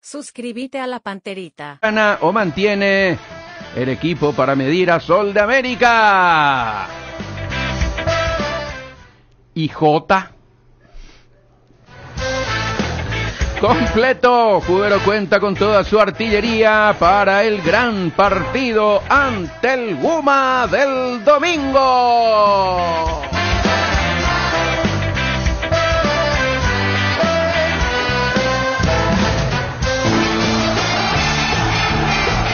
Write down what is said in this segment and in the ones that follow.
Suscríbete a la Panterita. Gana o mantiene el equipo para medir a Sol de América. Y J. Completo. Cubero cuenta con toda su artillería para el gran partido ante el Guma del domingo.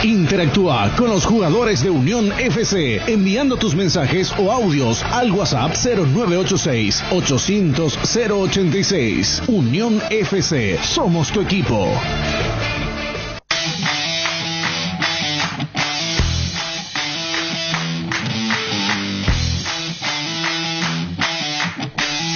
Interactúa con los jugadores de Unión FC enviando tus mensajes o audios al WhatsApp 0986-800-086. Unión FC, somos tu equipo.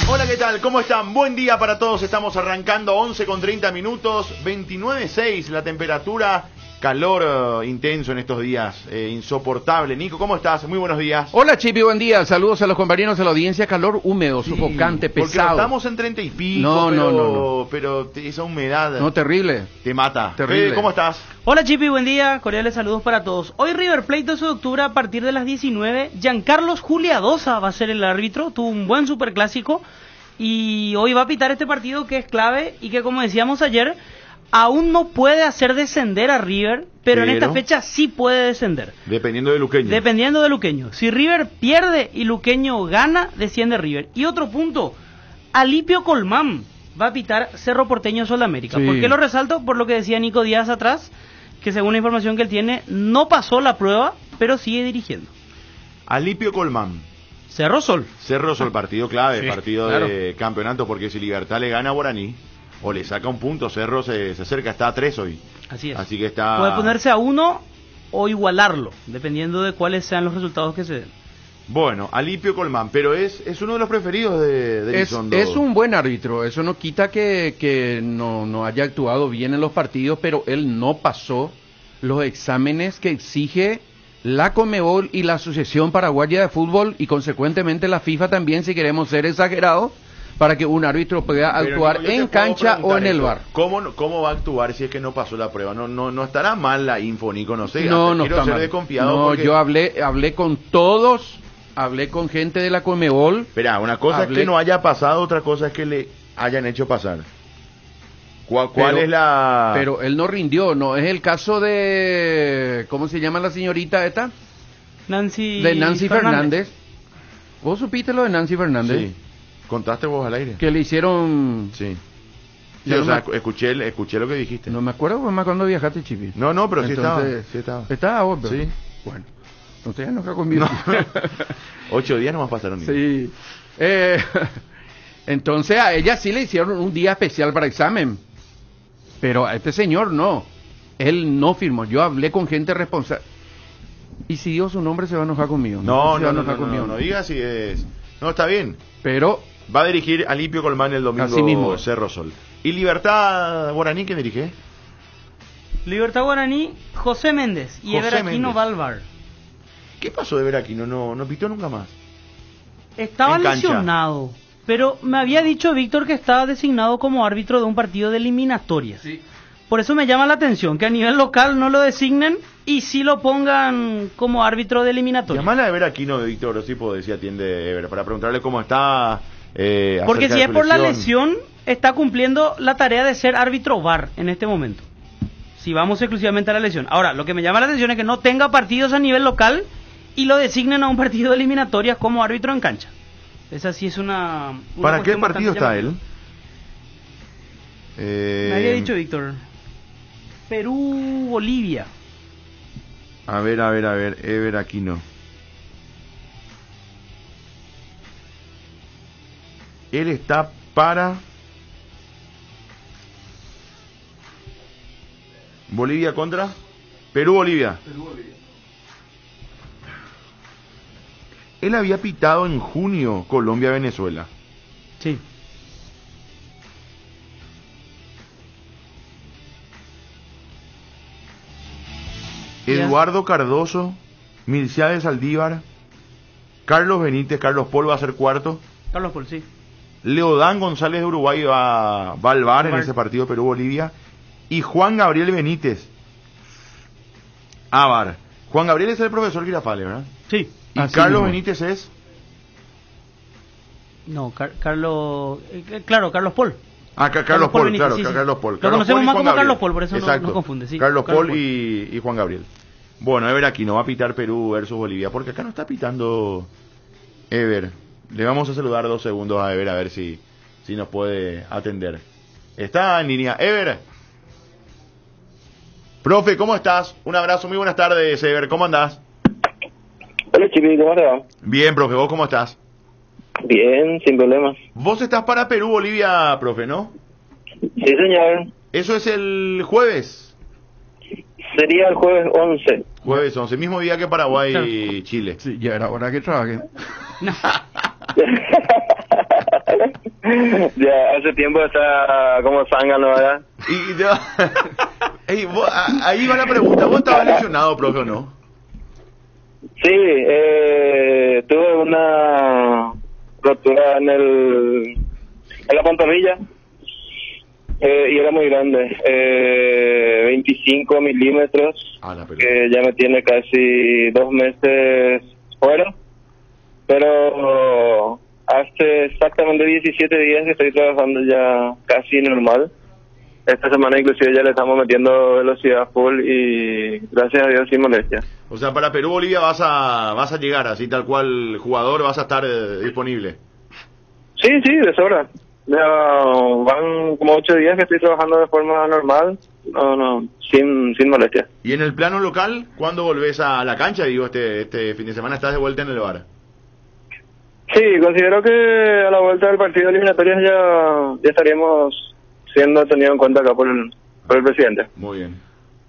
Hola, ¿qué tal? ¿Cómo están? Buen día para todos. Estamos arrancando 11:30 minutos, 29.6 la temperatura. Calor intenso en estos días, insoportable. Nico, ¿cómo estás? Muy buenos días. Hola, Chipi, buen día. Saludos a los compañeros de la audiencia. Calor húmedo, Sí, sofocante, porque pesado. estamos en 30 y pico, No. pero esa humedad No, terrible. te mata. Terrible. ¿Cómo estás? Hola Chipi, buen día, cordiales saludos para todos. Hoy River Plate 12 de octubre a partir de las 19, Giancarlos Juliadosa va a ser el árbitro, tuvo un buen superclásico y hoy va a pitar este partido que es clave y que, como decíamos ayer, aún no puede hacer descender a River, pero en esta fecha sí puede descender. Dependiendo de Luqueño. Dependiendo de Luqueño. Si River pierde y Luqueño gana, desciende River. Y otro punto, Alipio Colmán va a pitar Cerro Porteño Sol de América. Sí. ¿Por qué lo resalto? Por lo que decía Nico Díaz atrás, que según la información que él tiene, no pasó la prueba, pero sigue dirigiendo. Alipio Colmán. Cerro Sol. Cerro Sol, partido clave, Sí, partido claro. de campeonato, porque si Libertad le gana a Guaraní, o le saca un punto, Cerro se acerca, está a 3 hoy. Así es. Así que está... Puede ponerse a 1 o igualarlo, dependiendo de cuáles sean los resultados que se den. Bueno, Alipio Colmán, pero es uno de los preferidos de Elizondo. Es un buen árbitro, eso no quita que no haya actuado bien en los partidos, pero él no pasó los exámenes que exige la Conmebol y la Asociación Paraguaya de Fútbol y consecuentemente la FIFA también, si queremos ser exagerados, para que un árbitro pueda Pero, actuar Nico, yo te en puedo cancha o preguntar en el esto. bar. ¿Cómo va a actuar si es que no pasó la prueba? No estará mal la info, Nico, no sé. No Quiero está ser mal. desconfiado. No, porque... yo hablé con todos, hablé con gente de la Conmebol. Espera, una cosa Hablé- es que no haya pasado, otra cosa es que le hayan hecho pasar. ¿Cuál Pero- es la...? Pero él no rindió, no es el caso de... ¿Cómo se llama la señorita esta? Nancy Fernández. ¿Vos supiste lo de Nancy Fernández? Sí. ¿Contaste vos al aire? Que le hicieron... Sí. Sí, Ya o no sea, me- escuché lo que dijiste. No me acuerdo más cuando viajaste, Chipi. No, pero Entonces, sí estaba. ¿Estaba vos? Pero- Sí. Bueno, no te enojas conmigo. No. 8 días nomás pasaron. Nico. Sí. Entonces a ella sí le hicieron un día especial para examen. Pero a este señor no. Él no firmó. Yo hablé con gente responsable. Y si dio su nombre se va a enojar conmigo. No, se va a enojar conmigo. no digas si es... No, está bien. Pero Va a dirigir Alipio Colmán el domingo. Así mismo. Cerro Sol. ¿Y Libertad Guaraní quién dirige? Libertad Guaraní, José Méndez y José Everaquino Méndez. Balvar. ¿Qué pasó de Veraquino? No pitó nunca más. Estaba En cancha. lesionado, pero me había dicho Víctor que estaba designado como árbitro de un partido de eliminatorias. sí. Por eso me llama la atención que a nivel local no lo designen y sí lo pongan como árbitro de eliminatorias. Llamala a Veraquino de Víctor Osipo, decía atiende Ever, para preguntarle cómo está. Porque acerca si de es su por la lesión, está cumpliendo la tarea de ser árbitro VAR en este momento. Si vamos exclusivamente a la lesión. Ahora, lo que me llama la atención es que no tenga partidos a nivel local y lo designen a un partido de eliminatorias como árbitro en cancha. Esa sí es una ¿Para qué cuestión partido está bastante él? llamativa. Me había dicho Víctor. Perú-Bolivia. A ver, Ever Aquino. Él está para Bolivia contra Perú-Bolivia. Él había pitado en junio Colombia-Venezuela. Sí. Eduardo Cardoso, Milciades Saldívar, Carlos Benítez, Carlos Pol va a ser cuarto. Carlos Pol, sí. Leodán González de Uruguay va al VAR en VAR. ese partido Perú-Bolivia. y Juan Gabriel Benítez. Ávar. Juan Gabriel es el profesor Girafales, ¿verdad? Sí. Y Así Carlos mismo. Benítez es... No, Carlos... claro, Carlos Paul. Ah, Carlos Paul, Benítez, claro, sí, sí. Carlos Paul. Lo Carlos conocemos Paul y más Juan como Gabriel. Carlos Paul, por eso Exacto. no confunde. Sí, Carlos Carlos Paul y Juan Gabriel. Bueno, Ever aquí no va a pitar Perú versus Bolivia, porque acá no está pitando Ever. Le vamos a saludar 2 segundos a Ever a ver si nos puede atender. Está en línea. Ever. Profe, ¿cómo estás? Un abrazo, muy buenas tardes, Ever. ¿Cómo andás? Hola, Chipi, ¿cómo te va? Bien, profe, ¿vos cómo estás? Bien, sin problemas. Vos estás para Perú, Bolivia, profe, ¿no? Sí, señor. Eso es el jueves. Sería el jueves 11. Jueves 11, mismo día que Paraguay Claro. y Chile. Sí, ya era hora que trabajen. Ya hace tiempo está como zángano, ¿verdad? Ey, ahí va la pregunta. ¿Vos estabas lesionado, profe, o no? Sí, tuve una rotura en la pantorrilla y era muy grande, 25 milímetros, Ah, la pelota. que ya me tiene casi 2 meses fuera, pero hace exactamente 17 días que estoy trabajando ya casi normal. Esta semana inclusive ya le estamos metiendo velocidad full y gracias a Dios sin molestia. O sea, para Perú, Bolivia vas a llegar, así tal cual jugador vas a estar disponible. Sí, de sobra. Ya van como 8 días que estoy trabajando de forma normal, sin molestia. Y en el plano local, ¿cuándo volvés a la cancha? Digo, este fin de semana estás de vuelta en el bar. Sí, considero que a la vuelta del partido eliminatorio ya estaríamos siendo tenido en cuenta acá por el presidente. Muy bien.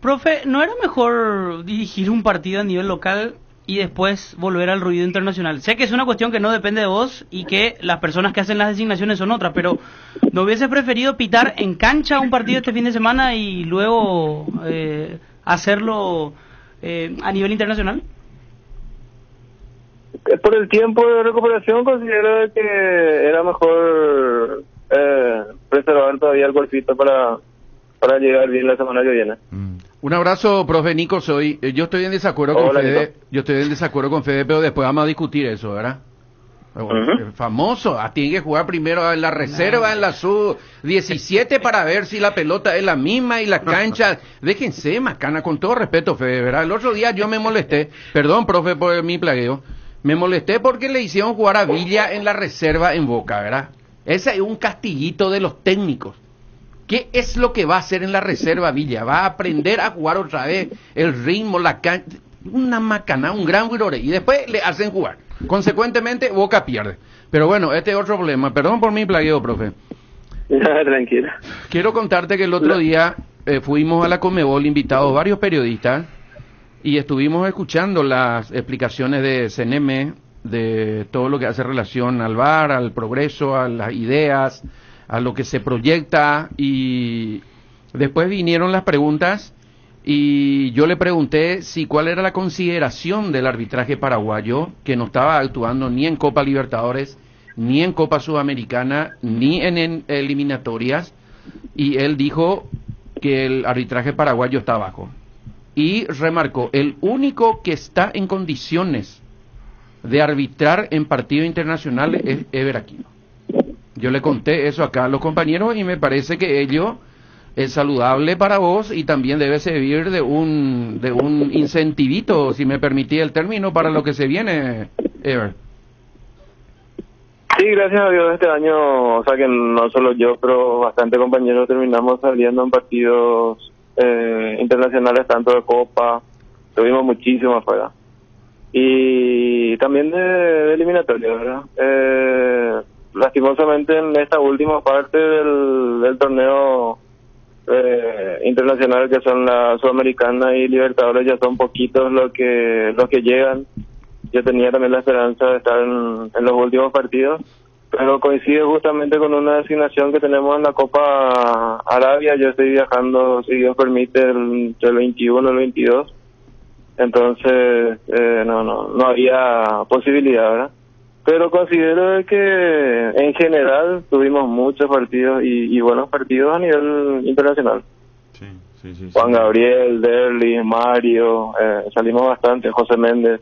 Profe, ¿no era mejor dirigir un partido a nivel local y después volver al ruido internacional? Sé que es una cuestión que no depende de vos y que las personas que hacen las designaciones son otras, pero ¿no hubieses preferido pitar en cancha un partido este fin de semana y luego hacerlo a nivel internacional? Por el tiempo de recuperación considero que era mejor preservar todavía el cuerpito para llegar bien la semana que viene. Un abrazo, profe Nico. Yo estoy en desacuerdo con Hola, Fede. Nico. Yo estoy en desacuerdo con Fede, pero después vamos a discutir eso, ¿verdad? Bueno, Ujú. famoso, tiene que jugar primero en la reserva, en la sub-17 para ver si la pelota es la misma y la cancha. Déjense, macana, con todo respeto, Fede, ¿verdad? El otro día yo me molesté, perdón, profe, por mi plagueo, me molesté porque le hicieron jugar a Villa en la reserva en Boca, ¿verdad? Ese es un castiguito de los técnicos. ¿Qué es lo que va a hacer en la reserva Villa? ¿Va a aprender a jugar otra vez el ritmo, la cancha? Una macana, un gran virore. Y después le hacen jugar. Consecuentemente, Boca pierde. Pero bueno, este es otro problema. Perdón por mi plagueo, profe. Tranquila. Quiero contarte que el otro día fuimos a la Conmebol invitados varios periodistas y estuvimos escuchando las explicaciones de CNM, de todo lo que hace relación al VAR, al progreso, a las ideas, a lo que se proyecta, y después vinieron las preguntas y yo le pregunté cuál era la consideración del arbitraje paraguayo, que no estaba actuando ni en Copa Libertadores, ni en Copa Sudamericana, ni en eliminatorias, y él dijo que el arbitraje paraguayo está bajo. Y remarcó, el único que está en condiciones de arbitrar en partidos internacionales es Ever Aquino. Yo le conté eso acá a los compañeros y me parece que ello es saludable para vos y también debe servir de un incentivito, si me permitía el término, para lo que se viene, Ever. Sí, gracias a Dios este año, o sea que no solo yo, pero bastante compañeros terminamos saliendo en partidos internacionales, tanto de Copa, tuvimos muchísimo afuera. Y también de eliminatoria, ¿verdad? Lastimosamente en esta última parte del torneo internacional, que son la Sudamericana y Libertadores, ya son poquitos los que llegan. Yo tenía también la esperanza de estar en los últimos partidos, pero coincide justamente con una designación que tenemos en la Copa Arabia. Yo estoy viajando, si Dios permite, entre el 21 y el 22, entonces no había posibilidad, ¿verdad? Pero considero que en general tuvimos muchos partidos y buenos partidos a nivel internacional. Sí. Juan Gabriel, Derlis, Mario, salimos bastante, José Méndez.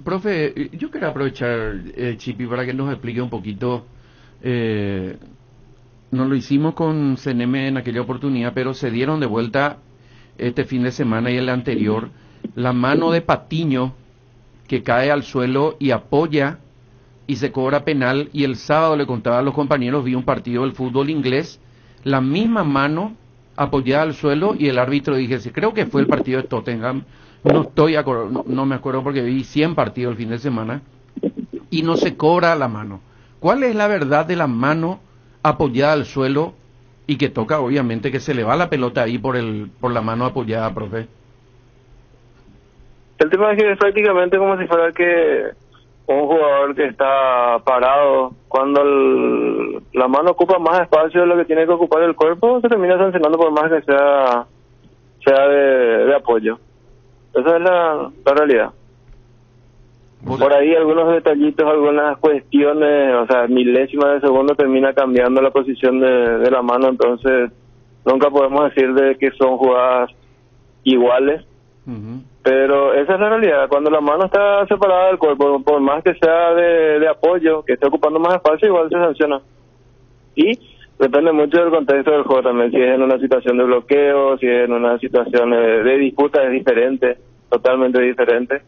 Profe, yo quiero aprovechar, Chipi, para que nos explique un poquito. No lo hicimos con CNM en aquella oportunidad, pero se dieron de vuelta este fin de semana y el anterior la mano de Patiño que cae al suelo y apoya y se cobra penal. Y el sábado le contaba a los compañeros, vi un partido del fútbol inglés, la misma mano apoyada al suelo y el árbitro dije, creo que fue el partido de Tottenham, no me acuerdo porque vi 100 partidos el fin de semana y no se cobra la mano. ¿Cuál es la verdad de la mano apoyada al suelo y que toca obviamente que se le va la pelota ahí por la mano apoyada, profe? El tema es que es prácticamente como si fuera que un jugador que está parado, cuando la mano ocupa más espacio de lo que tiene que ocupar el cuerpo, se termina sancionando por más que sea de apoyo. Esa es la realidad. Por ahí algunos detallitos, algunas cuestiones, o sea, milésimas de segundo termina cambiando la posición de la mano, entonces nunca podemos decir de que son jugadas iguales. Pero esa es la realidad, cuando la mano está separada del cuerpo, por más que sea de apoyo, que esté ocupando más espacio, igual se sanciona. Y depende mucho del contexto del juego también, si es en una situación de bloqueo, si es en una situación de disputa, es diferente, totalmente diferente.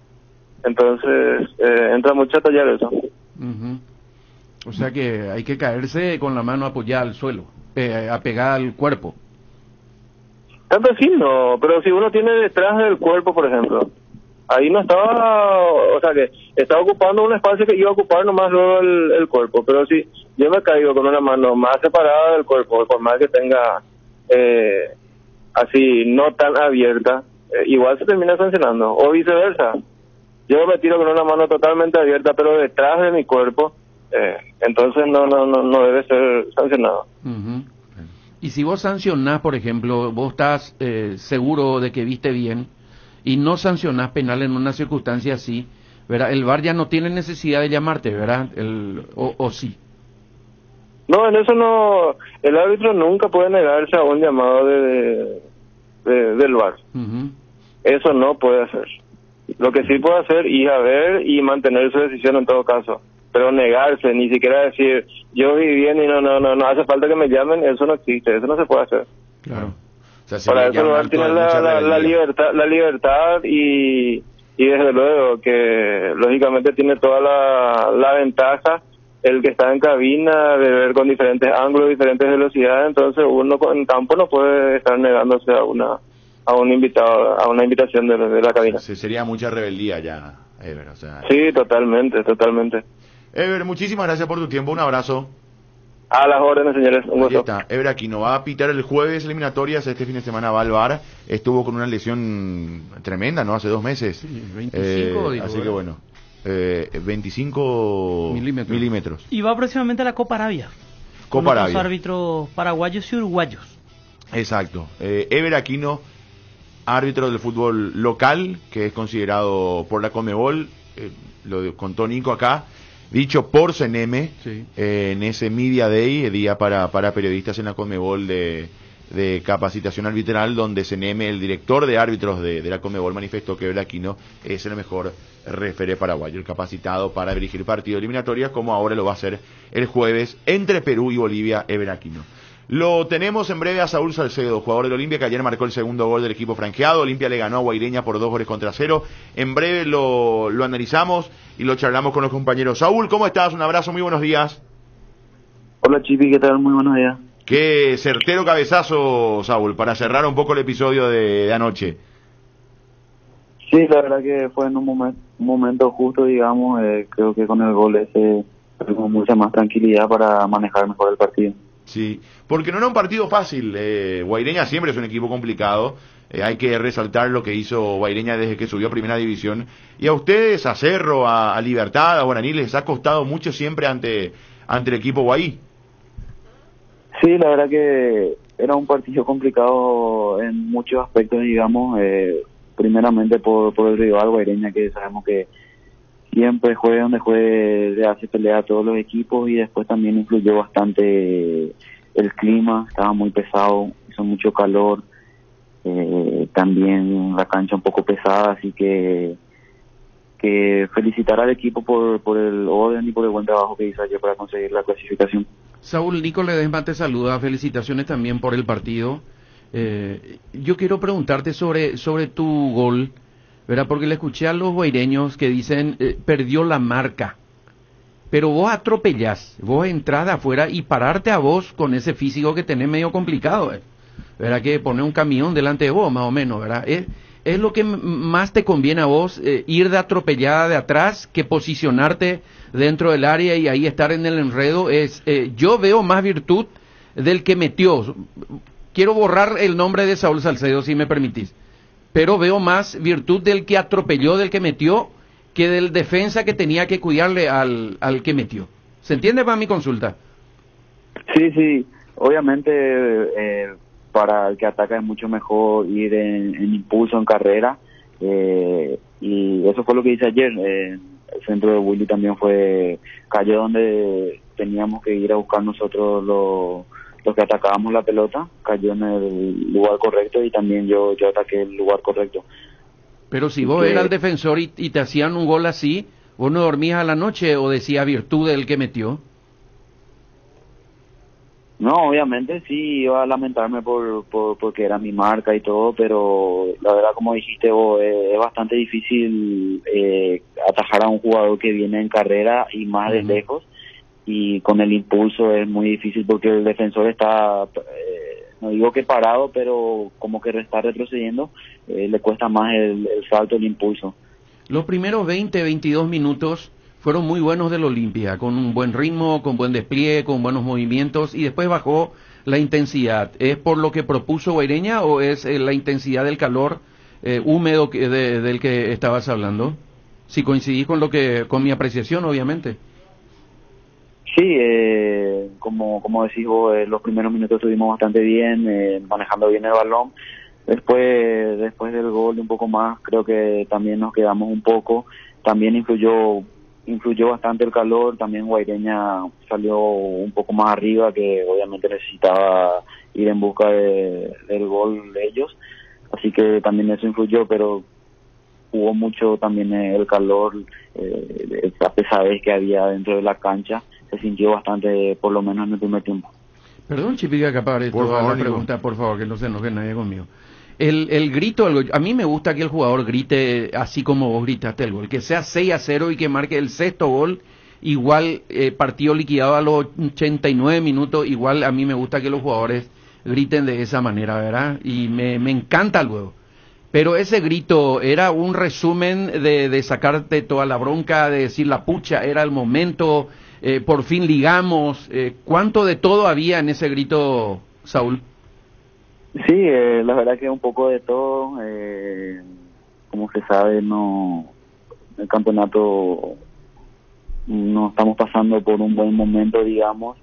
Entonces, entra mucho a tallar eso. O sea que hay que caerse con la mano apoyada al suelo, apegada al cuerpo. Tanto así no, pero si uno tiene detrás del cuerpo, por ejemplo, ahí no estaba, o sea que estaba ocupando un espacio que iba a ocupar nomás luego el cuerpo, pero si yo me caigo con una mano más separada del cuerpo, por más que tenga así no tan abierta, igual se termina sancionando, o viceversa. Yo me tiro con una mano totalmente abierta, pero detrás de mi cuerpo, entonces no debe ser sancionado. Y si vos sancionás, por ejemplo, vos estás seguro de que viste bien y no sancionás penal en una circunstancia así, ¿verdad? El VAR ya no tiene necesidad de llamarte, ¿verdad? O sí. No, en eso no. El árbitro nunca puede negarse a un llamado del VAR. Eso no puede hacer. Lo que sí puede hacer es ir a ver y mantener su decisión en todo caso. Pero negarse, ni siquiera decir, yo vi bien y no hace falta que me llamen, eso no existe, eso no se puede hacer. Claro. O sea, si para eso el VAR tiene la libertad y desde luego que lógicamente tiene toda la ventaja el que está en cabina de ver con diferentes ángulos, diferentes velocidades, entonces uno en campo no puede estar negándose a un invitado, a una invitación de la cabina. Sí, sería mucha rebeldía ya, Ever, o sea. Sí, totalmente. Ever, muchísimas gracias por tu tiempo, un abrazo. A las órdenes, señores, un gusto. Ahí está, Ever Aquino va a pitar el jueves eliminatorias, este fin de semana va al VAR, estuvo con una lesión tremenda, ¿no? Hace 2 meses. Sí, 25, digo, así que bueno, 25 milímetros. Y va próximamente a la Copa Arabia. Copa Arabia. Con los árbitros paraguayos y uruguayos. Exacto. Ever Aquino, árbitro del fútbol local, que es considerado por la Conmebol, lo contó Nico acá, dicho por CNM, sí. En ese Media Day, día para periodistas en la Conmebol de capacitación arbitral, donde CNM, el director de árbitros de la Conmebol, manifestó que Ever Aquino es el mejor referee paraguayo, el capacitado para dirigir partidos eliminatorias, como ahora lo va a hacer el jueves entre Perú y Bolivia, Ever Aquino. Lo tenemos en breve a Saúl Salcedo, jugador del Olimpia, que ayer marcó el segundo gol del equipo franjeado. Olimpia le ganó a Guaireña por 2-0. En breve lo analizamos y lo charlamos con los compañeros. Saúl, ¿cómo estás? Un abrazo, muy buenos días. Hola, Chipi, ¿qué tal? Muy buenos días. Qué certero cabezazo, Saúl, para cerrar un poco el episodio de anoche. Sí, la verdad que fue en un momento justo, digamos. Creo que con el gol ese tuvimos mucha más tranquilidad para manejar mejor el partido. Sí, porque no era un partido fácil. Guaireña siempre es un equipo complicado. Hay que resaltar lo que hizo Guaireña desde que subió a Primera División. Y a ustedes, a Cerro, a Libertad, a Guaraní, les ha costado mucho siempre ante el equipo guaí. Sí, la verdad que era un partido complicado en muchos aspectos, digamos. Primeramente por el rival Guaireña, que sabemos que siempre juegue donde juegue, le hace pelea a todos los equipos, y después también influyó bastante el clima, estaba muy pesado, hizo mucho calor, también la cancha un poco pesada, así que felicitar al equipo por el orden y por el buen trabajo que hizo ayer para conseguir la clasificación. Saúl, Nico Ledesma te saluda, felicitaciones también por el partido. Yo quiero preguntarte sobre tu gol, ¿verdad? Porque le escuché a los guaireños que dicen, perdió la marca, pero vos atropellás, vos entrás de afuera y pararte a vos con ese físico que tenés medio complicado, ¿verdad? Que poner un camión delante de vos, más o menos, ¿verdad? Es lo que más te conviene a vos, ir de atropellada de atrás que posicionarte dentro del área y ahí estar en el enredo. Yo veo más virtud del que metió. Quiero borrar el nombre de Saúl Salcedo, si me permitís, pero veo más virtud del que atropelló, del que metió, que del defensa que tenía que cuidarle al que metió. ¿Se entiende para mi consulta? Sí, obviamente para el que ataca es mucho mejor ir en impulso, en carrera, y eso fue lo que hice ayer. El centro de Willy también cayó donde teníamos que ir a buscar nosotros los que atacábamos la pelota, cayó en el lugar correcto y también yo ataqué el lugar correcto. Pero si vos eras el defensor y te hacían un gol así, ¿vos no dormías a la noche o decías virtud del que metió? No, obviamente sí iba a lamentarme porque era mi marca y todo, pero la verdad, como dijiste vos, es bastante difícil atajar a un jugador que viene en carrera y más de lejos, y con el impulso es muy difícil porque el defensor está, no digo que parado, pero como que está retrocediendo, le cuesta más el salto, el impulso. Los primeros 22 minutos fueron muy buenos del Olimpia, con un buen ritmo, con buen despliegue, con buenos movimientos, y después bajó la intensidad. ¿Es por lo que propuso Guaireña o es la intensidad del calor húmedo del que estabas hablando? Si coincidís con mi apreciación, obviamente. Sí, como decís vos, los primeros minutos estuvimos bastante bien, manejando bien el balón. Después del gol un poco más, creo que también nos quedamos un poco. También influyó bastante el calor. También Guaireña salió un poco más arriba, que obviamente necesitaba ir en busca del gol de ellos. Así que también eso influyó, pero jugó mucho también el calor, esa pesadez que había dentro de la cancha. Se sintió bastante, por lo menos en el primer tiempo. Perdón, Chipica, que apague la pregunta, por favor, que no se enoje nadie conmigo. El grito, a mí me gusta que el jugador grite así como vos gritaste el gol, que sea 6-0 y que marque el sexto gol, igual partido liquidado a los 89 minutos, igual a mí me gusta que los jugadores griten de esa manera, ¿verdad? Y me encanta luego. Pero ese grito era un resumen de sacarte toda la bronca, de decir la pucha, era el momento, por fin ligamos. ¿Cuánto de todo había en ese grito, Saúl? Sí, la verdad que un poco de todo. Como se sabe, el campeonato no estamos pasando por un buen momento, digamos.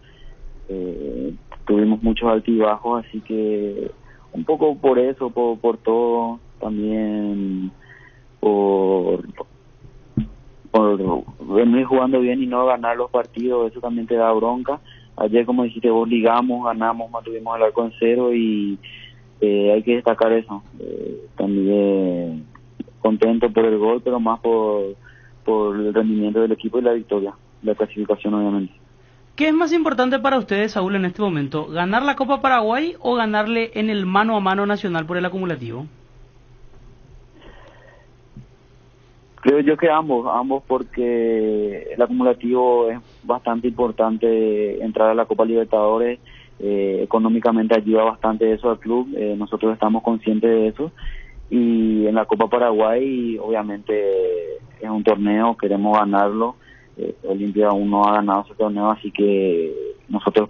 Tuvimos muchos altibajos, así que un poco por eso, por todo, también por venir jugando bien y no ganar los partidos, eso también te da bronca. Ayer, como dijiste vos, ligamos, ganamos, mantuvimos el arco en cero y hay que destacar eso. También contento por el gol, pero más por el rendimiento del equipo y la victoria, la clasificación obviamente. ¿Qué es más importante para ustedes, Saúl, en este momento? ¿Ganar la Copa Paraguay o ganarle en el mano a mano nacional por el acumulativo? Creo yo que ambos, porque el acumulativo es bastante importante. Entrar a la Copa Libertadores económicamente ayuda bastante eso al club, nosotros estamos conscientes de eso, y en la Copa Paraguay obviamente es un torneo, queremos ganarlo. Olimpia aún no ha ganado ese torneo, así que nosotros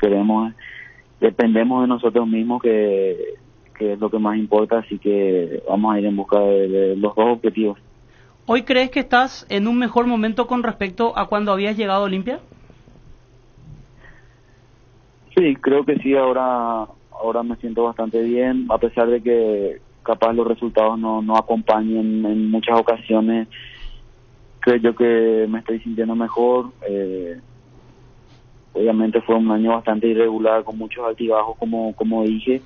dependemos de nosotros mismos, que es lo que más importa, así que vamos a ir en busca de los dos objetivos. ¿Hoy crees que estás en un mejor momento con respecto a cuando habías llegado a Olimpia? Sí, creo que sí, ahora me siento bastante bien, a pesar de que capaz los resultados no acompañen en muchas ocasiones. Creo yo que me estoy sintiendo mejor. Obviamente fue un año bastante irregular, con muchos altibajos, como dije,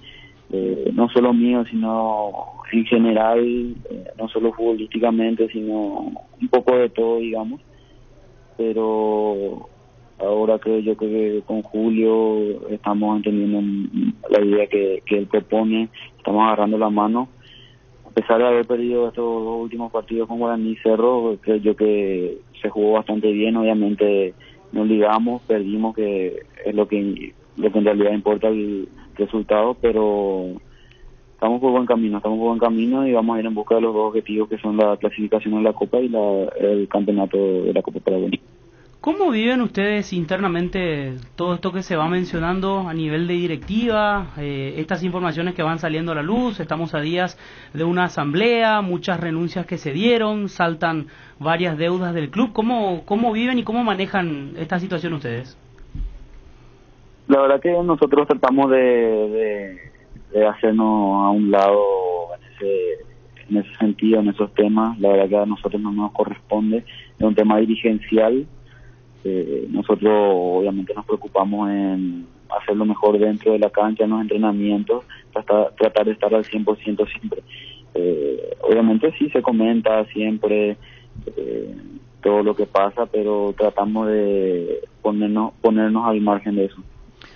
no solo mío, sino en general, no solo futbolísticamente, sino un poco de todo, digamos. Pero ahora creo yo que con Julio estamos entendiendo la idea que él propone, estamos agarrando la mano. A pesar de haber perdido estos dos últimos partidos con Guaraní y Cerro, creo yo que se jugó bastante bien. Obviamente nos ligamos, perdimos, que es lo que en realidad importa el resultado, pero estamos por buen camino y vamos a ir en busca de los dos objetivos, que son la clasificación en la Copa y el campeonato de la Copa Paraguay. ¿Cómo viven ustedes internamente todo esto que se va mencionando a nivel de directiva? Estas informaciones que van saliendo a la luz, estamos a días de una asamblea, muchas renuncias que se dieron, saltan varias deudas del club. ¿Cómo viven y cómo manejan esta situación ustedes? La verdad que nosotros tratamos de hacernos a un lado en ese sentido, en esos temas. La verdad que a nosotros no nos corresponde, es un tema dirigencial. Nosotros obviamente nos preocupamos en hacer lo mejor dentro de la cancha, en los entrenamientos, tratar de estar al 100% siempre. Obviamente sí se comenta siempre todo lo que pasa, pero tratamos de ponernos al margen de eso.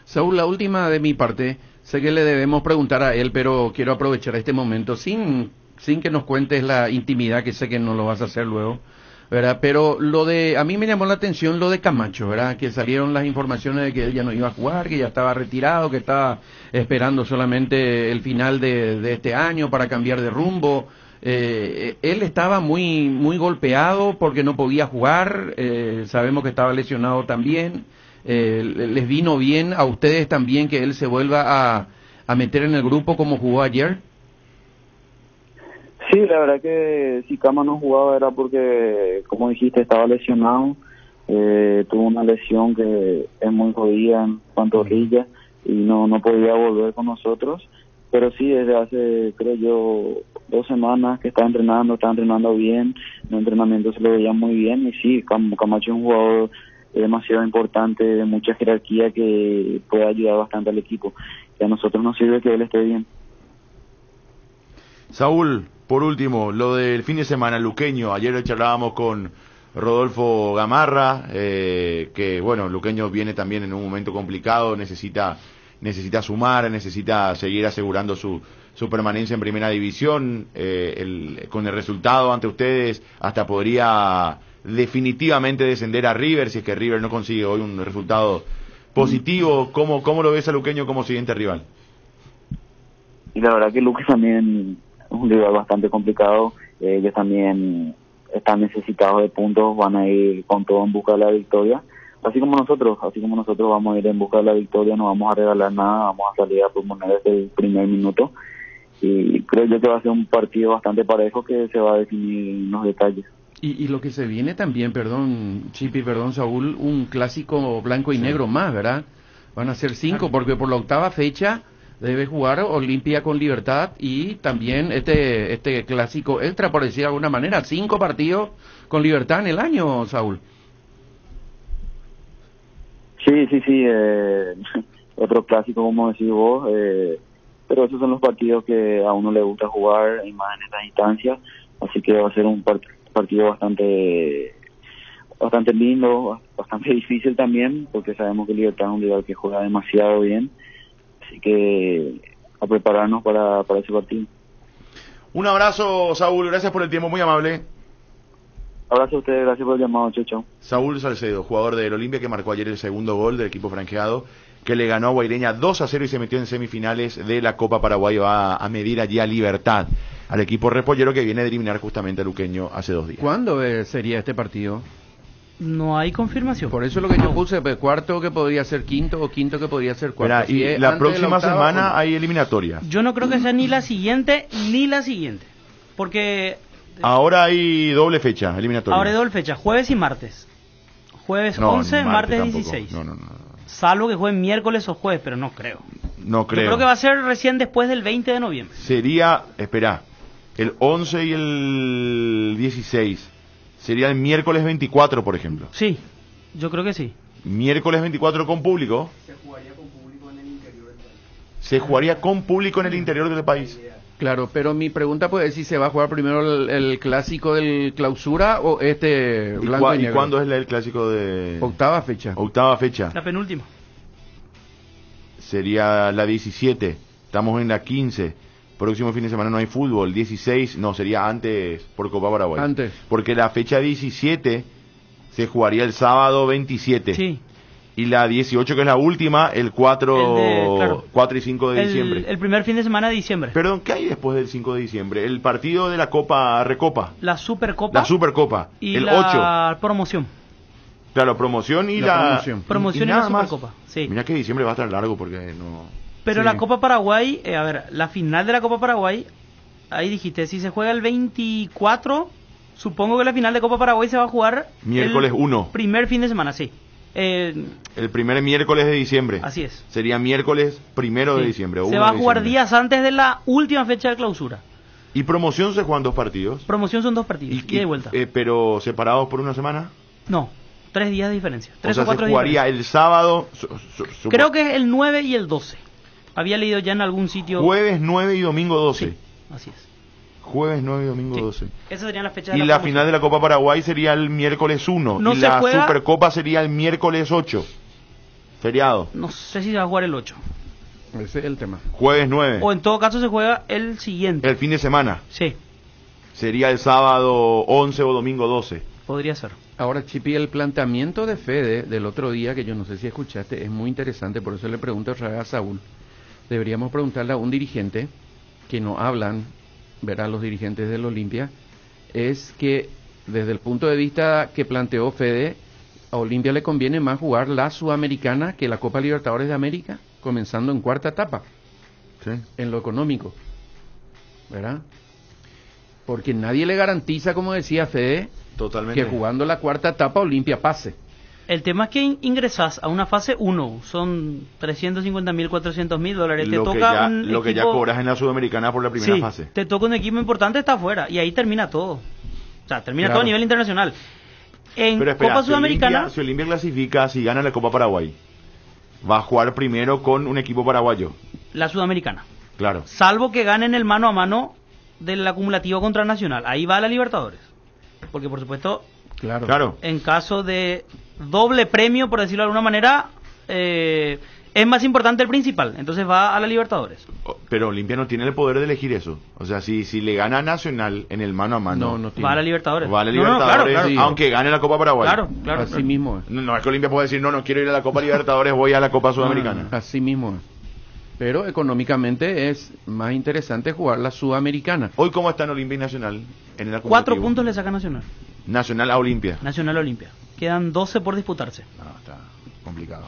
Saúl, la última de mi parte, sé que le debemos preguntar a él, pero quiero aprovechar este momento sin que nos cuentes la intimidad, que sé que no lo vas a hacer luego, ¿verdad? Pero a mí me llamó la atención lo de Camacho, ¿verdad? Que salieron las informaciones de que él ya no iba a jugar, que ya estaba retirado, que estaba esperando solamente el final de este año para cambiar de rumbo. Él estaba muy golpeado porque no podía jugar, sabemos que estaba lesionado también. ¿Les vino bien a ustedes también que él se vuelva a meter en el grupo como jugó ayer? Sí, la verdad que si Cama no jugaba era porque, como dijiste, estaba lesionado. Tuvo una lesión que es muy jodida en pantorrilla y no podía volver con nosotros. Pero sí, desde hace, creo yo, 2 semanas que está entrenando bien. En el entrenamiento se lo veía muy bien. Y sí, Camacho es un jugador demasiado importante, de mucha jerarquía, que puede ayudar bastante al equipo. Y a nosotros nos sirve que él esté bien. Saúl, por último, lo del fin de semana luqueño. Ayer charlábamos con Rodolfo Gamarra, que bueno, luqueño viene también en un momento complicado, necesita sumar, necesita seguir asegurando su permanencia en primera división. Con el resultado ante ustedes hasta podría definitivamente descender a River, si es que River no consigue hoy un resultado positivo. ¿Cómo lo ves a luqueño como siguiente rival? Y la verdad que Luque también es un rival bastante complicado. Ellos también están necesitados de puntos, van a ir con todo en busca de la victoria, así como nosotros vamos a ir en busca de la victoria. No vamos a regalar nada, vamos a salir a proponer desde el primer minuto, y creo yo que va a ser un partido bastante parejo, que se va a definir en los detalles. Y lo que se viene también, perdón Saúl, un clásico blanco y negro más, ¿verdad? Van a ser 5, porque por la 8ª fecha debe jugar Olimpia con Libertad, y también este clásico extra, por decir de alguna manera, 5 partidos con Libertad en el año, Saúl. Sí, otro clásico, como decís vos, pero esos son los partidos que a uno le gusta jugar, y más en estas instancias, así que va a ser un partido bastante lindo, bastante difícil también, porque sabemos que Libertad es un rival que juega demasiado bien. Así que a prepararnos para ese partido. Un abrazo, Saúl, gracias por el tiempo, muy amable. Abrazo a ustedes, gracias por el llamado, chau. Saúl Salcedo, jugador del Olimpia, que marcó ayer el segundo gol del equipo franjeado, que le ganó a Guaireña 2-0 y se metió en semifinales de la Copa Paraguay. Va a medir allí a Libertad, al equipo repollero que viene de eliminar justamente a Luqueño hace 2 días. ¿Cuándo sería este partido? No hay confirmación. Por eso es lo que yo puse, pues, cuarto que podría ser quinto, o quinto que podría ser cuarto. Mira, y la próxima semana hay eliminatoria. Yo no creo que sea ni la siguiente, porque ahora hay doble fecha eliminatoria. Ahora hay doble fecha, jueves y martes. Jueves 11, martes 16. No. Salvo que jueguen miércoles o jueves, pero no creo. No creo. Yo creo que va a ser recién después del 20 de noviembre. Sería, el 11 y el 16. Sería el miércoles 24, por ejemplo. Sí, yo creo que sí. Miércoles 24 con público. Se jugaría con público en el interior del país. se jugaría con público en el interior del país. Claro, pero mi pregunta pues es si se va a jugar primero el clásico del clausura o blanco y ¿Y negro. cuándo es el clásico de...? Octava fecha. Octava fecha. La penúltima. Sería la 17. Estamos en la 15. Próximo fin de semana no hay fútbol. 16, no, sería antes por Copa Paraguay. Antes. Porque la fecha 17 se jugaría el sábado 27. Sí. Y la 18, que es la última, el 4, claro. 4 y 5 de diciembre. El primer fin de semana de diciembre. Perdón, ¿qué hay después del 5 de diciembre? El partido de la Copa Recopa. La Supercopa. La Supercopa. Y el la 8. promoción. Claro, promoción y La la... promoción. Promoción y nada la más. Supercopa. Sí. Mira que diciembre va a estar largo porque no... Pero Sí. la Copa Paraguay, a ver, la final de la Copa Paraguay, ahí dijiste, si se juega el 24, supongo que la final de Copa Paraguay se va a jugar... Miércoles el 1. Primer fin de semana, sí. El primer miércoles de diciembre. Así es. Sería miércoles 1 de Sí. diciembre. o Se 1 va a de jugar diciembre. días antes de la última fecha de clausura. Y promoción se juegan 2 partidos. Promoción son 2 partidos, ida y vuelta. Pero separados por una semana. No, 3 días de diferencia. 3 O sea, o 4 se días. jugaría el sábado. Creo que es el 9 y el 12. Había leído ya en algún sitio. Jueves 9 y domingo 12. Sí, así es. Jueves 9 y domingo Sí. 12. Esas serían las fechas Y de la promoción. final de la Copa Paraguay sería el miércoles 1. No y se la juega- Supercopa sería el miércoles 8. Feriado. No sé si se va a jugar el 8. Ese es el tema. Jueves 9. O en todo caso se juega el siguiente. El fin de semana. Sí, Sería el sábado 11 o domingo 12. podría ser. Ahora, Chipi, el planteamiento de Fede del otro día, que yo no sé si escuchaste, es muy interesante, por eso le pregunto otra vez a Saúl. Deberíamos preguntarle a un dirigente, que no hablan, verá los dirigentes del Olimpia, es que desde el punto de vista que planteó Fede, a Olimpia le conviene más jugar la Sudamericana que la Copa Libertadores de América, comenzando en cuarta etapa, ¿Sí? en lo económico, ¿verdad? Porque nadie le garantiza, como decía Fede, Totalmente. que jugando la cuarta etapa Olimpia pase. El tema es que ingresas a una fase 1, son 350.000, 400.000 dólares. Te Lo que toca ya, un lo que ya equipo- cobras en la Sudamericana por la primera Sí, fase. te toca un equipo importante, está afuera. Y ahí termina todo. O sea, termina Claro. todo a nivel internacional. En Pero espera, Copa Sudamericana, si Olimpia clasifica, si gana la Copa Paraguay, va a jugar primero con un equipo paraguayo. la Sudamericana. Claro. Salvo que ganen el mano a mano del acumulativo contra Nacional. Ahí va la Libertadores. Porque, por supuesto, Claro. Claro. en caso de doble premio, por decirlo de alguna manera, es más importante el principal. Entonces va a la Libertadores. Pero Olimpia no tiene el poder de elegir eso. O sea, si le gana a Nacional en el mano a mano, No tiene. Va a la Libertadores. va a la No, no, Libertadores, claro, claro. aunque gane la Copa Paraguay. Claro, claro. Así claro. mismo es. No es que Olimpia pueda decir, no quiero ir a la Copa Libertadores, voy a la Copa Sudamericana. Así mismo es. Pero económicamente es más interesante jugar la Sudamericana. Hoy, ¿cómo están Olimpia y Nacional en el 4 acumulativo? puntos le saca Nacional. Nacional a Olimpia. Nacional Olimpia. Quedan 12 por disputarse. No, está complicado.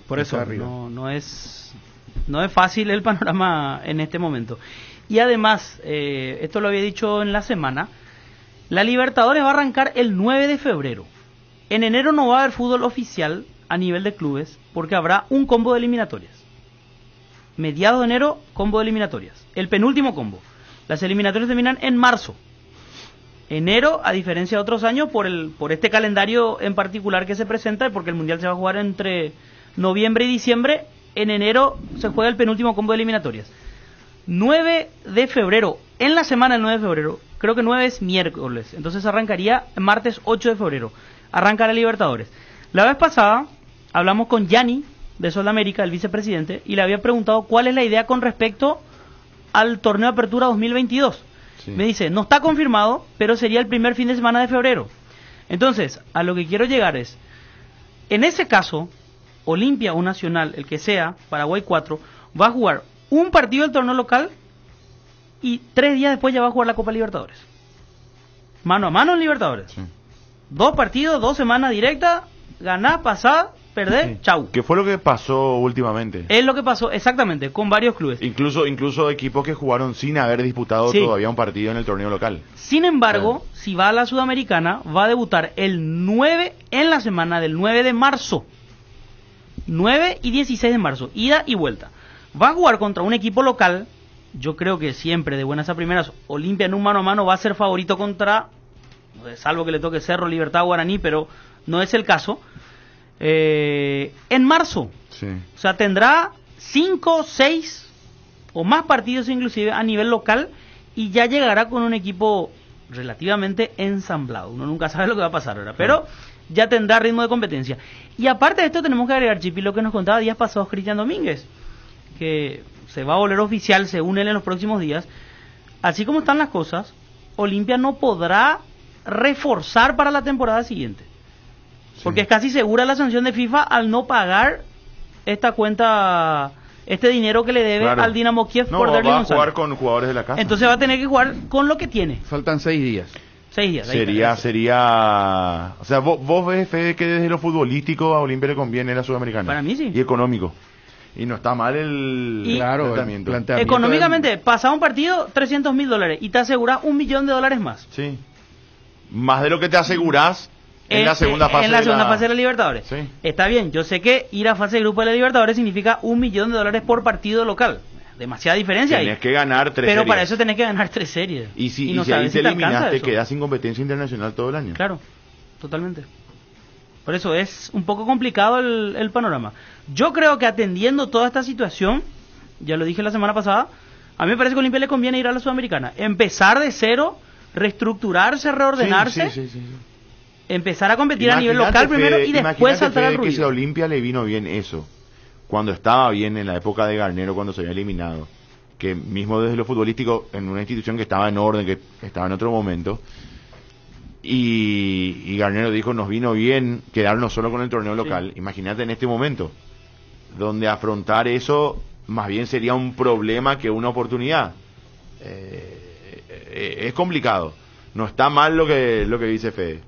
Por Está eso arriba. no es fácil el panorama en este momento. Y además, esto lo había dicho en la semana, la Libertadores va a arrancar el 9 de febrero. En enero no va a haber fútbol oficial a nivel de clubes porque habrá un combo de eliminatorias. Mediados de enero, combo de eliminatorias. El penúltimo combo. Las eliminatorias terminan en marzo. Enero, a diferencia de otros años, por este calendario en particular que se presenta, y porque el Mundial se va a jugar entre noviembre y diciembre, en enero se juega el penúltimo combo de eliminatorias. 9 de febrero, en la semana del 9 de febrero, creo que 9 es miércoles, entonces arrancaría martes 8 de febrero, arranca la Libertadores. La vez pasada hablamos con Gianni de Sudamérica, el vicepresidente, y le había preguntado cuál es la idea con respecto al torneo de apertura 2022. Sí. Me dice, no está confirmado, pero sería el primer fin de semana de febrero. Entonces, a lo que quiero llegar es, en ese caso, Olimpia o Nacional, el que sea, Paraguay 4, va a jugar un partido del torneo local y 3 días después ya va a jugar la Copa Libertadores. Mano a mano en Libertadores. Sí. 2 partidos, 2 semanas directas, ganar, pasar, perder, Sí. chau. ¿Qué fue lo que pasó últimamente? Es lo que pasó exactamente con varios clubes. Incluso equipos que jugaron sin haber disputado Sí. todavía un partido en el torneo local. Sin embargo, si va a la Sudamericana, va a debutar el 9 en la semana del 9 de marzo. 9 y 16 de marzo, ida y vuelta. Va a jugar contra un equipo local. Yo creo que siempre, de buenas a primeras, Olimpia en un mano a mano va a ser favorito contra, salvo que le toque Cerro, Libertad, Guaraní, pero no es el caso. En marzo. Sí. O sea, tendrá 5, 6 o más partidos inclusive a nivel local y ya llegará con un equipo relativamente ensamblado. Uno nunca sabe lo que va a pasar ahora, pero ya tendrá ritmo de competencia. Y aparte de esto tenemos que agregar, Chipi, lo que nos contaba días pasados Cristian Domínguez, que se va a volver oficial según él en los próximos días. Así como están las cosas, Olimpia no podrá reforzar para la temporada siguiente, porque es casi segura la sanción de FIFA al no pagar esta cuenta, este dinero que le debe al Dinamo Kiev por Derly va a González. jugar con jugadores de la casa. Entonces va a tener que jugar con lo que tiene. Faltan 6 días. 6 días. Sería, o sea, vos ves, Fede, que desde lo futbolístico a Olimpia le conviene la Sudamericana. Para mí sí. Y económico. Y no está mal el planteamiento. Económicamente, pasado un partido, $300,000 y te aseguras $1,000,000 más. Sí. Más de lo que te asegurás en la segunda fase. En la segunda fase de la Libertadores. Sí. Está bien, yo sé que ir a fase de grupo de la Libertadores significa $1,000,000 por partido local. Demasiada diferencia ahí. Tenés que ganar 3 Pero series. para eso tenés que ganar 3 series. Y si no ahí sabes te si alcanza eliminas, te eso. quedas sin competencia internacional todo el año. Claro, totalmente. Por eso es un poco complicado el panorama. Yo creo que atendiendo toda esta situación, ya lo dije la semana pasada, a mí me parece que a Olimpia le conviene ir a la Sudamericana. Empezar de cero, reestructurarse, reordenarse, Sí. empezar a competir a nivel local primero y después saltar al ruido. Que si a ruido. Olimpia le vino bien eso, cuando estaba bien en la época de Garnero, cuando se había eliminado, que mismo desde lo futbolístico, en una institución que estaba en orden, que estaba en otro momento, y Garnero dijo, nos vino bien quedarnos solo con el torneo local. Imagínate en este momento, donde afrontar eso más bien sería un problema que una oportunidad. Es complicado. No está mal lo que dice Fede.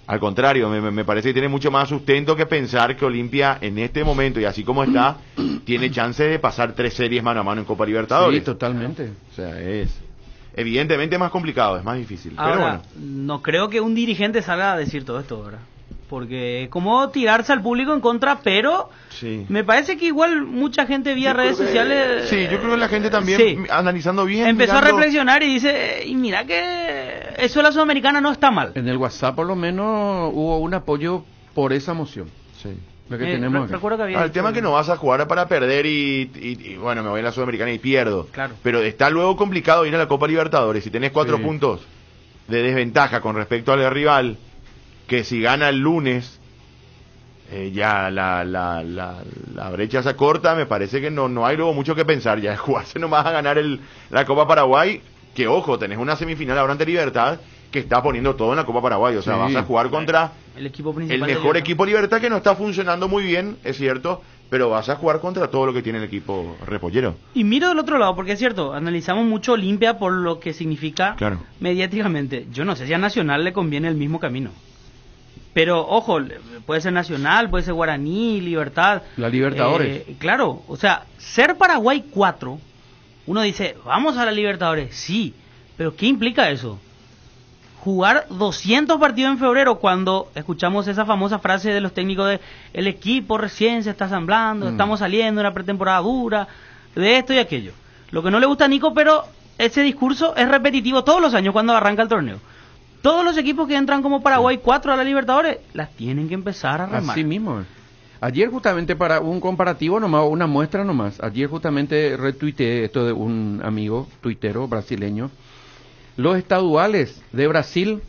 Al contrario, me parece que tiene mucho más sustento que pensar que Olimpia en este momento, y así como está, tiene chance de pasar 3 series mano a mano en Copa Libertadores. Sí, totalmente. O sea, es evidentemente más complicado, es más difícil. Ahora, pero bueno. no creo que un dirigente salga a decir todo esto ahora. Porque es como tirarse al público en contra, pero Sí. me parece que igual mucha gente vía redes sociales... Sí, yo creo que la gente también, sí, analizando bien, empezó mirando, a reflexionar y dice, y mira que eso de la Sudamericana no está mal. En el WhatsApp por lo menos hubo un apoyo por esa moción. Sí. Lo que tenemos acá. Recuerdo que había El tema es que no vas a jugar para perder y bueno, me voy a la Sudamericana y pierdo. Claro. Pero está luego complicado ir a la Copa Libertadores. Si tenés 4 puntos de desventaja con respecto al rival, que si gana el lunes, ya la brecha se acorta. Me parece que no hay luego mucho que pensar. Ya es jugarse nomás a ganar la Copa Paraguay. Que ojo, tenés una semifinal ahora ante Libertad que está poniendo todo en la Copa Paraguay. O sea, vas a jugar contra el equipo principal, el mejor equipo Libertad, que no está funcionando muy bien, es cierto, pero vas a jugar contra todo lo que tiene el equipo repollero. Y miro del otro lado, porque es cierto, analizamos mucho Olimpia por lo que significa Claro. mediáticamente. Yo no sé si a Nacional le conviene el mismo camino. Pero, ojo, puede ser Nacional, puede ser Guaraní, Libertad. La Libertadores. Claro, o sea, ser Paraguay 4, uno dice, vamos a la Libertadores, sí, pero ¿qué implica eso? Jugar 200 partidos en febrero, cuando escuchamos esa famosa frase de los técnicos de el equipo recién se está asamblando, estamos saliendo de una pretemporada dura, de esto y aquello. Lo que no le gusta a Nico, pero ese discurso es repetitivo todos los años cuando arranca el torneo. Todos los equipos que entran como Paraguay 4 a la Libertadores las tienen que empezar a remar. Así mismo. Ayer justamente, para un comparativo nomás, una muestra nomás, ayer justamente retuiteé esto de un amigo tuitero brasileño. Los estaduales de Brasil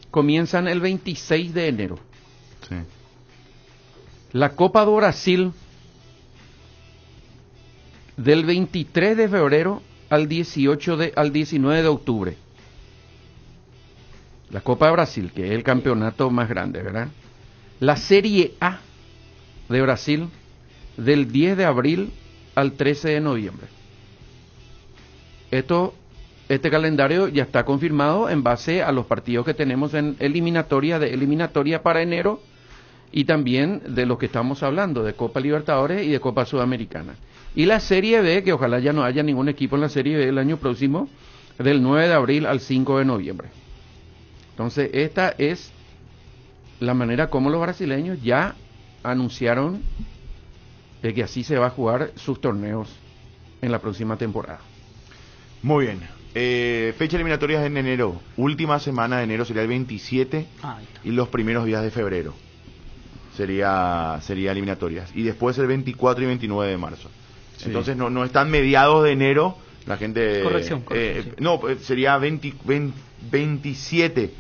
comienzan el 26 de enero. Sí. La Copa do Brasil del 23 de febrero al 19 de octubre. La Copa de Brasil, que es el campeonato más grande, ¿verdad? La Serie A de Brasil del 10 de abril al 13 de noviembre. Este calendario ya está confirmado en base a los partidos que tenemos en eliminatoria para enero, y también de lo que estamos hablando, de Copa Libertadores y de Copa Sudamericana. Y la Serie B, que ojalá ya no haya ningún equipo en la Serie B el año próximo, del 9 de abril al 5 de noviembre. Entonces, esta es la manera como los brasileños ya anunciaron de que así se va a jugar sus torneos en la próxima temporada. Muy bien. Fecha eliminatorias en enero. Última semana de enero sería el 27 y los primeros días de sería eliminatorias. Y después el 24 y 29 de marzo. Sí. Entonces no están mediados de enero. La gente... Corrección, sí. No, sería 27.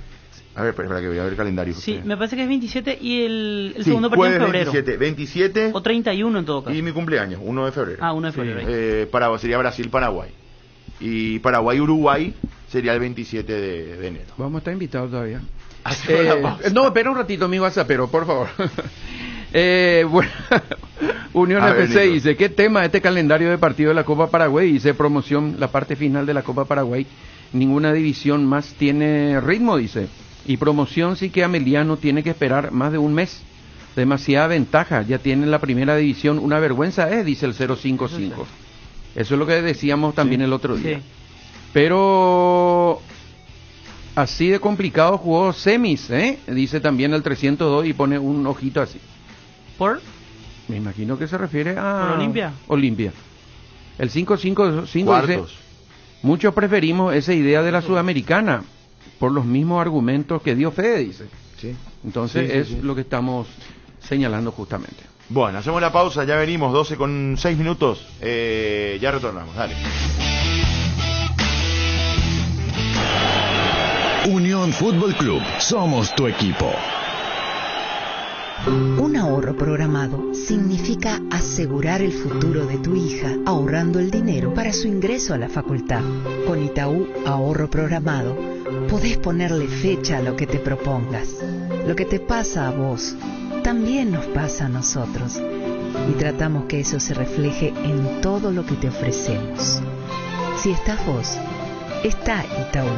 A ver, espera que voy a ver el calendario. Sí, me parece que es 27 y el Sí, segundo partido en jueves febrero. 27 O 31 en todo caso. y mi cumpleaños, 1 de febrero. Ah, 1 de febrero. Sería Brasil-Paraguay. Y Paraguay-Uruguay sería el 27 de enero. Vamos a estar invitados todavía. Hacemos la pausa. No, espera un ratito, amigo WhatsAppero, por favor. Bueno, Unión A ver, FC Nico. dice, ¿qué tema este calendario de partido de la Copa Paraguay? Dice, promoción, la parte final de la Copa Paraguay. Ninguna división más tiene ritmo, dice. Y promoción sí que Ameliano tiene que esperar más de un mes. Demasiada ventaja, ya tiene la primera división. Una vergüenza dice el 055. Eso es lo que decíamos también el otro día. Sí. Pero así de complicado jugó semis, dice también el 302 y pone un ojito así. ¿Por? Me imagino que se refiere a... ¿Por Olimpia? Olimpia. El 555 dice, Cuartos. muchos preferimos esa idea de la Sudamericana por los mismos argumentos que dio Fede, dice. Sí. Entonces Sí, sí, es sí. lo que estamos señalando justamente. Bueno, hacemos la pausa, ya venimos, 12:06. Ya retornamos, dale. Unión Fútbol Club, somos tu equipo. Un ahorro programado significa asegurar el futuro de tu hija ahorrando el dinero para su ingreso a la facultad. Con Itaú Ahorro Programado podés ponerle fecha a lo que te propongas. Lo que te pasa a vos también nos pasa a nosotros y tratamos que eso se refleje en todo lo que te ofrecemos. Si estás vos, está Itaú.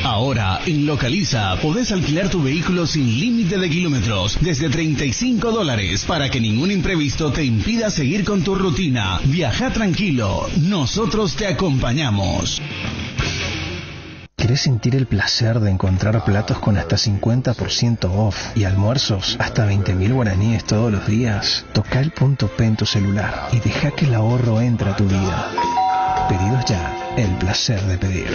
Ahora, en Localiza, podés alquilar tu vehículo sin límite de kilómetros, desde $35, para que ningún imprevisto te impida seguir con tu rutina. Viaja tranquilo, nosotros te acompañamos. ¿Querés sentir el placer de encontrar platos con hasta 50% off y almuerzos hasta 20.000 guaraníes todos los días? Toca el punto P en tu celular y deja que el ahorro entre a tu vida. Pedidos ya, el placer de pedir.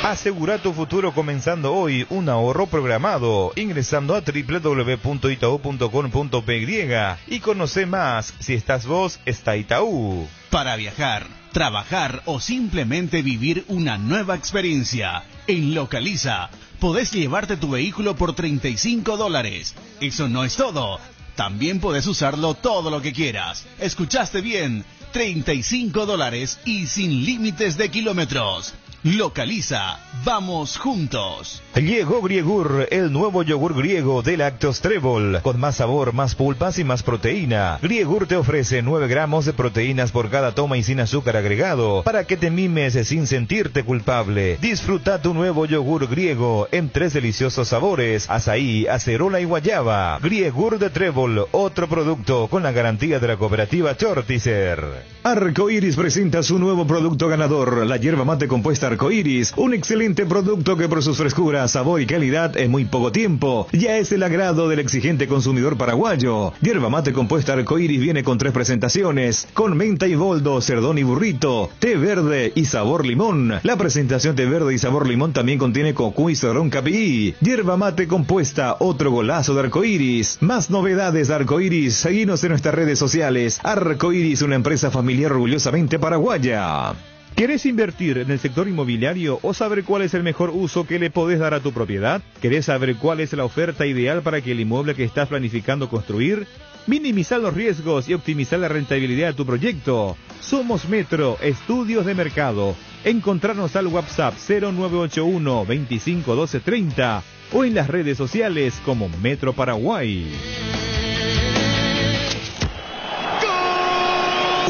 Asegura tu futuro comenzando hoy, un ahorro programado, ingresando a www.itau.com.py y conoce más. Si estás vos, está Itaú. Para viajar, trabajar o simplemente vivir una nueva experiencia, en Localiza, podés llevarte tu vehículo por $35. Eso no es todo. También podés usarlo todo lo que quieras. ¿Escuchaste bien? $35 y sin límites de kilómetros. Localiza, vamos juntos. Llegó Griegur, el nuevo yogur griego de Lactos Trébol, con más sabor, más pulpas y más proteína. Griegur te ofrece 9 gramos de proteínas por cada toma y sin azúcar agregado, para que te mimes sin sentirte culpable. Disfruta tu nuevo yogur griego en 3 deliciosos sabores: azaí, acerola y guayaba. Griegur de Trébol, otro producto con la garantía de la cooperativa Chortizer. Arcoiris presenta su nuevo producto ganador, la yerba mate compuesta Arcoiris, un excelente producto que por sus frescuras, sabor y calidad en muy poco tiempo ya es el agrado del exigente consumidor paraguayo. Yerba mate compuesta Arcoiris viene con 3 presentaciones, con menta y boldo, cerdón y burrito, té verde y sabor limón. La presentación té verde y sabor limón también contiene cocu y cedrón capií. Yerba mate compuesta, otro golazo de Arcoiris. Más novedades de Arcoiris, seguinos en nuestras redes sociales. Arcoiris, una empresa familiar orgullosamente paraguaya. ¿Querés invertir en el sector inmobiliario o saber cuál es el mejor uso que le podés dar a tu propiedad? ¿Querés saber cuál es la oferta ideal para que el inmueble que estás planificando construir? Minimizar los riesgos y optimizar la rentabilidad de tu proyecto. Somos Metro Estudios de Mercado. Encontrarnos al WhatsApp 0981 25 12 30 o en las redes sociales como Metro Paraguay.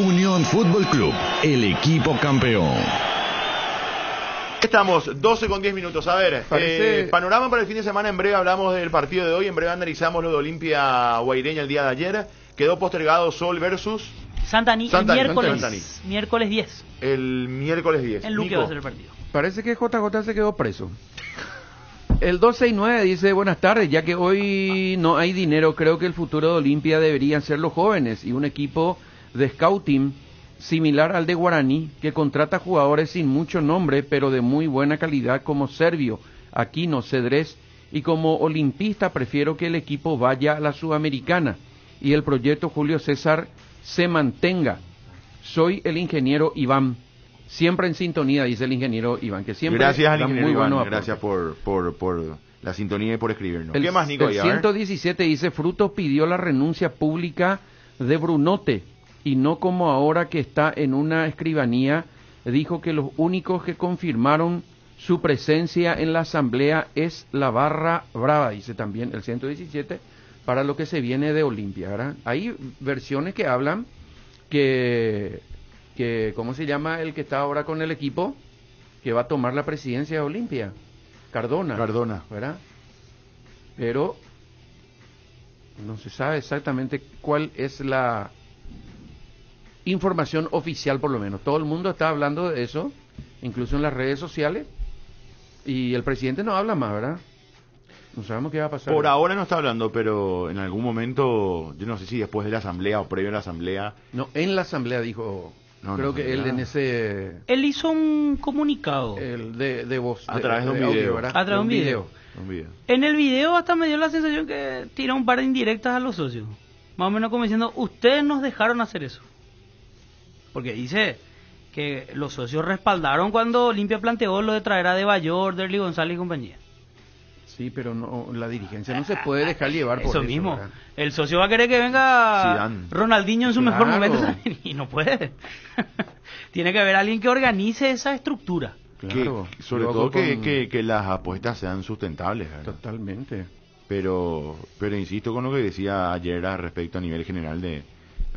Unión Fútbol Club, el equipo campeón. Estamos 12:10. A ver, panorama para el fin de semana. En breve hablamos del partido de hoy. En breve analizamos lo de Olimpia Guaireña el día de ayer. Quedó postergado Sol versus Santani, el miércoles 10. El miércoles 10. En Luque va a ser el partido. Parece que JJ se quedó preso. El 269 dice, buenas tardes, ya que hoy no hay dinero, creo que el futuro de Olimpia deberían ser los jóvenes y un equipo de scouting similar al de Guaraní, que contrata jugadores sin mucho nombre, pero de muy buena calidad como Servio, Aquino, Cedrés y como olimpista prefiero que el equipo vaya a la Sudamericana y el proyecto Julio César se mantenga. Soy el ingeniero Iván, siempre en sintonía, dice el ingeniero Iván, que siempre gracias al da ingeniero muy Iván, buenos gracias por la sintonía y por escribirnos. El, ¿Qué más, Nico? El 117 dice, Frutos pidió la renuncia pública de Brunote, y no como ahora que está en una escribanía, dijo que los únicos que confirmaron su presencia en la asamblea es la barra brava, dice también el 117, para lo que se viene de Olimpia, ¿verdad? Hay versiones que hablan que ¿cómo se llama el que está ahora con el equipo? Que va a tomar la presidencia de Olimpia. Cardona, ¿verdad? Pero no se sabe exactamente cuál es la información oficial, por lo menos. Todo el mundo está hablando de eso, incluso en las redes sociales, y el presidente no habla más, ¿verdad? No sabemos qué va a pasar. Por ahora no está hablando, pero en algún momento, yo no sé si después de la asamblea o previo a la asamblea. No, en la asamblea dijo. No, creo no que él en ese... Él hizo un comunicado. El de voz. A través de un video. Audio, ¿verdad? A través de un video. En el video hasta me dio la sensación que tiró un par de indirectas a los socios. Más o menos como diciendo, ustedes nos dejaron hacer eso. Porque dice que los socios respaldaron cuando Olimpia planteó lo de traer a De Bayor, Derly González y compañía. Sí, pero no, la dirigencia no se puede dejar llevar por eso mismo. ¿verdad? El socio va a querer que venga Zidane. Ronaldinho en su mejor momento y no puede. Tiene que haber alguien que organice esa estructura. Claro, sobre todo que las apuestas sean sustentables, ¿verdad? Totalmente. Pero insisto con lo que decía ayer respecto a nivel general de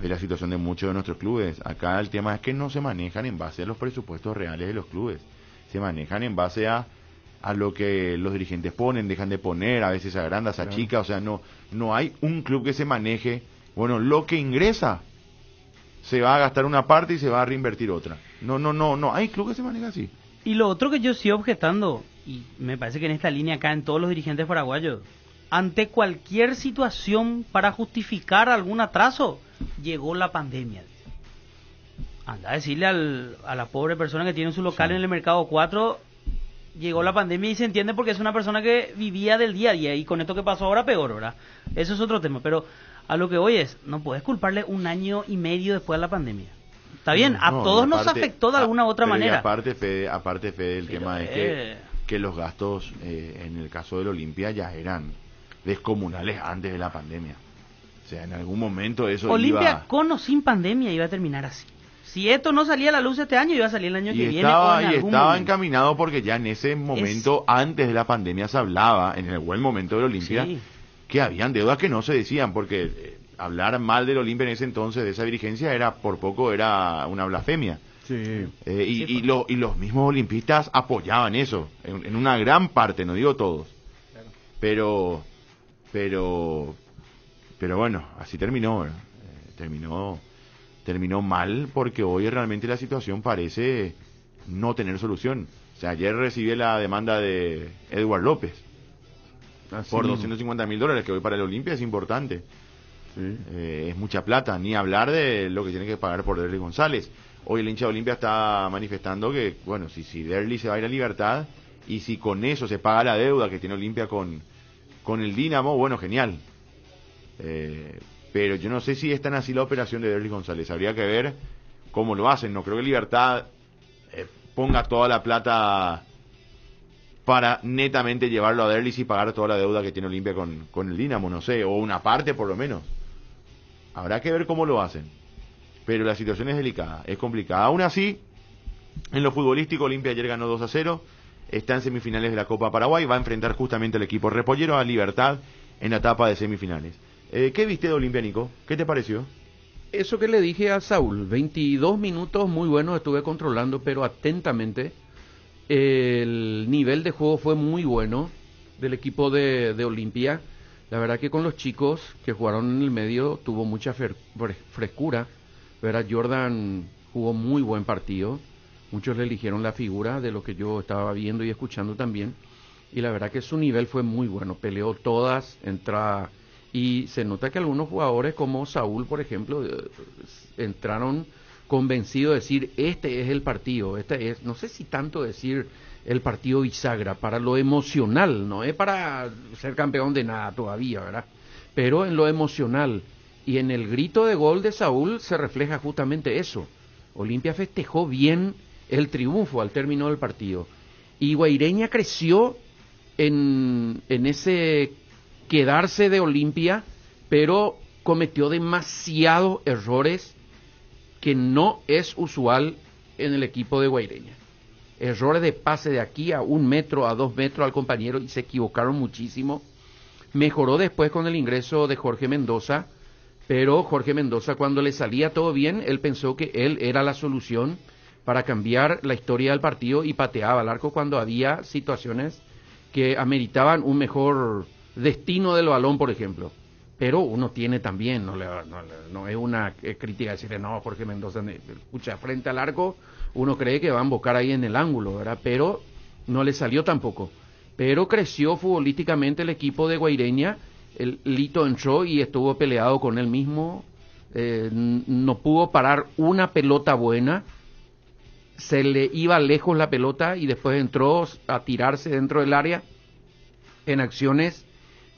la situación de muchos de nuestros clubes. Acá el tema es que no se manejan en base a los presupuestos reales de los clubes. Se manejan en base a lo que los dirigentes ponen, dejan de poner, a veces se agranda, se achica, o sea, no hay un club que se maneje, bueno, lo que ingresa se va a gastar una parte y se va a reinvertir otra. No hay club que se maneja así. Y lo otro que yo sigo objetando, y me parece que en esta línea acá en todos los dirigentes paraguayos, ante cualquier situación para justificar algún atraso, llegó la pandemia. Anda a decirle a la pobre persona que tiene su local en el Mercado 4, llegó la pandemia y se entiende porque es una persona que vivía del día a día y con esto que pasó ahora peor, ¿verdad? Eso es otro tema, pero a lo que voy es, no puedes culparle un año y medio después de la pandemia. Está bien, a todos nos afectó de alguna u otra manera. Aparte, Fede, el tema es que los gastos, en el caso del Olimpia, ya eran descomunales antes de la pandemia. O sea, en algún momento eso Olimpia con o sin pandemia iba a terminar así. Si esto no salía a la luz este año, iba a salir el año que viene. Estaba encaminado porque ya en ese momento, antes de la pandemia, se hablaba, en el buen momento del Olimpia, que habían deudas que no se decían, porque hablar mal del Olimpia en ese entonces, de esa dirigencia, por poco era una blasfemia. Sí. Y los mismos olimpistas apoyaban eso, en una gran parte, no digo todos. Claro. Pero bueno, así terminó, terminó mal porque hoy realmente la situación parece no tener solución. O sea, ayer recibí la demanda de Edward López por $250,000, que hoy para el Olimpia es importante. Sí. Es mucha plata, ni hablar de lo que tiene que pagar por Derly González. Hoy el hincha de Olimpia está manifestando que, bueno, si Derly se va a ir a Libertad y si con eso se paga la deuda que tiene Olimpia con el Dinamo, bueno, genial. Pero yo no sé si es tan así la operación de Derly González. Habría que ver cómo lo hacen. No creo que Libertad ponga toda la plata para netamente llevarlo a Derly y pagar toda la deuda que tiene Olimpia con el Dinamo, no sé, o una parte por lo menos. Habrá que ver cómo lo hacen. Pero la situación es delicada, es complicada. Aún así, en lo futbolístico, Olimpia ayer ganó 2-0. Está en semifinales de la Copa Paraguay. Va a enfrentar justamente al equipo repollero, a Libertad, en la etapa de semifinales. ¿Qué viste de Olimpia, Nico? ¿Qué te pareció? Eso que le dije a Saúl, 22 minutos muy buenos estuve controlando, pero atentamente. El nivel de juego fue muy bueno del equipo de Olimpia. La verdad que con los chicos que jugaron en el medio tuvo mucha frescura. ¿Verdad? Jordan jugó muy buen partido. Muchos le eligieron la figura de lo que yo estaba viendo y escuchando también. Y la verdad que su nivel fue muy bueno. Peleó todas, y se nota que algunos jugadores como Saúl, por ejemplo, entraron convencido de decir, este es el partido, este es, no sé si tanto decir el partido bisagra, para lo emocional, no es para ser campeón de nada todavía, ¿verdad? Pero en lo emocional y en el grito de gol de Saúl se refleja justamente eso. Olimpia festejó bien el triunfo al término del partido. Y Guaireña creció en ese quedarse de Olimpia, pero cometió demasiados errores que no es usual en el equipo de Guaireña. Errores de pase de aquí a 1 metro, a 2 metros al compañero, y se equivocaron muchísimo. Mejoró después con el ingreso de Jorge Mendoza, pero Jorge Mendoza, cuando le salía todo bien, él pensó que él era la solución para cambiar la historia del partido y pateaba al arco cuando había situaciones que ameritaban un mejor destino del balón, por ejemplo. Pero uno tiene también, no es una crítica decirle, no, Jorge Mendoza, escucha, frente al arco, uno cree que va a embocar ahí en el ángulo, ¿verdad? Pero no le salió tampoco. Pero creció futbolísticamente el equipo de Guaireña, el Lito entró y estuvo peleado con él mismo, no pudo parar una pelota buena, se le iba lejos la pelota y después entró a tirarse dentro del área en acciones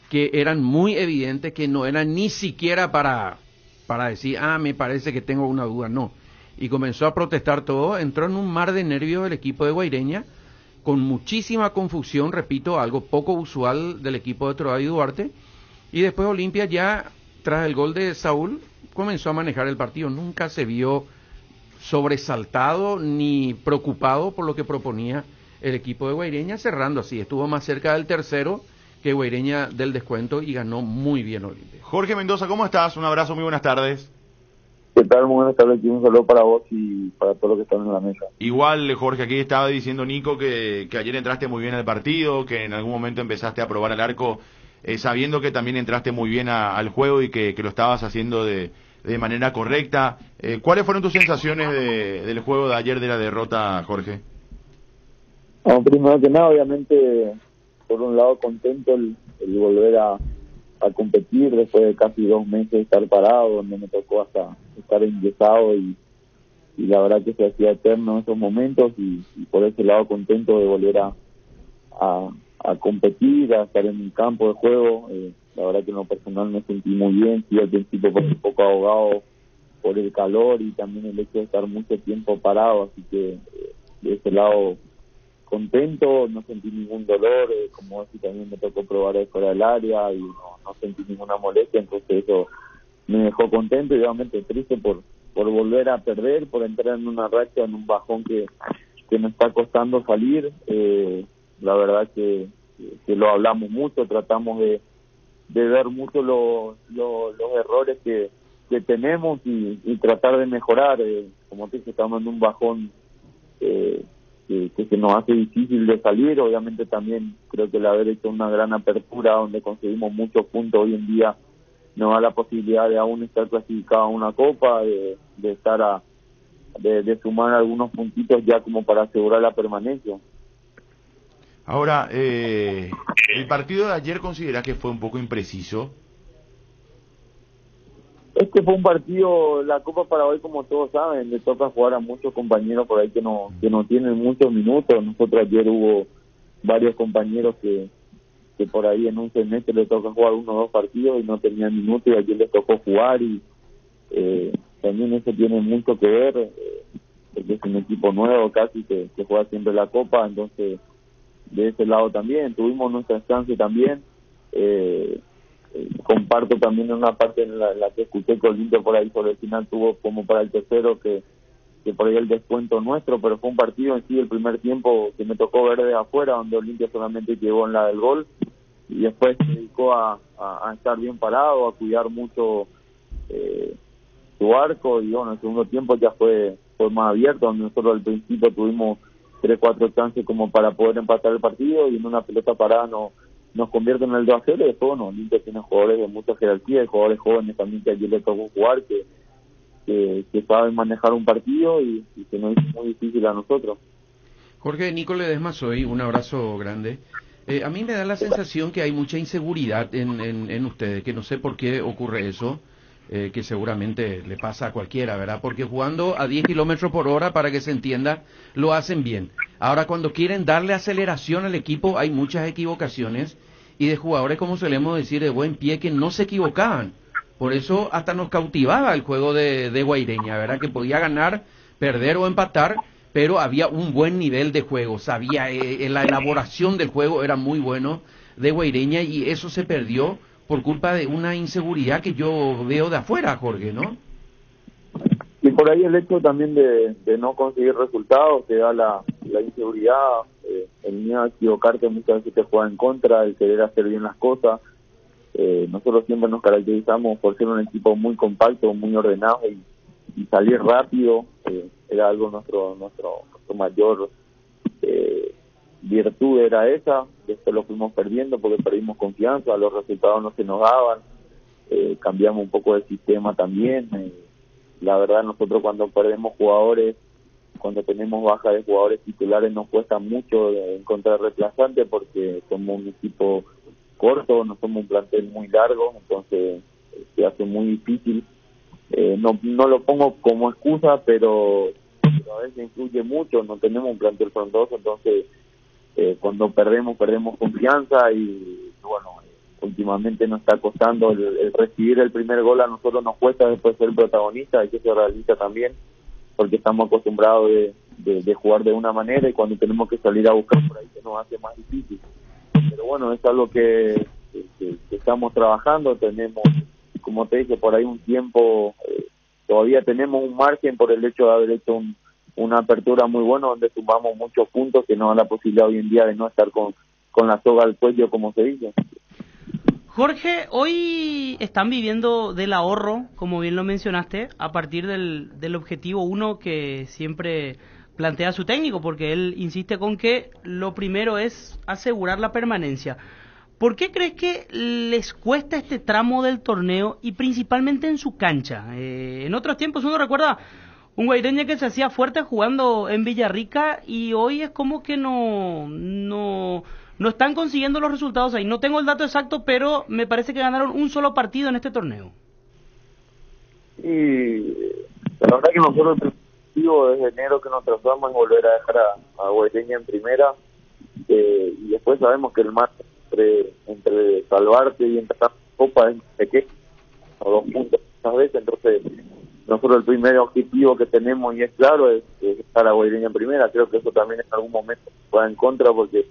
que eran muy evidentes, que no eran ni siquiera para decir, me parece que tengo una duda, no. Y comenzó a protestar todo, entró en un mar de nervios el equipo de Guaireña, con muchísima confusión, repito, algo poco usual del equipo de Trovado y Duarte, y después Olimpia ya, tras el gol de Saúl, comenzó a manejar el partido, nunca se vio sobresaltado ni preocupado por lo que proponía el equipo de Guaireña, cerrando así, estuvo más cerca del tercero que Guaireña del descuento y ganó muy bien Olimpia. Jorge Mendoza, ¿cómo estás? Un abrazo, muy buenas tardes. ¿Qué tal? Muy buenas tardes, un saludo para vos y para todos los que están en la mesa. Igual, Jorge, aquí estaba diciendo Nico que ayer entraste muy bien al partido, que en algún momento empezaste a probar el arco, sabiendo que también entraste muy bien al juego y que lo estabas haciendo de manera correcta. ¿Cuáles fueron tus sensaciones del juego de ayer, de la derrota, Jorge? Bueno, primero que nada, obviamente, por un lado contento el volver a competir después de casi 2 meses de estar parado, donde me tocó hasta estar enyesado y la verdad que se hacía eterno en esos momentos y por ese lado contento de volver a competir, a estar en un campo de juego. La verdad que en lo personal me sentí muy bien, sí, al principio fue un poco ahogado por el calor y también el hecho de estar mucho tiempo parado, así que de ese lado contento, no sentí ningún dolor, como así también me tocó probar de fuera del área y no sentí ninguna molestia, entonces eso me dejó contento y obviamente triste por volver a perder, por entrar en una racha, en un bajón que me está costando salir. La verdad que lo hablamos mucho, tratamos de ver mucho los errores que tenemos y tratar de mejorar. Como te dije, estamos en un bajón que se nos hace difícil de salir. Obviamente también creo que el haber hecho una gran apertura donde conseguimos muchos puntos hoy en día nos da la posibilidad de aún estar clasificado a una copa, de estar de sumar algunos puntitos ya como para asegurar la permanencia. Ahora, el partido de ayer, ¿considera que fue un poco impreciso? Es que fue un partido, la Copa Paraguay, como todos saben, le toca jugar a muchos compañeros por ahí que no tienen muchos minutos. Nosotros ayer hubo varios compañeros que por ahí en un semestre les toca jugar 1 o 2 partidos y no tenían minutos y ayer les tocó jugar y también eso tiene mucho que ver, porque es un equipo nuevo casi que juega siempre la Copa, entonces de ese lado también tuvimos nuestra chance también. Comparto también en una parte en la que escuché que Olimpia por ahí por el final tuvo como para el tercero que por ahí el descuento nuestro, pero fue un partido en sí el primer tiempo que me tocó ver de afuera, donde Olimpia solamente llegó en la del gol y después se dedicó a estar bien parado, a cuidar mucho su arco y bueno, el segundo tiempo ya fue más abierto, donde nosotros al principio tuvimos 3-4 chances como para poder empatar el partido y en una pelota parada nos convierte en el 2-0 y después, bueno, Olimpia tiene jugadores de mucha jerarquía y jugadores jóvenes también que ayer le tocó jugar, que saben manejar un partido y que nos hizo muy difícil a nosotros. Jorge, Nico Ledesma soy, un abrazo grande. A mí me da la sensación que hay mucha inseguridad en ustedes, que no sé por qué ocurre eso, que seguramente le pasa a cualquiera, ¿verdad? Porque jugando a 10 kilómetros por hora, para que se entienda, lo hacen bien. Ahora, cuando quieren darle aceleración al equipo, hay muchas equivocaciones, y de jugadores, como solemos decir, de buen pie, que no se equivocaban. Por eso hasta nos cautivaba el juego de Guaireña, ¿verdad? Que podía ganar, perder o empatar, pero había un buen nivel de juego, sabía, la elaboración del juego era muy bueno de Guaireña, y eso se perdió por culpa de una inseguridad que yo veo de afuera, Jorge, ¿no? Y por ahí el hecho también de no conseguir resultados, te da la inseguridad, el miedo a equivocarte muchas veces te juega en contra, el querer hacer bien las cosas. Nosotros siempre nos caracterizamos por ser un equipo muy compacto, muy ordenado y salir rápido, era algo nuestro mayor virtud era esa. Después lo fuimos perdiendo porque perdimos confianza, los resultados no se nos daban, cambiamos un poco de sistema también. La verdad, nosotros cuando perdemos jugadores, cuando tenemos baja de jugadores titulares, nos cuesta mucho encontrar reemplazantes porque somos un equipo corto, no somos un plantel muy largo, entonces se hace muy difícil. No lo pongo como excusa, pero a veces influye mucho, no tenemos un plantel frondoso, entonces cuando perdemos confianza y bueno, últimamente nos está costando el recibir el primer gol, a nosotros nos cuesta después ser protagonista, hay que ser realista también, porque estamos acostumbrados de jugar de una manera y cuando tenemos que salir a buscar por ahí se nos hace más difícil. Pero bueno, es algo que estamos trabajando, tenemos, como te dije, por ahí un tiempo, todavía tenemos un margen por el hecho de haber hecho una apertura muy buena donde sumamos muchos puntos que nos dan la posibilidad hoy en día de no estar con la soga al cuello, como se dice. Jorge, hoy están viviendo del ahorro, como bien lo mencionaste, a partir del objetivo 1 que siempre plantea su técnico, porque él insiste con que lo primero es asegurar la permanencia. ¿Por qué crees que les cuesta este tramo del torneo y principalmente en su cancha? En otros tiempos uno recuerda un Guaireña que se hacía fuerte jugando en Villarrica y hoy es como que no están consiguiendo los resultados ahí. No tengo el dato exacto, pero me parece que ganaron un solo partido en este torneo. Y la verdad que nosotros el objetivo desde enero que nos trazamos es volver a dejar a Guaireña en primera, y después sabemos que el margen entre salvarte y entrar en Copa es pequeño, a 2 puntos muchas veces, entonces nosotros el primer objetivo que tenemos y es claro es estar a Guaireña en primera. Creo que eso también en algún momento juega en contra porque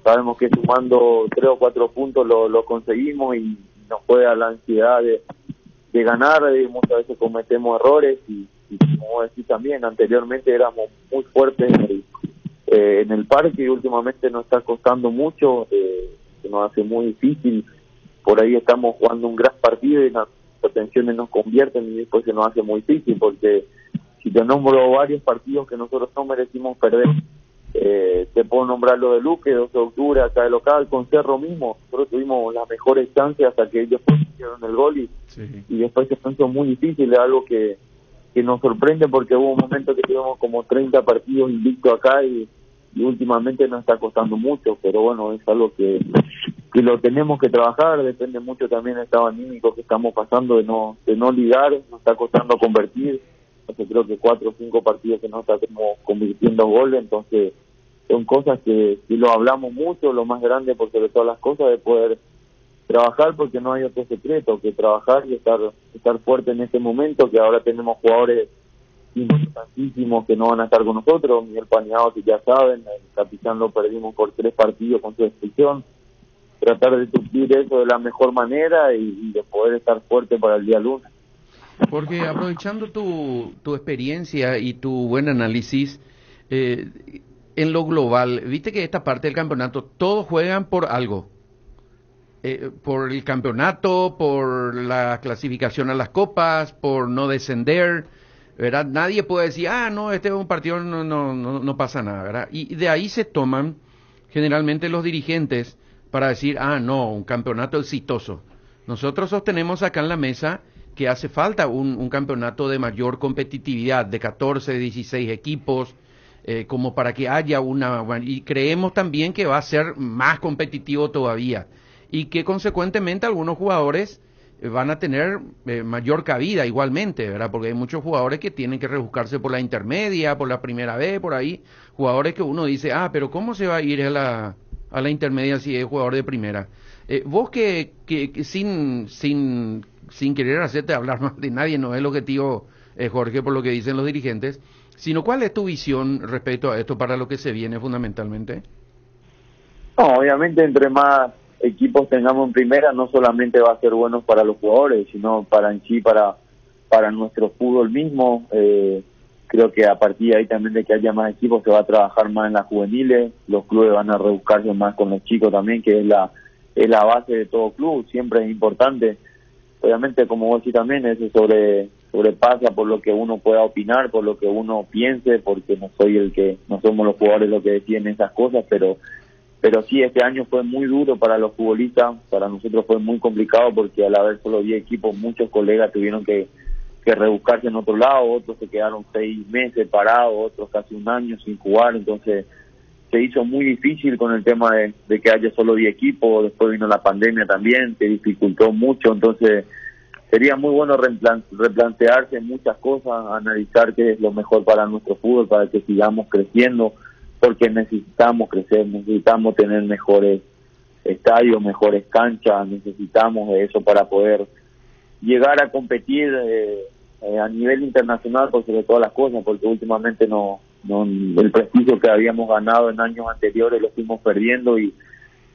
sabemos que sumando 3 o 4 puntos lo conseguimos y nos juega la ansiedad de ganar, muchas veces cometemos errores y como decís también, anteriormente éramos muy fuertes en el parque y últimamente nos está costando mucho, se nos hace muy difícil, por ahí estamos jugando un gran partido y las tensiones nos convierten y después se nos hace muy difícil porque si te nombro varios partidos que nosotros no merecimos perder, te puedo nombrar lo de Luque, 12 de octubre acá de local, con Cerro mismo, nosotros tuvimos las mejores chances hasta que ellos pusieron el gol y después se puso muy difícil, es algo que nos sorprende porque hubo un momento que tuvimos como 30 partidos invictos acá y últimamente nos está costando mucho, pero bueno, es algo que lo tenemos que trabajar, depende mucho también del estado anímico que estamos pasando de no ligar, nos está costando convertir, entonces creo que 4 o 5 partidos que no estamos convirtiendo goles, entonces son cosas que lo hablamos mucho, lo más grande por sobre todas las cosas de poder trabajar porque no hay otro secreto que trabajar y estar fuerte en este momento, que ahora tenemos jugadores importantísimos que no van a estar con nosotros, Miguel Pañado que ya saben, el capitán lo perdimos por 3 partidos con su expulsión, tratar de suplir eso de la mejor manera y de poder estar fuerte para el día lunes. Porque aprovechando tu experiencia y tu buen análisis, en lo global, viste que esta parte del campeonato, todos juegan por algo. Por el campeonato, por la clasificación a las copas, por no descender, ¿verdad? Nadie puede decir, no, este es un partido, no pasa nada, ¿verdad? Y de ahí se toman generalmente los dirigentes para decir, no, un campeonato exitoso. Nosotros sostenemos acá en la mesa que hace falta un campeonato de mayor competitividad, de 14, 16 equipos, como para que haya y creemos también que va a ser más competitivo todavía, y que consecuentemente algunos jugadores van a tener mayor cabida igualmente, ¿verdad? Porque hay muchos jugadores que tienen que rebuscarse por la intermedia, por la primera vez, por ahí. Jugadores que uno dice, pero ¿cómo se va a ir a la intermedia si es jugador de primera? Vos que sin querer hacerte hablar más de nadie, no es el objetivo, Jorge, por lo que dicen los dirigentes, sino ¿cuál es tu visión respecto a esto para lo que se viene fundamentalmente? No, obviamente entre más equipos tengamos en primera, no solamente va a ser bueno para los jugadores, sino para nuestro fútbol mismo. Creo que a partir de ahí también de que haya más equipos se va a trabajar más en las juveniles, los clubes van a rebuscarse más con los chicos también, que es la base de todo club, siempre es importante. Obviamente, como vos decís también, eso sobrepasa por lo que uno pueda opinar, por lo que uno piense, porque no somos los jugadores los que deciden esas cosas, pero sí, este año fue muy duro para los futbolistas, para nosotros fue muy complicado porque al haber solo 10 equipos, muchos colegas tuvieron que rebuscarse en otro lado, otros se quedaron 6 meses parados, otros casi un año sin jugar, entonces se hizo muy difícil con el tema de que haya solo 10 equipos, después vino la pandemia también, que dificultó mucho, entonces sería muy bueno replantearse muchas cosas, analizar qué es lo mejor para nuestro fútbol, para que sigamos creciendo, porque necesitamos crecer, necesitamos tener mejores estadios, mejores canchas, necesitamos eso para poder llegar a competir a nivel internacional por sobre todas las cosas, porque últimamente el prestigio que habíamos ganado en años anteriores lo fuimos perdiendo y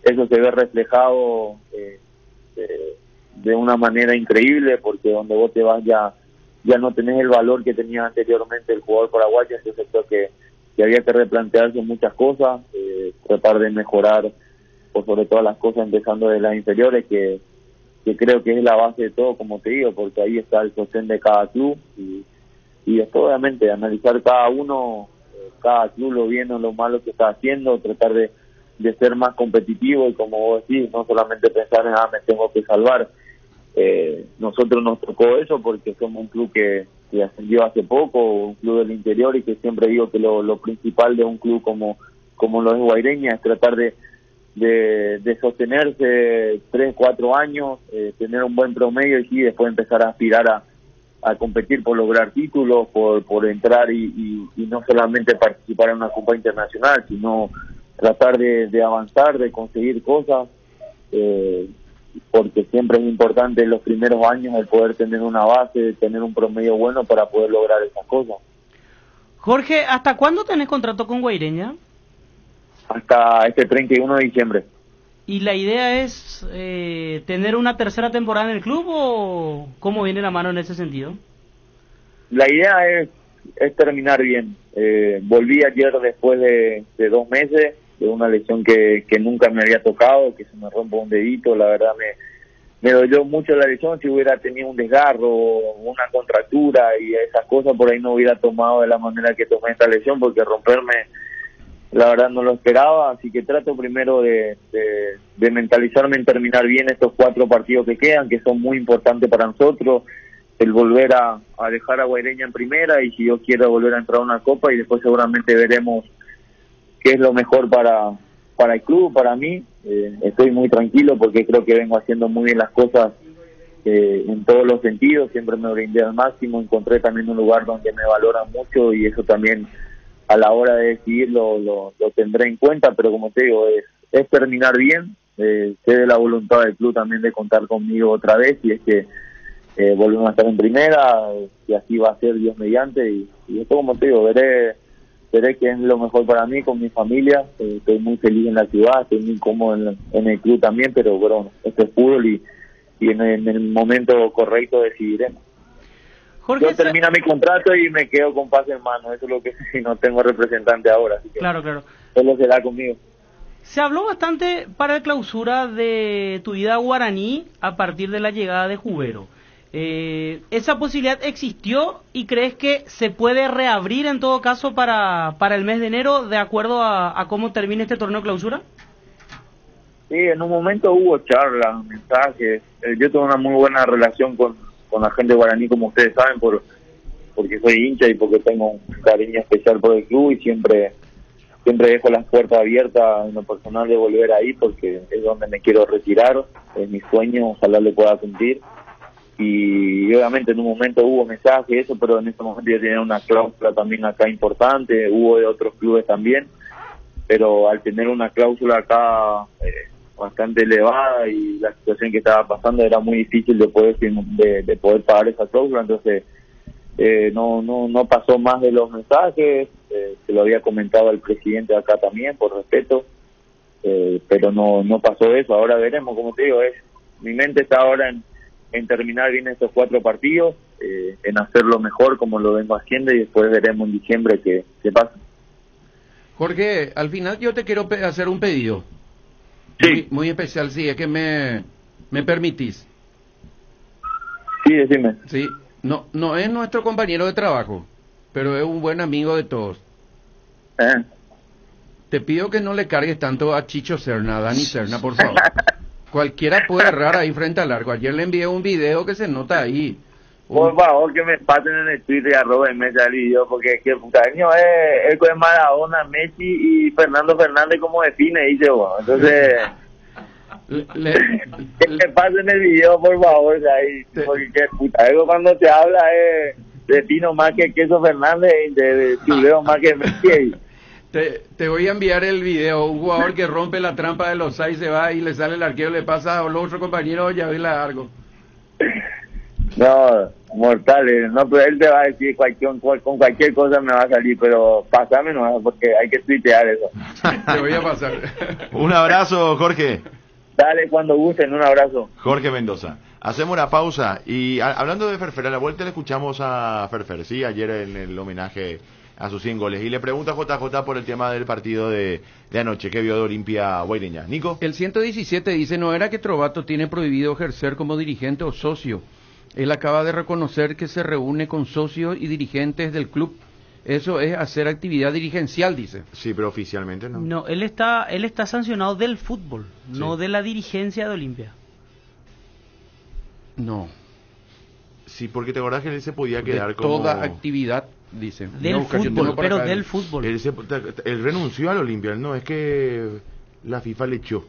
eso se ve reflejado de una manera increíble, porque donde vos te vas ya no tenés el valor que tenía anteriormente el jugador paraguayo, entonces creo que había que replantearse muchas cosas, tratar de mejorar por sobre todas las cosas, empezando de las inferiores, que creo que es la base de todo, como te digo, porque ahí está el sostén de cada club y después obviamente analizar cada club lo bien o lo malo que está haciendo, tratar de ser más competitivo y como vos decís, no solamente pensar en me tengo que salvar. Nosotros nos tocó eso porque somos un club que ascendió hace poco, un club del interior, y que siempre digo que lo principal de un club como lo es Guaireña es tratar de sostenerse 3-4 años, tener un buen promedio y sí, después empezar a aspirar a competir por lograr títulos, por entrar y no solamente participar en una Copa Internacional, sino tratar de avanzar, de conseguir cosas, porque siempre es importante en los primeros años el poder tener una base, tener un promedio bueno para poder lograr esas cosas. Jorge, ¿hasta cuándo tenés contrato con Guaireña? Hasta este 31 de diciembre. ¿Y la idea es tener una tercera temporada en el club o cómo viene la mano en ese sentido? La idea es terminar bien. Volví ayer después de 2 meses de una lesión que nunca me había tocado, que se me rompe un dedito, la verdad me dolió mucho la lesión. Si hubiera tenido un desgarro, una contractura y esas cosas, por ahí no hubiera tomado de la manera que tomé esta lesión, porque romperme, la verdad no lo esperaba, así que trato primero de mentalizarme en terminar bien estos 4 partidos que quedan, que son muy importantes para nosotros, el volver a dejar a Guaireña en primera y si Dios quiere volver a entrar a una copa, y después seguramente veremos qué es lo mejor para el club, para mí. Estoy muy tranquilo porque creo que vengo haciendo muy bien las cosas en todos los sentidos, siempre me brindé al máximo, encontré también un lugar donde me valoran mucho y eso también a la hora de decidir lo tendré en cuenta, pero como te digo, es terminar bien, sé de la voluntad del club también de contar conmigo otra vez, y es que volvemos a estar en primera, y así va a ser Dios mediante, y esto, como te digo, veré qué es lo mejor para mí, con mi familia. Estoy muy feliz en la ciudad, estoy muy cómodo en el club también, pero bueno, esto es fútbol y en el momento correcto decidiremos. Jorge, yo termino mi contrato y me quedo con paz en mano, eso es lo que no tengo representante ahora, así que claro. Solo será conmigo. Se habló bastante para el clausura de tu ida a Guaraní a partir de la llegada de Jubero. ¿Esa posibilidad existió y crees que se puede reabrir en todo caso para el mes de enero de acuerdo a cómo termine este torneo clausura? Sí, en un momento hubo charlas, mensajes. Yo tengo una muy buena relación con la gente de Guaraní, como ustedes saben, porque soy hincha y porque tengo un cariño especial por el club, y siempre dejo las puertas abiertas en lo personal de volver ahí, porque es donde me quiero retirar, es mi sueño, ojalá lo pueda cumplir. y obviamente en un momento hubo mensajes y eso, pero en este momento ya tenía una cláusula también acá importante, hubo de otros clubes también, pero al tener una cláusula acá bastante elevada y la situación que estaba pasando era muy difícil de poder pagar esa cláusula, entonces no pasó más de los mensajes, se lo había comentado al presidente acá también por respeto, pero no pasó eso. Ahora veremos, como te digo, mi mente está ahora en terminar bien estos 4 partidos, en hacerlo mejor como lo vengo haciendo y después veremos en diciembre qué pasa. Jorge, al final yo te quiero hacer un pedido. Sí. Muy especial, sí, es que me permitís. Sí, decime. Sí, no es nuestro compañero de trabajo, pero es un buen amigo de todos. Te pido que no le cargues tanto a Chicho Serna, a Dani Serna, por favor. Cualquiera puede errar ahí frente al arco. Ayer le envié un video que se nota ahí. Por favor, que me pasen en el Twitter y @ Messi al video, porque es que el putaño es el de Maradona, Messi y Fernando Fernández como define, dice vos. Entonces, que me pasen el video, por favor, ahí, porque que puta, cuando te habla defino más que Queso Fernández y de chuleo más que Messi. Te voy a enviar el video, un jugador que rompe la trampa de los 6 se va y le sale el arquero, le pasa al otro compañero, ya ve largo. No, mortales, no, pero él te va a decir con cualquier cosa me va a salir, pero pásame no, porque hay que tuitear eso. Te voy a pasar. Un abrazo, Jorge. Dale, cuando gusten, un abrazo. Jorge Mendoza. Hacemos una pausa y hablando de Ferfer, a la vuelta le escuchamos a Ferfer, sí, ayer en el homenaje a sus 100 goles. Y le pregunta a JJ por el tema del partido de anoche que vio de Olimpia Guaireña. Nico. El 117 dice, no era que Trovato tiene prohibido ejercer como dirigente o socio. Él acaba de reconocer que se reúne con socios y dirigentes del club. Eso es hacer actividad dirigencial, dice. Sí, pero oficialmente no. No, él está sancionado del fútbol, sí, no de la dirigencia de Olimpia. No. Sí, porque te acordás que él se podía quedar de como... toda actividad, dice. Del fútbol, pero del fútbol. Él renunció al Olimpia, no es que la FIFA le echó.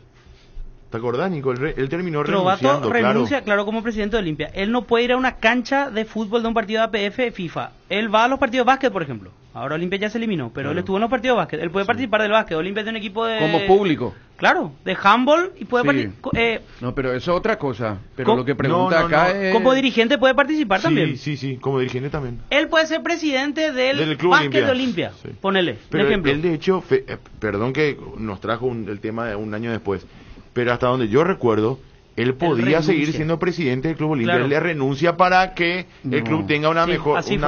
¿Te acordás, Nico? Él terminó renunciando. Trovato renuncia, claro, como presidente de Olimpia. Él no puede ir a una cancha de fútbol de un partido de APF FIFA. Él va a los partidos de básquet, por ejemplo. Ahora Olimpia ya se eliminó, pero él estuvo en los partidos de básquet. Él puede participar del básquet. Olimpia tiene un equipo de... Como público. Claro, de handball y puede participar... No, pero eso es otra cosa. Pero lo que pregunta acá es... Como dirigente puede participar también. Sí, como dirigente también. Él puede ser presidente del Club básquet de Olimpia. Sí. Ponele, pero ejemplo. Él de hecho, perdón que nos trajo el tema de un año después, pero hasta donde yo recuerdo, él podía seguir siendo presidente del Club Olimpia. Claro. Él le renuncia para que el club tenga una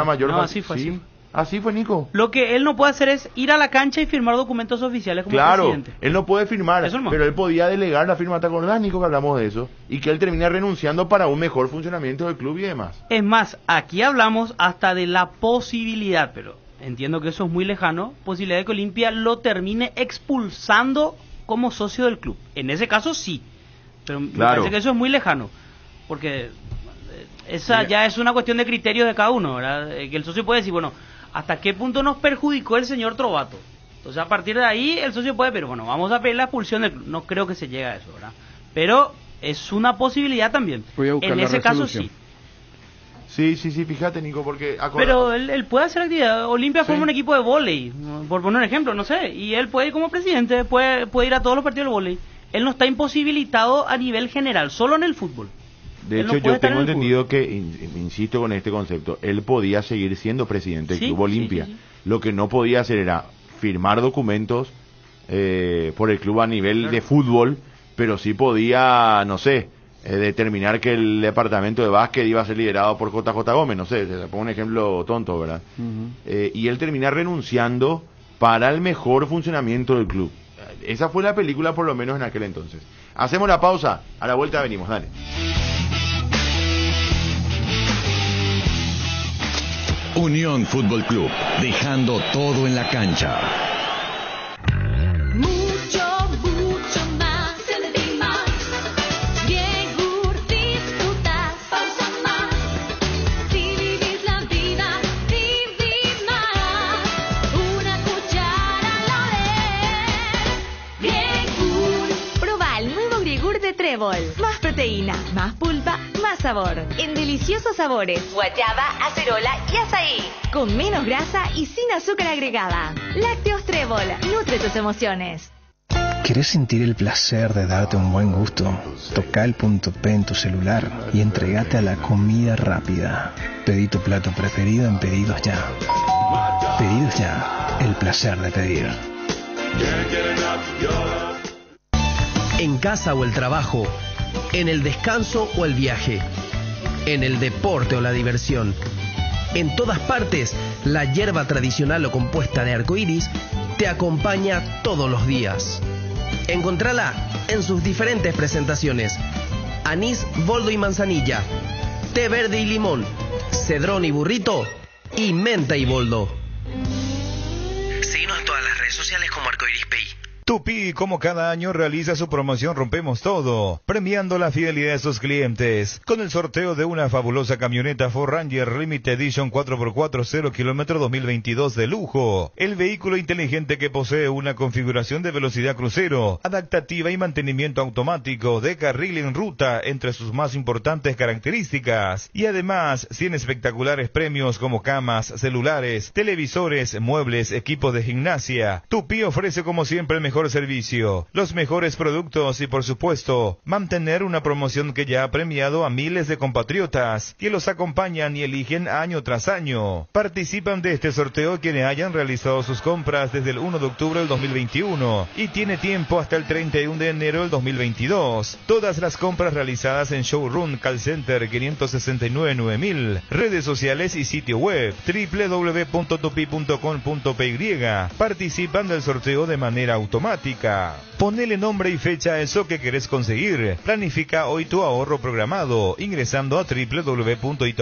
mayor... así fue. Sí. Así fue, Nico. Lo que él no puede hacer es ir a la cancha y firmar documentos oficiales como presidente. Claro, él no puede firmar, pero él podía delegar la firma. ¿Te acordás, Nico, que hablamos de eso? Y que él termina renunciando para un mejor funcionamiento del club y demás. Es más, aquí hablamos hasta de la posibilidad, pero entiendo que eso es muy lejano, posibilidad de que Olimpia lo termine expulsando como socio del club. En ese caso sí, pero me parece que eso es muy lejano, porque esa ya es una cuestión de criterios de cada uno, ¿verdad? Que el socio puede decir, bueno, ¿hasta qué punto nos perjudicó el señor Trovato? Entonces a partir de ahí el socio puede, pero bueno, vamos a pedir la expulsión del club. No creo que se llegue a eso, ¿verdad? Pero es una posibilidad también. En ese caso sí. Sí, fíjate, Nico, porque... Pero él puede hacer actividad. Olimpia forma un equipo de vóley, por poner un ejemplo, no sé, y él puede ir como presidente, puede ir a todos los partidos de vóley. Él no está imposibilitado a nivel general, solo en el fútbol. De hecho, yo tengo entendido que, insisto con este concepto, él podía seguir siendo presidente del Club Olimpia. Sí. Lo que no podía hacer era firmar documentos por el club a nivel de fútbol, pero sí podía, no sé, determinar que el departamento de básquet iba a ser liderado por JJ Gómez, no sé, te pongo un ejemplo tonto, ¿verdad? Y él termina renunciando para el mejor funcionamiento del club. Esa fue la película, por lo menos en aquel entonces. Hacemos la pausa, a la vuelta venimos, dale. Unión Fútbol Club, dejando todo en la cancha. Mucho más, Celebi más. Griegur disfrutas, pausa más. Si vivís la vida, vivís más. Una cuchara a la vez. Griegur. Proba el nuevo Griegur de Trébol. Más proteína, más pulpa, más más sabor, en deliciosos sabores, guayaba, acerola y azaí, con menos grasa y sin azúcar agregada. Lácteos Trébol, nutre tus emociones. ¿Querés sentir el placer de darte un buen gusto? Toca el punto P en tu celular y entregate a la comida rápida. Pedí tu plato preferido en Pedidos Ya. Pedidos Ya, el placer de pedir. En casa o el trabajo, en el descanso o el viaje, en el deporte o la diversión. En todas partes, la hierba tradicional o compuesta de arcoíris te acompaña todos los días. Encontrala en sus diferentes presentaciones: anís, boldo y manzanilla, té verde y limón, cedrón y burrito, y menta y boldo. Síguenos en todas las redes sociales como Arcoiris Pay. Tupi, como cada año, realiza su promoción Rompemos Todo, premiando la fidelidad de sus clientes, con el sorteo de una fabulosa camioneta Ford Ranger Limited Edition 4x4 0 km 2022 de lujo. El vehículo inteligente que posee una configuración de velocidad crucero, adaptativa y mantenimiento automático de carril en ruta entre sus más importantes características. Y además, 100 espectaculares premios como camas, celulares, televisores, muebles, equipos de gimnasia. Tupi ofrece como siempre el mejor servicio, los mejores productos y, por supuesto, mantener una promoción que ya ha premiado a miles de compatriotas que los acompañan y eligen año tras año. Participan de este sorteo quienes hayan realizado sus compras desde el 1 de octubre del 2021 y tiene tiempo hasta el 31 de enero del 2022. Todas las compras realizadas en Showroom Call Center 569-9000, redes sociales y sitio web www.tupi.com.py participan del sorteo de manera automática. Ponele nombre y fecha a eso que querés conseguir. Planifica hoy tu ahorro programado ingresando a www.itau.com.py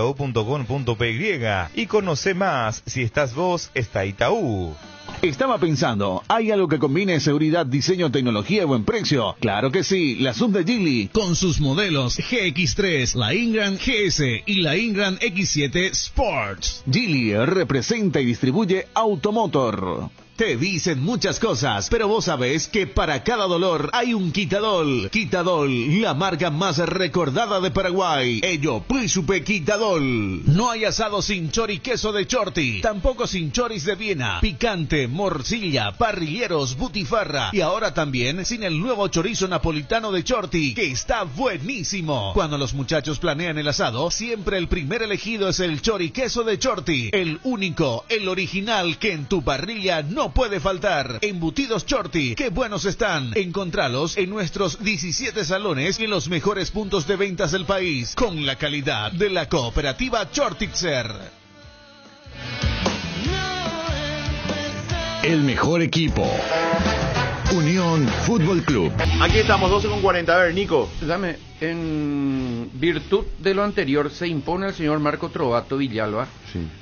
y conoce más. Si estás vos, está Itaú. Estaba pensando, ¿hay algo que combine seguridad, diseño, tecnología y buen precio? Claro que sí, la sub de Geely. Con sus modelos GX3, la Ingram GS y la Ingram X7 Sports. Geely representa y distribuye Automotor. Te dicen muchas cosas, pero vos sabés que para cada dolor hay un Quitadol. Quitadol, la marca más recordada de Paraguay. Ello, Príncipe Quitadol. No hay asado sin chori queso de Chorti, tampoco sin choris de Viena, picante, morcilla, parrilleros, butifarra y ahora también sin el nuevo chorizo napolitano de Chorti, que está buenísimo. Cuando los muchachos planean el asado, siempre el primer elegido es el chori queso de Chorti, el único, el original que en tu parrilla no puede faltar. Embutidos Chorti, qué buenos están. Encontralos en nuestros 17 salones y en los mejores puntos de ventas del país, con la calidad de la cooperativa Chortitzer. El mejor equipo. Unión Fútbol Club. Aquí estamos, 12:40. A ver, Nico. Dame, en virtud de lo anterior, se impone al señor Marco Trovato Villalba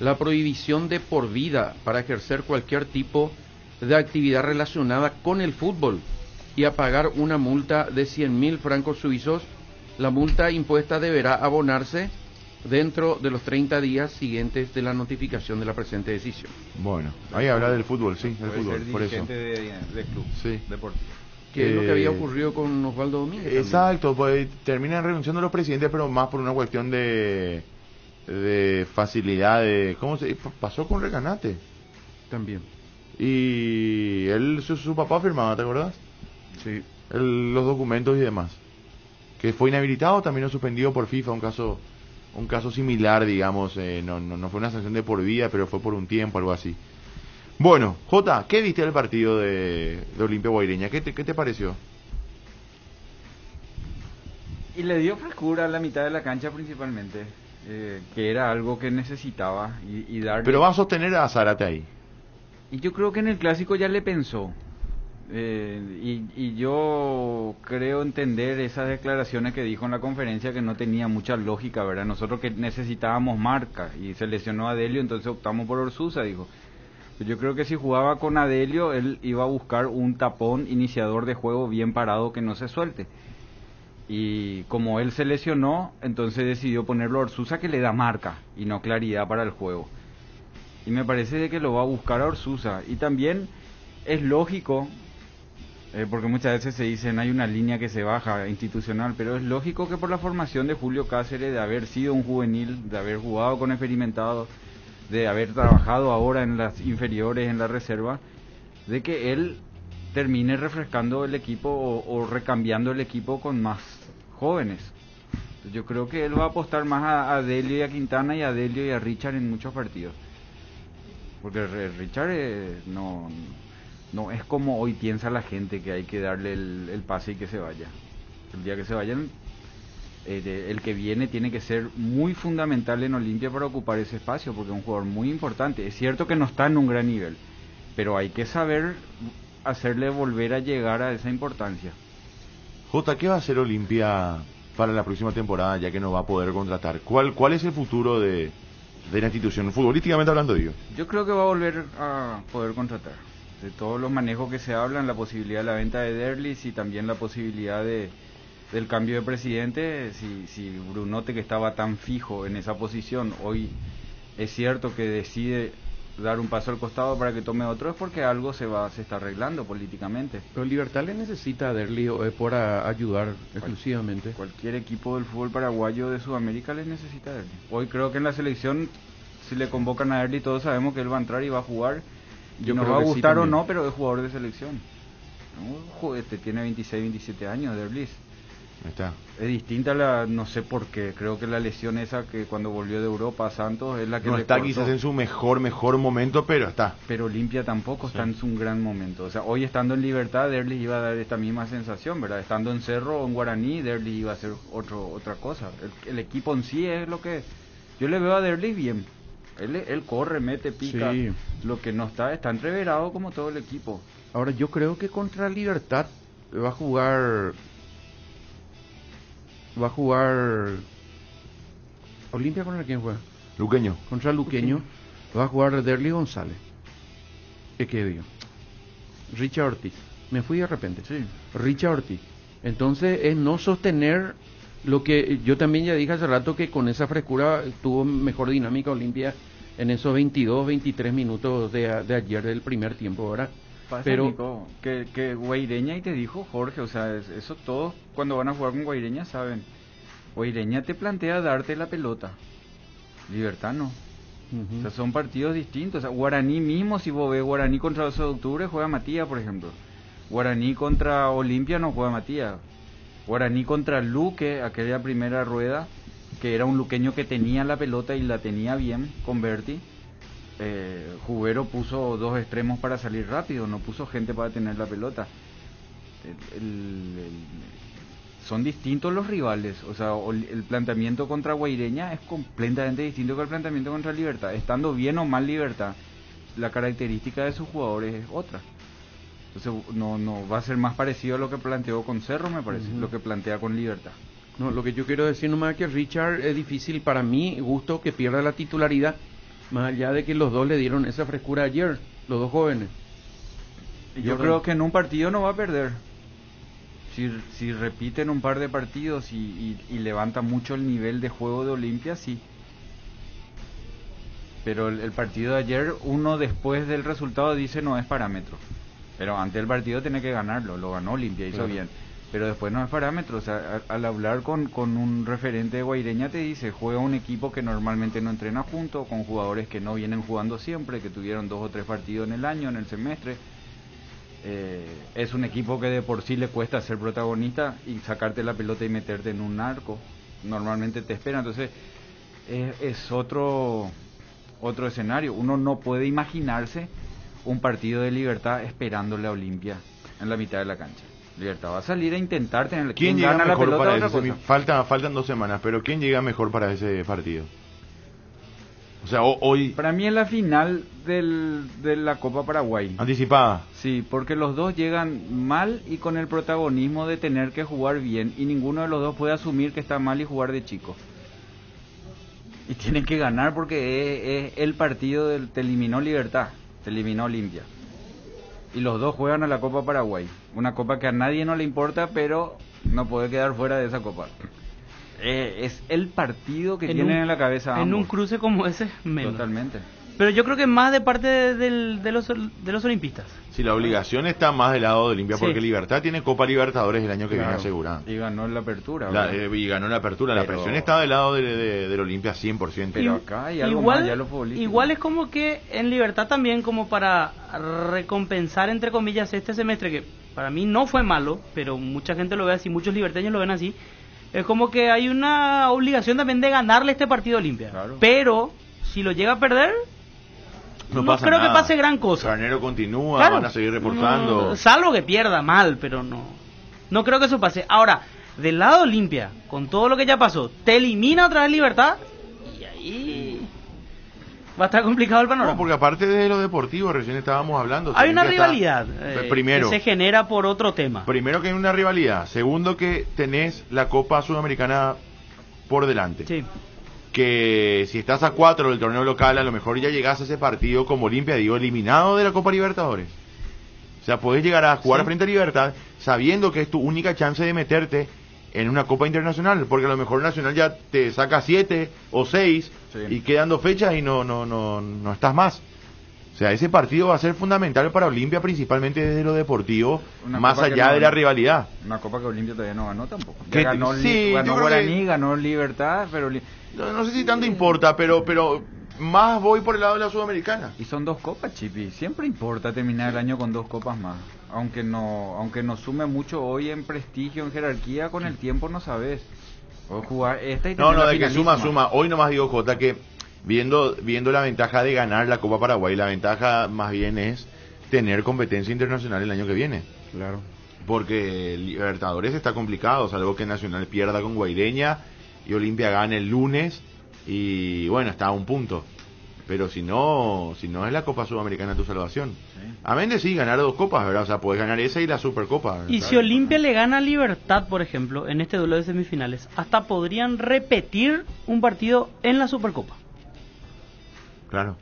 la prohibición de por vida para ejercer cualquier tipo de actividad relacionada con el fútbol y a pagar una multa de 100.000 francos suizos. La multa impuesta deberá abonarse dentro de los 30 días siguientes de la notificación de la presente decisión. Bueno, ahí habla del fútbol, sí, del fútbol, por eso. De club deportivo. Que es lo que había ocurrido con Osvaldo Domínguez. Exacto, pues terminan renunciando los presidentes, pero más por una cuestión de facilidad de... ¿Cómo se pasó con Recanate? También. Y él, su papá firmaba, ¿te acordás? Sí. Los documentos y demás. Que fue inhabilitado, también lo suspendido por FIFA, un caso similar, digamos, no fue una sanción de por vida, pero fue por un tiempo, algo así. Bueno, Jota, ¿qué viste del partido de Olimpia Guaireña? ¿Qué te pareció? Y le dio frescura a la mitad de la cancha principalmente, que era algo que necesitaba y darle... Pero va a sostener a Zárate ahí. Y yo creo que en el clásico ya le pensó. Y yo creo entender esas declaraciones que dijo en la conferencia que no tenía mucha lógica, ¿verdad? Nosotros que necesitábamos marca y se lesionó a Adelio, entonces optamos por Orsusa, dijo. Yo creo que si jugaba con Adelio, él iba a buscar un tapón iniciador de juego bien parado que no se suelte. Y como él se lesionó, entonces decidió ponerlo a Orsusa, que le da marca y no claridad para el juego. Y me parece de que lo va a buscar a Orsusa. Y también es lógico Porque muchas veces se dicen hay una línea que se baja institucional, pero es lógico que por la formación de Julio Cáceres, de haber sido un juvenil, de haber jugado con experimentados, de haber trabajado ahora en las inferiores, en la reserva, de que él termine refrescando el equipo o recambiando el equipo con más jóvenes. Yo creo que él va a apostar más a Delio y a Quintana y a Delio y a Richard en muchos partidos. Porque Richard no es como hoy piensa la gente, que hay que darle el pase y que se vaya. El día que se vayan, el que viene tiene que ser muy fundamental en Olimpia para ocupar ese espacio, porque es un jugador muy importante. Es cierto que no está en un gran nivel, pero hay que saber hacerle volver a llegar a esa importancia. Jota, ¿qué va a hacer Olimpia para la próxima temporada, ya que no va a poder contratar? ¿Cuál es el futuro de la institución, futbolísticamente hablando, digo? Yo creo que va a volver a poder contratar. De todos los manejos que se hablan, la posibilidad de la venta de Derlis y también la posibilidad del cambio de presidente, si Brunote, que estaba tan fijo en esa posición, hoy es cierto que decide dar un paso al costado para que tome otro, es porque algo se está arreglando políticamente. Pero Libertad le necesita a Derli por ayudar exclusivamente. Cualquier equipo del fútbol paraguayo de Sudamérica le necesita a Derli. Hoy creo que en la selección, si le convocan a Derli, todos sabemos que él va a entrar y va a jugar. Yo nos va a gustar sí, o no, pero es jugador de selección. ¿No? Tiene 26, 27 años, Derlis. Está. Es distinta no sé por qué, creo que la lesión esa que cuando volvió de Europa a Santos es la que no le está cortó. Quizás en su mejor momento, pero está. Pero Olimpia tampoco está en su gran momento. O sea, hoy estando en Libertad, Derlis iba a dar esta misma sensación, ¿verdad? Estando en Cerro o en Guaraní, Derlis iba a hacer otra cosa. El equipo en sí es lo que... Yo le veo a Derlis bien. Él corre, mete, pica. Sí. Lo que no está entreverado como todo el equipo. Ahora, yo creo que contra Libertad va a jugar Olimpia. ¿Contra quién juega? Luqueño. Contra Luqueño va a jugar Derli González. ¿Qué digo? Richard Ortiz. Me fui de repente. Sí. Richard Ortiz. Entonces es no sostener lo que yo también ya dije hace rato, que con esa frescura tuvo mejor dinámica Olimpia en esos 22, 23 minutos de ayer del primer tiempo, ¿verdad? Pero Nico, que Guaireña, y te dijo Jorge, o sea, eso todos cuando van a jugar con Guaireña saben. Guaireña te plantea darte la pelota, Libertad no. O sea, son partidos distintos. O sea, Guaraní mismo, si vos ves Guaraní contra 12 de octubre, juega Matías, por ejemplo. Guaraní contra Olimpia no juega Matías. Guaraní contra Luque, aquella primera rueda, que era un luqueño que tenía la pelota y la tenía bien con Berti. Jubero puso dos extremos para salir rápido, no puso gente para tener la pelota. Son distintos los rivales, o sea, el planteamiento contra Guaireña es completamente distinto que el planteamiento contra Libertad. Estando bien o mal Libertad, la característica de sus jugadores es otra. Entonces no va a ser más parecido a lo que planteó con Cerro, me parece, lo que plantea con Libertad. No, lo que yo quiero decir nomás es que Richard es difícil para mí, gusto que pierda la titularidad, más allá de que los dos le dieron esa frescura ayer, los dos jóvenes. Yo creo que en un partido no va a perder. Si repiten un par de partidos y levanta mucho el nivel de juego de Olimpia, sí. Pero el partido de ayer, uno después del resultado dice no es parámetro. Pero antes del partido tiene que ganarlo, lo ganó Olimpia, hizo bien. Pero después no es parámetro, o sea, al hablar con un referente de Guaireña te dice, juega un equipo que normalmente no entrena junto, con jugadores que no vienen jugando siempre, que tuvieron 2 o 3 partidos en el año, en el semestre. Es un equipo que de por sí le cuesta ser protagonista y sacarte la pelota y meterte en un arco. Normalmente te espera, entonces es otro escenario. Uno no puede imaginarse un partido de Libertad esperándole a Olimpia en la mitad de la cancha. Libertad va a salir a intentar tener... ¿Quién llega mejor para ese? Faltan 2 semanas, pero ¿quién llega mejor para ese partido? O sea, hoy... Para mí es la final de la Copa Paraguay. ¿Anticipada? Sí, porque los dos llegan mal y con el protagonismo de tener que jugar bien, y ninguno de los dos puede asumir que está mal y jugar de chico. Y tienen que ganar porque es el partido te eliminó Libertad, te eliminó Olimpia. Y los dos juegan a la Copa Paraguay, una copa que a nadie no le importa, pero no puede quedar fuera de esa copa. Es el partido que tienen en la cabeza ambos. En un cruce como ese, menos. Totalmente. Pero yo creo que más de parte de los olimpistas. Si la obligación está más del lado de Olimpia, Sí. porque Libertad tiene Copa Libertadores el año que viene Claro. asegurada. Y ganó la apertura. Y ganó la apertura. La Pero- presión está del lado del Olimpia 100%. Pero acá hay algo más, ya lo futbolístico. Igual es como que en Libertad también, como para recompensar, entre comillas, este semestre, que para mí no fue malo, pero mucha gente lo ve así, muchos liberteños lo ven así, es como que hay una obligación también de ganarle este partido a Olimpia. Pero si lo llega a perder, no pasa creo nada. que pase gran cosa. Carnero continúa, Claro. van a seguir reforzando. No, salvo que pierda mal, pero no creo que eso pase. Ahora, del lado Olimpia, con todo lo que ya pasó, te elimina otra vez Libertad y ahí va a estar complicado el panorama. No, porque aparte de lo deportivo, recién estábamos hablando. Hay una Olimpia está- rivalidad primero, que se genera por otro tema. primero que hay una rivalidad. Segundo que tenés la Copa Sudamericana por delante. Sí. Que si estás a 4 del torneo local, a lo mejor ya llegás a ese partido como Olimpia, digo, eliminado de la Copa Libertadores. O sea, podés llegar a jugar frente a Libertad sabiendo que es tu única chance de meterte en una Copa Internacional, porque a lo mejor Nacional ya te saca 7 o 6 y quedan 2 fechas y no estás más. O sea, ese partido va a ser fundamental para Olimpia, principalmente desde lo deportivo, Una más copa que allá no de la ganó. rivalidad. Una copa que Olimpia todavía no ganó tampoco. Que- Ya ganó, sí, ganó yo creo Guaraní, que- ganó Libertad, pero... No sé si tanto importa, pero más voy por el lado de la Sudamericana. Y son 2 copas, Chipi. Siempre importa terminar el año con 2 copas más. Aunque no sume mucho hoy en prestigio, en jerarquía, con el tiempo no sabes. O jugar esta y No, tener la de que finalísima. suma. Hoy nomás digo, Jota, que viendo la ventaja de ganar la Copa Paraguay, la ventaja más bien es tener competencia internacional el año que viene. Claro. Porque Libertadores está complicado, salvo que Nacional pierda con Guaireña y Olimpia gane el lunes y bueno, está a un punto. Pero si no es la Copa Sudamericana tu salvación. Amén de sí, ganar 2 copas, ¿verdad? O sea, puedes ganar esa y la Supercopa. Y si Olimpia le gana a Libertad, por ejemplo, en este duelo de semifinales, hasta podrían repetir un partido en la Supercopa. Claro,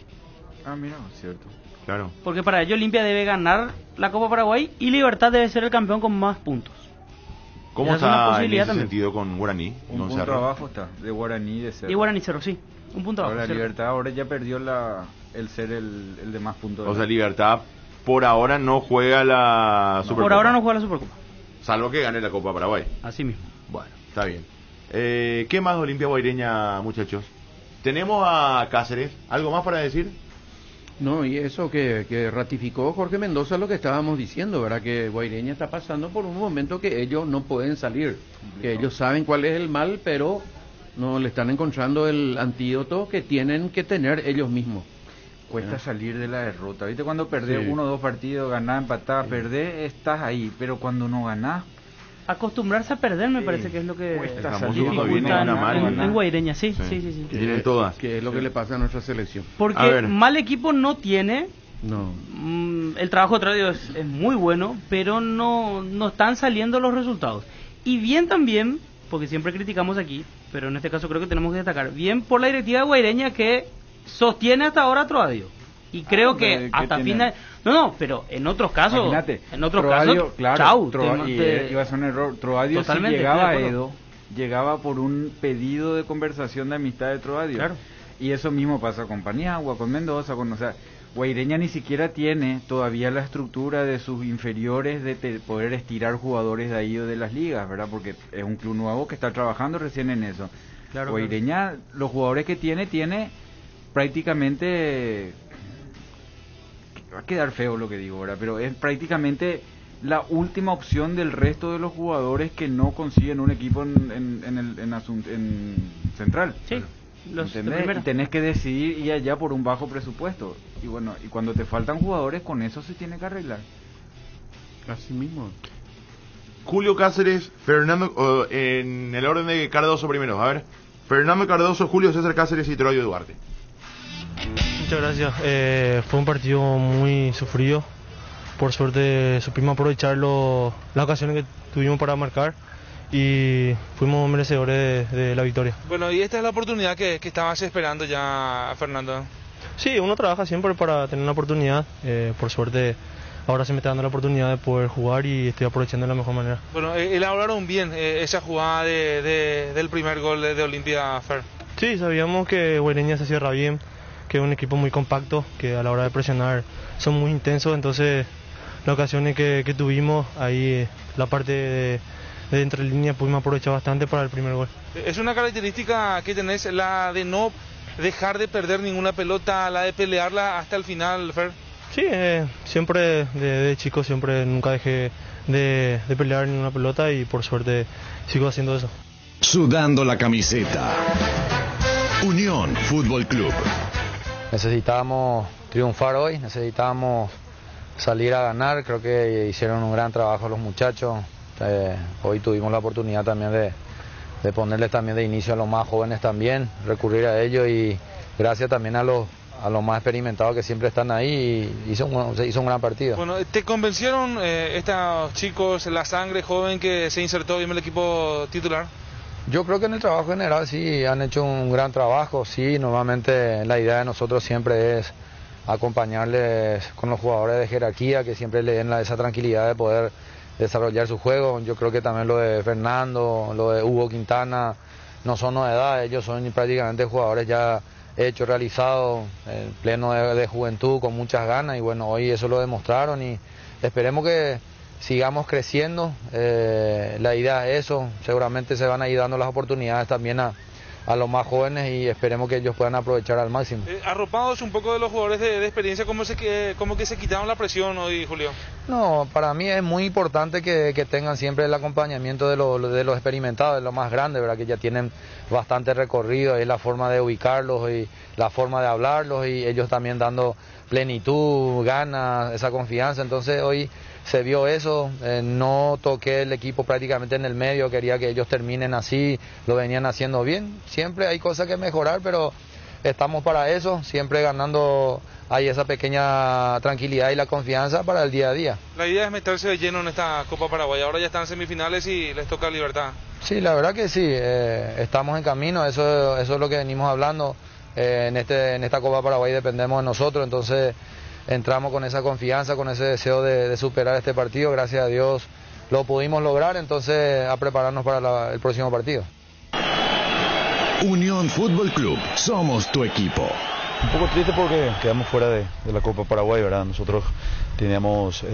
Ah, mira, cierto. claro. Porque para ello Olimpia debe ganar la Copa Paraguay y Libertad debe ser el campeón con más puntos. ¿Cómo Esa es una está en posibilidad ese también. sentido con Guaraní? Un No punto Cerro. abajo está, de Guaraní de Cerro. Y Guaraní Cerro, sí. Un punto abajo. Ahora Cerro. Libertad ahora ya perdió el ser el de más puntos. O sea, Libertad por ahora no juega la Supercopa. Por ahora no juega la Supercopa. Salvo que gane la Copa Paraguay. Así mismo. Bueno, está bien. ¿Qué más de Olimpia Guaireña, muchachos? Tenemos a Cáceres. ¿Algo más para decir? No, y eso que ratificó Jorge Mendoza lo que estábamos diciendo, ¿verdad? Que Guaireña está pasando por un momento que ellos no pueden salir, que ellos saben cuál es el mal, pero no le están encontrando el antídoto que tienen que tener ellos mismos. Cuesta salir de la derrota. ¿Viste? Cuando perdés Sí. 1 o 2 partidos, ganás, empatás, perdés, estás ahí. Pero cuando no ganás, Acostumbrarse a perder me parece que es lo que Cuesta famoso salir. cuando viene dificulta una mano. en Guaireña, sí, sí. Tienen todas. Que es lo que le pasa a nuestra selección. A Porque ver. mal equipo no tiene. No. El trabajo de Tradio es muy bueno, pero no están saliendo los resultados. Y bien también, porque siempre criticamos aquí, pero en este caso creo que tenemos que destacar, bien por la directiva de Guaireña que sostiene hasta ahora a Troadio. Y creo que ¿qué hasta tiene? final... No, pero en otros casos... imagínate. En otros Troadio, casos, claro, chau. iba a ser un error. Troadio si Totalmente, llegaba a estoy de acuerdo. Edo, llegaba por un pedido de conversación de amistad de Troadio. Claro. Y eso mismo pasa con Paniagua, con Mendoza, o sea, Guaireña ni siquiera tiene todavía la estructura de sus inferiores de poder estirar jugadores de ahí o de las ligas, ¿verdad? Porque es un club nuevo que está trabajando recién en eso. Claro, Guaireña, los jugadores que tiene prácticamente... Va a quedar feo lo que digo ahora, pero es prácticamente la última opción del resto de los jugadores que no consiguen un equipo en Central. Sí, los de ¿Entendés? primera. Y tenés que decidir ir allá por un bajo presupuesto. Y bueno, y cuando te faltan jugadores, con eso se tiene que arreglar. Así mismo. Julio Cáceres, Fernando, en el orden de Cardoso primero. A ver, Fernando Cardoso, Julio César Cáceres y Troadio Duarte. Muchas gracias. Fue un partido muy sufrido. Por suerte supimos aprovechar las ocasiones que tuvimos para marcar y fuimos merecedores de la victoria. Bueno, y esta es la oportunidad que estabas esperando ya, Fernando. Sí, uno trabaja siempre para tener una oportunidad. Por suerte ahora se me está dando la oportunidad de poder jugar y estoy aprovechando de la mejor manera. Bueno, elaboraron bien esa jugada del primer gol de Olimpia, Fer. Sí, sabíamos que Guaireña se cierra bien, que es un equipo muy compacto, que a la hora de presionar son muy intensos, entonces las ocasiones que tuvimos ahí, la parte de entre líneas pudimos aprovechar bastante para el primer gol. Es una característica que tenés, la de no dejar de perder ninguna pelota, la de pelearla hasta el final, Fer. Sí, siempre de chico siempre nunca dejé de pelear ninguna pelota y por suerte sigo haciendo eso. Sudando la camiseta. Unión Fútbol Club. Necesitábamos triunfar hoy, necesitábamos salir a ganar, creo que hicieron un gran trabajo los muchachos. Hoy tuvimos la oportunidad también de ponerles también de inicio a los más jóvenes también, recurrir a ellos y gracias también a los más experimentados que siempre están ahí y se hizo un gran partido. Bueno, ¿te convencieron estos chicos, la sangre joven que se insertó en el equipo titular? Yo creo que en el trabajo general sí han hecho un gran trabajo, sí, normalmente la idea de nosotros siempre es acompañarles con los jugadores de jerarquía que siempre le den esa tranquilidad de poder desarrollar su juego. Yo creo que también lo de Fernando, lo de Hugo Quintana no son novedades, ellos son prácticamente jugadores ya hechos, realizados, en pleno de juventud, con muchas ganas y bueno, hoy eso lo demostraron y esperemos que sigamos creciendo, la idea es eso, seguramente se van a ir dando las oportunidades también a los más jóvenes y esperemos que ellos puedan aprovechar al máximo. Arropados un poco de los jugadores de experiencia, ¿cómo que se quitaron la presión hoy, Julio? No, para mí es muy importante que tengan siempre el acompañamiento de los experimentados, de los más grandes, ¿verdad? Que ya tienen bastante recorrido, es la forma de ubicarlos y la forma de hablarlos y ellos también dando plenitud, ganas, esa confianza. Entonces hoy se vio eso, no toqué el equipo prácticamente en el medio, quería que ellos terminen así, lo venían haciendo bien. Siempre hay cosas que mejorar, pero estamos para eso, siempre ganando ahí esa pequeña tranquilidad y la confianza para el día a día. La idea es meterse de lleno en esta Copa Paraguay, ahora ya están en semifinales y les toca Libertad. Sí, la verdad que sí, estamos en camino, eso es lo que venimos hablando, en esta Copa Paraguay dependemos de nosotros, entonces entramos con esa confianza, con ese deseo de superar este partido, gracias a Dios lo pudimos lograr, entonces a prepararnos para el próximo partido. Unión Fútbol Club, somos tu equipo. Un poco triste porque quedamos fuera de la Copa Paraguay, ¿verdad? Nosotros teníamos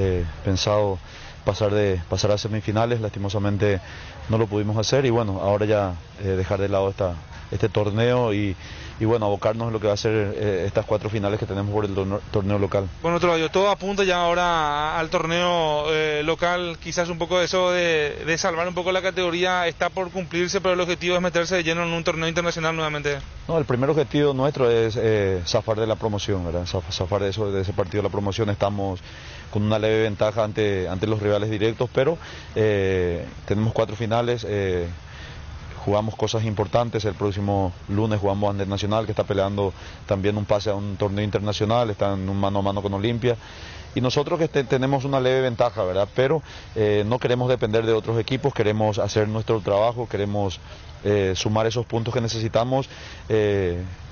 pensado pasar a semifinales, lastimosamente no lo pudimos hacer y bueno, ahora ya dejar de lado este torneo y bueno, abocarnos en lo que va a ser estas 4 finales que tenemos por el torneo local. Bueno, todo apunta ya ahora al torneo local, quizás un poco de eso de salvar un poco la categoría está por cumplirse, pero el objetivo es meterse de lleno en un torneo internacional nuevamente. No, el primer objetivo nuestro es zafar de la promoción, ¿verdad? Zafar de ese partido de la promoción. Estamos con una leve ventaja ante los rivales directos, pero tenemos 4 finales. Jugamos cosas importantes, el próximo lunes jugamos Ander Nacional que está peleando también un pase a un torneo internacional, está en un mano a mano con Olimpia y nosotros que tenemos una leve ventaja, ¿verdad? Pero no queremos depender de otros equipos, queremos hacer nuestro trabajo, queremos sumar esos puntos que necesitamos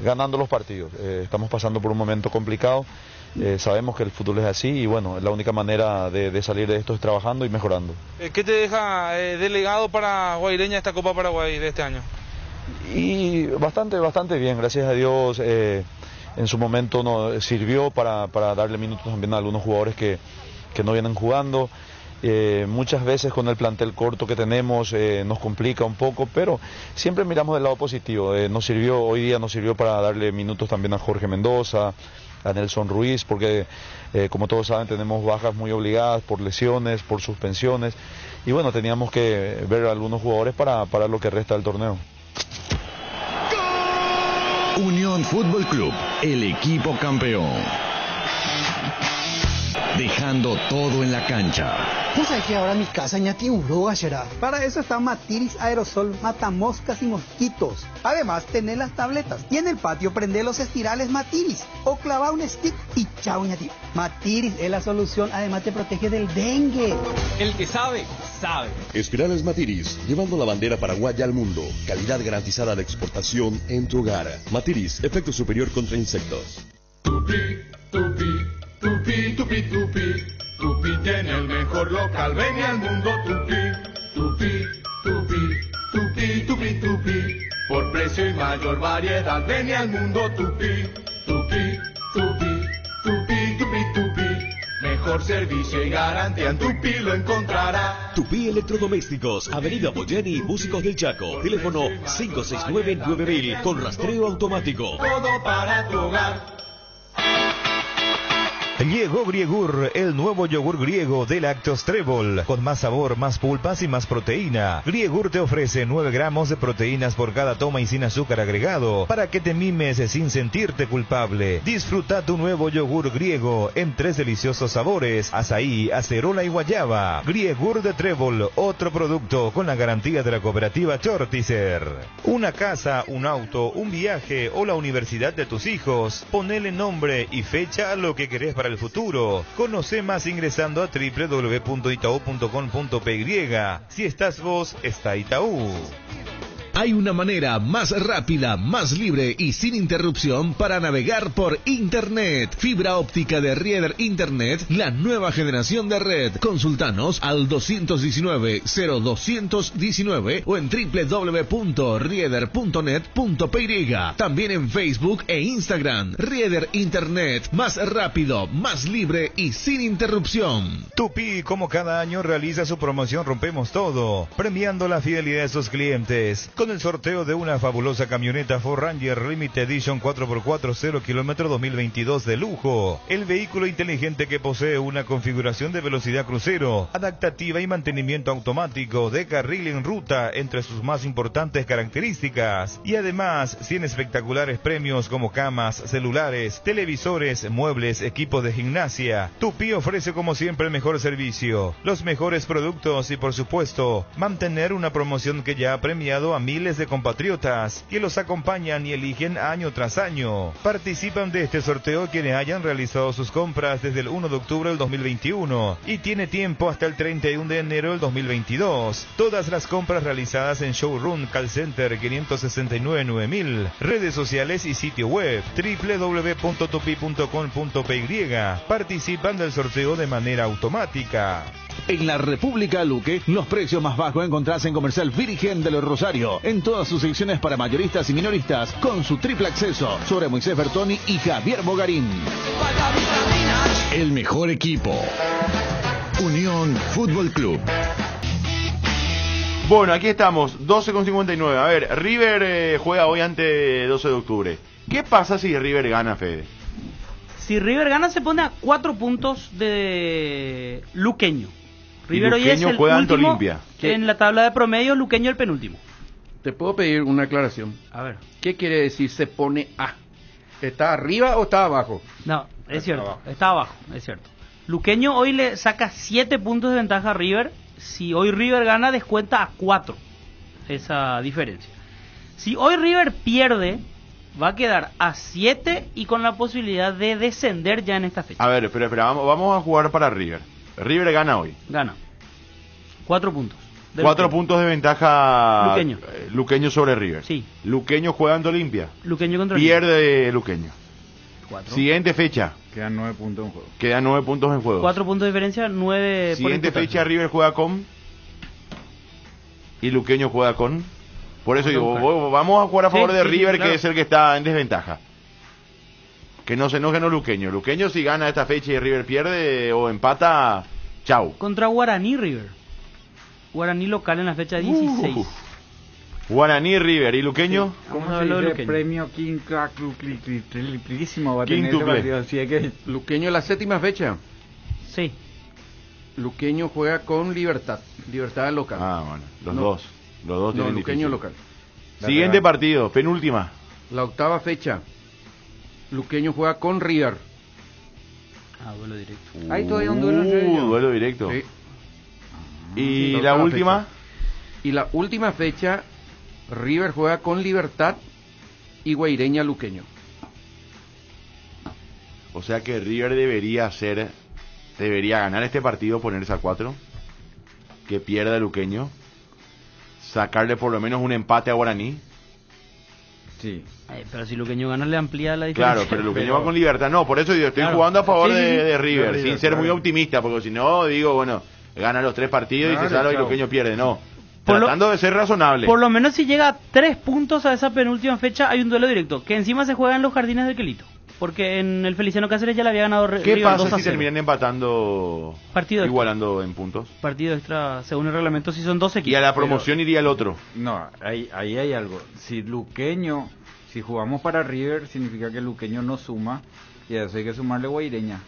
ganando los partidos. Estamos pasando por un momento complicado. Sabemos que el fútbol es así y bueno, la única manera de salir de esto es trabajando y mejorando. ¿Qué te deja delegado para Guaireña esta Copa Paraguay de este año? Y bastante bien, gracias a Dios. En su momento nos sirvió para darle minutos también a algunos jugadores que no vienen jugando. Muchas veces con el plantel corto que tenemos nos complica un poco, pero siempre miramos del lado positivo. Hoy día nos sirvió para darle minutos también a Jorge Mendoza, a Nelson Ruiz, porque como todos saben tenemos bajas muy obligadas por lesiones, por suspensiones y bueno, teníamos que ver a algunos jugadores para lo que resta del torneo. Unión Fútbol Club, el equipo campeón. Dejando todo en la cancha. ¿Vos sabés que ahora mi casa ya tiene uroga, será? Para eso está Matiris Aerosol, mata moscas y mosquitos. Además, tenés las tabletas y en el patio prende los estirales Matiris o clava un stick y chao, ñati. Matiris es la solución, además te protege del dengue. El que sabe, sabe. Espirales Matiris, llevando la bandera paraguaya al mundo. Calidad garantizada de exportación en tu hogar. Matiris, efecto superior contra insectos. Tupi, tupi, tupi, tupi tiene el mejor local, ven al mundo tupi, tupi, tupi, tupi, tupi, tupi, por precio y mayor variedad, ven al mundo tupi, tupi. Tupi, tupi, tupi, tupi, tupi. Mejor servicio y garantía en Tupi lo encontrará. Tupi Electrodomésticos, Avenida Boyeni, Músicos del Chaco. Teléfono 569-9000 con rastreo automático. Todo para tu hogar. Llegó Griegur, el nuevo yogur griego de Lácteos Trébol, con más sabor, más pulpas y más proteína. Griegur te ofrece 9 gramos de proteínas por cada toma y sin azúcar agregado, para que te mimes sin sentirte culpable. Disfruta tu nuevo yogur griego en 3 deliciosos sabores: azaí, acerola y guayaba. Griegur de Trébol, otro producto con la garantía de la cooperativa Chortizer. Una casa, un auto, un viaje o la universidad de tus hijos. Ponele nombre y fecha a lo que querés para el futuro. Conoce más ingresando a www.itau.com.py. Si estás vos, está Itaú. Hay una manera más rápida, más libre y sin interrupción para navegar por Internet. Fibra óptica de Rieder Internet, la nueva generación de red. Consultanos al 219-0219 o en www.rieder.net.py. También en Facebook e Instagram. Rieder Internet, más rápido, más libre y sin interrupción. Tupi, como cada año, realiza su promoción Rompemos Todo, premiando la fidelidad de sus clientes, con el sorteo de una fabulosa camioneta Ford Ranger Limited Edition 4x4 0 km 2022 de lujo. El vehículo inteligente que posee una configuración de velocidad crucero, adaptativa y mantenimiento automático de carril en ruta entre sus más importantes características. Y además, 100 espectaculares premios como camas, celulares, televisores, muebles, equipos de gimnasia. Tupi ofrece como siempre el mejor servicio, los mejores productos y por supuesto, mantener una promoción que ya ha premiado a miles de compatriotas que los acompañan y eligen año tras año. Participan de este sorteo quienes hayan realizado sus compras desde el 1 de octubre del 2021 y tiene tiempo hasta el 31 de enero del 2022. Todas las compras realizadas en Showroom Call Center 569-9000, redes sociales y sitio web www.tupi.com.py participan del sorteo de manera automática. En la República Luque, los precios más bajos encontrás en Comercial Virgen de los Rosario, en todas sus secciones para mayoristas y minoristas, con su triple acceso sobre Moisés Bertoni y Javier Bogarín. El mejor equipo, Unión Fútbol Club. Bueno, aquí estamos, 12:59. A ver, River juega hoy ante 12 de octubre. ¿Qué pasa si River gana, Fede? Si River gana, se pone a 4 puntos de Luqueño. River hoy es el juega ante último Olimpia. en la tabla de promedio, Luqueño el penúltimo. Te puedo pedir una aclaración. A ver. ¿Qué quiere decir se pone a? ¿Está arriba o está abajo? No, es cierto, está abajo, es cierto. Luqueño hoy le saca 7 puntos de ventaja a River. Si hoy River gana, descuenta a 4 esa diferencia. Si hoy River pierde, va a quedar a 7 y con la posibilidad de descender ya en esta fecha. A ver, espera, vamos a jugar para River. River gana hoy. Gana. 4 puntos. 4 puntos de ventaja Luqueño. Luqueño sobre River. Sí. Luqueño juega ante Olimpia. Luqueño contra Pierde Luqueño. 4. Siguiente fecha. Quedan 9 puntos en juego. Quedan 9 puntos en juego. 4 puntos de diferencia, 9 Siguiente por fecha River juega con y Luqueño juega con. Por eso digo, vamos a jugar a favor de River, claro, que es el que está en desventaja. Que no se enoje Luqueño. Luqueño si gana esta fecha y River pierde o empata, chau. Contra Guaraní River. Guaraní local en la fecha 16. Guaraní River y Luqueño. Sí. ¿Cómo se dice? Premio quintuplísimo va a tener este partido, así que... Luqueño la 7ª fecha. Sí. Luqueño juega con Libertad. Libertad local. Ah, bueno, los dos tienen Luqueño difícil. local. Siguiente partido, penúltima. La 8ª fecha. Luqueño juega con River. Ah, duelo directo. Hay todavía un duelo entre ellos. Duelo directo. Sí. Y Sí, la octava última. fecha. Y la última fecha, River juega con Libertad y Guaireña Luqueño. O sea que River debería ganar este partido, ponerse a 4. Que pierda Luqueño. Sacarle por lo menos un empate a Guaraní. Sí. Pero si Luqueño gana, le amplía la diferencia. Claro, pero Luqueño va con Libertad. No, por eso yo estoy jugando a favor de River, sin ser muy optimista, porque si no, digo, bueno, gana los 3 partidos y se salva y Luqueño pierde. No, tratando de ser razonable. Por lo menos si llega a 3 puntos a esa penúltima fecha, hay un duelo directo, que encima se juega en los Jardines del Quelito. porque en el Feliciano Cáceres ya le había ganado ¿Qué River pasa 2-0. si terminan empatando, Partido extra. igualando en puntos? Partido extra, según el reglamento, si son 2 equipos. Y a la promoción iría el otro. No, ahí hay algo. Si jugamos para River, significa que Luqueño no suma, y a eso hay que sumarle Guaireña.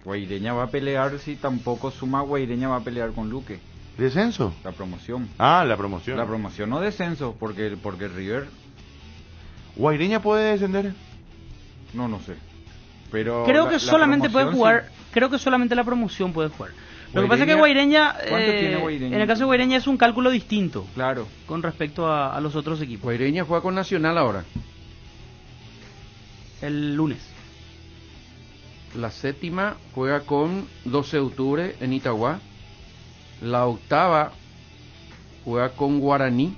Guaireña va a pelear, si tampoco suma Guaireña va a pelear con Luque. ¿Descenso? La promoción. Ah, la promoción. La promoción no descenso, porque River... ¿Guaireña puede descender? No sé. Pero creo que solamente puede promoción, jugar, sí. creo que solamente la promoción puede jugar. Lo que Guaireña, pasa es que Guaireña, ¿cuánto tiene Guaireña? en el caso de Guaireña es un cálculo distinto. Claro. Con respecto a los otros equipos. Guaireña juega con Nacional ahora. El lunes. La séptima juega con 12 de octubre en Itagua. La octava juega con Guaraní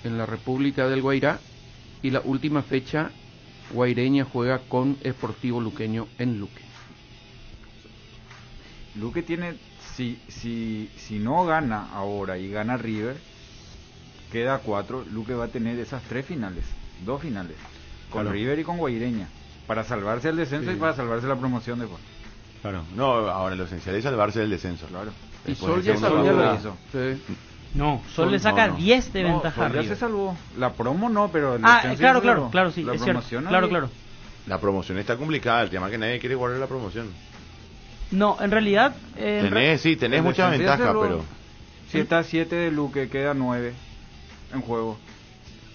en la República del Guairá. Y la última fecha, Guaireña juega con Sportivo Luqueño en Luque. Luque tiene, si no gana ahora y gana River, queda 4, Luque va a tener esas 3 finales, 2 finales, con Claro. River y con Guaireña, para salvarse el descenso Sí. y para salvarse la promoción después. Claro. No, ahora lo esencial es salvarse del descenso. Claro. Y Después Sol de ya ser uno salvó. solo. lo hizo. Sí. No, Sol le saca no. 10 de No, ventaja a Sol ya River. se salvó. La promo no, pero el Ah, descenso claro, sí se claro, salvó. claro, sí, La es cierto. promoción Claro, ahí- claro. La promoción está complicada, el tema es que nadie quiere guardar la promoción. No, en realidad... Tenés El mucha descenso ya ventaja, se salvó. pero... Si está 7 de Luque, queda 9 en juego.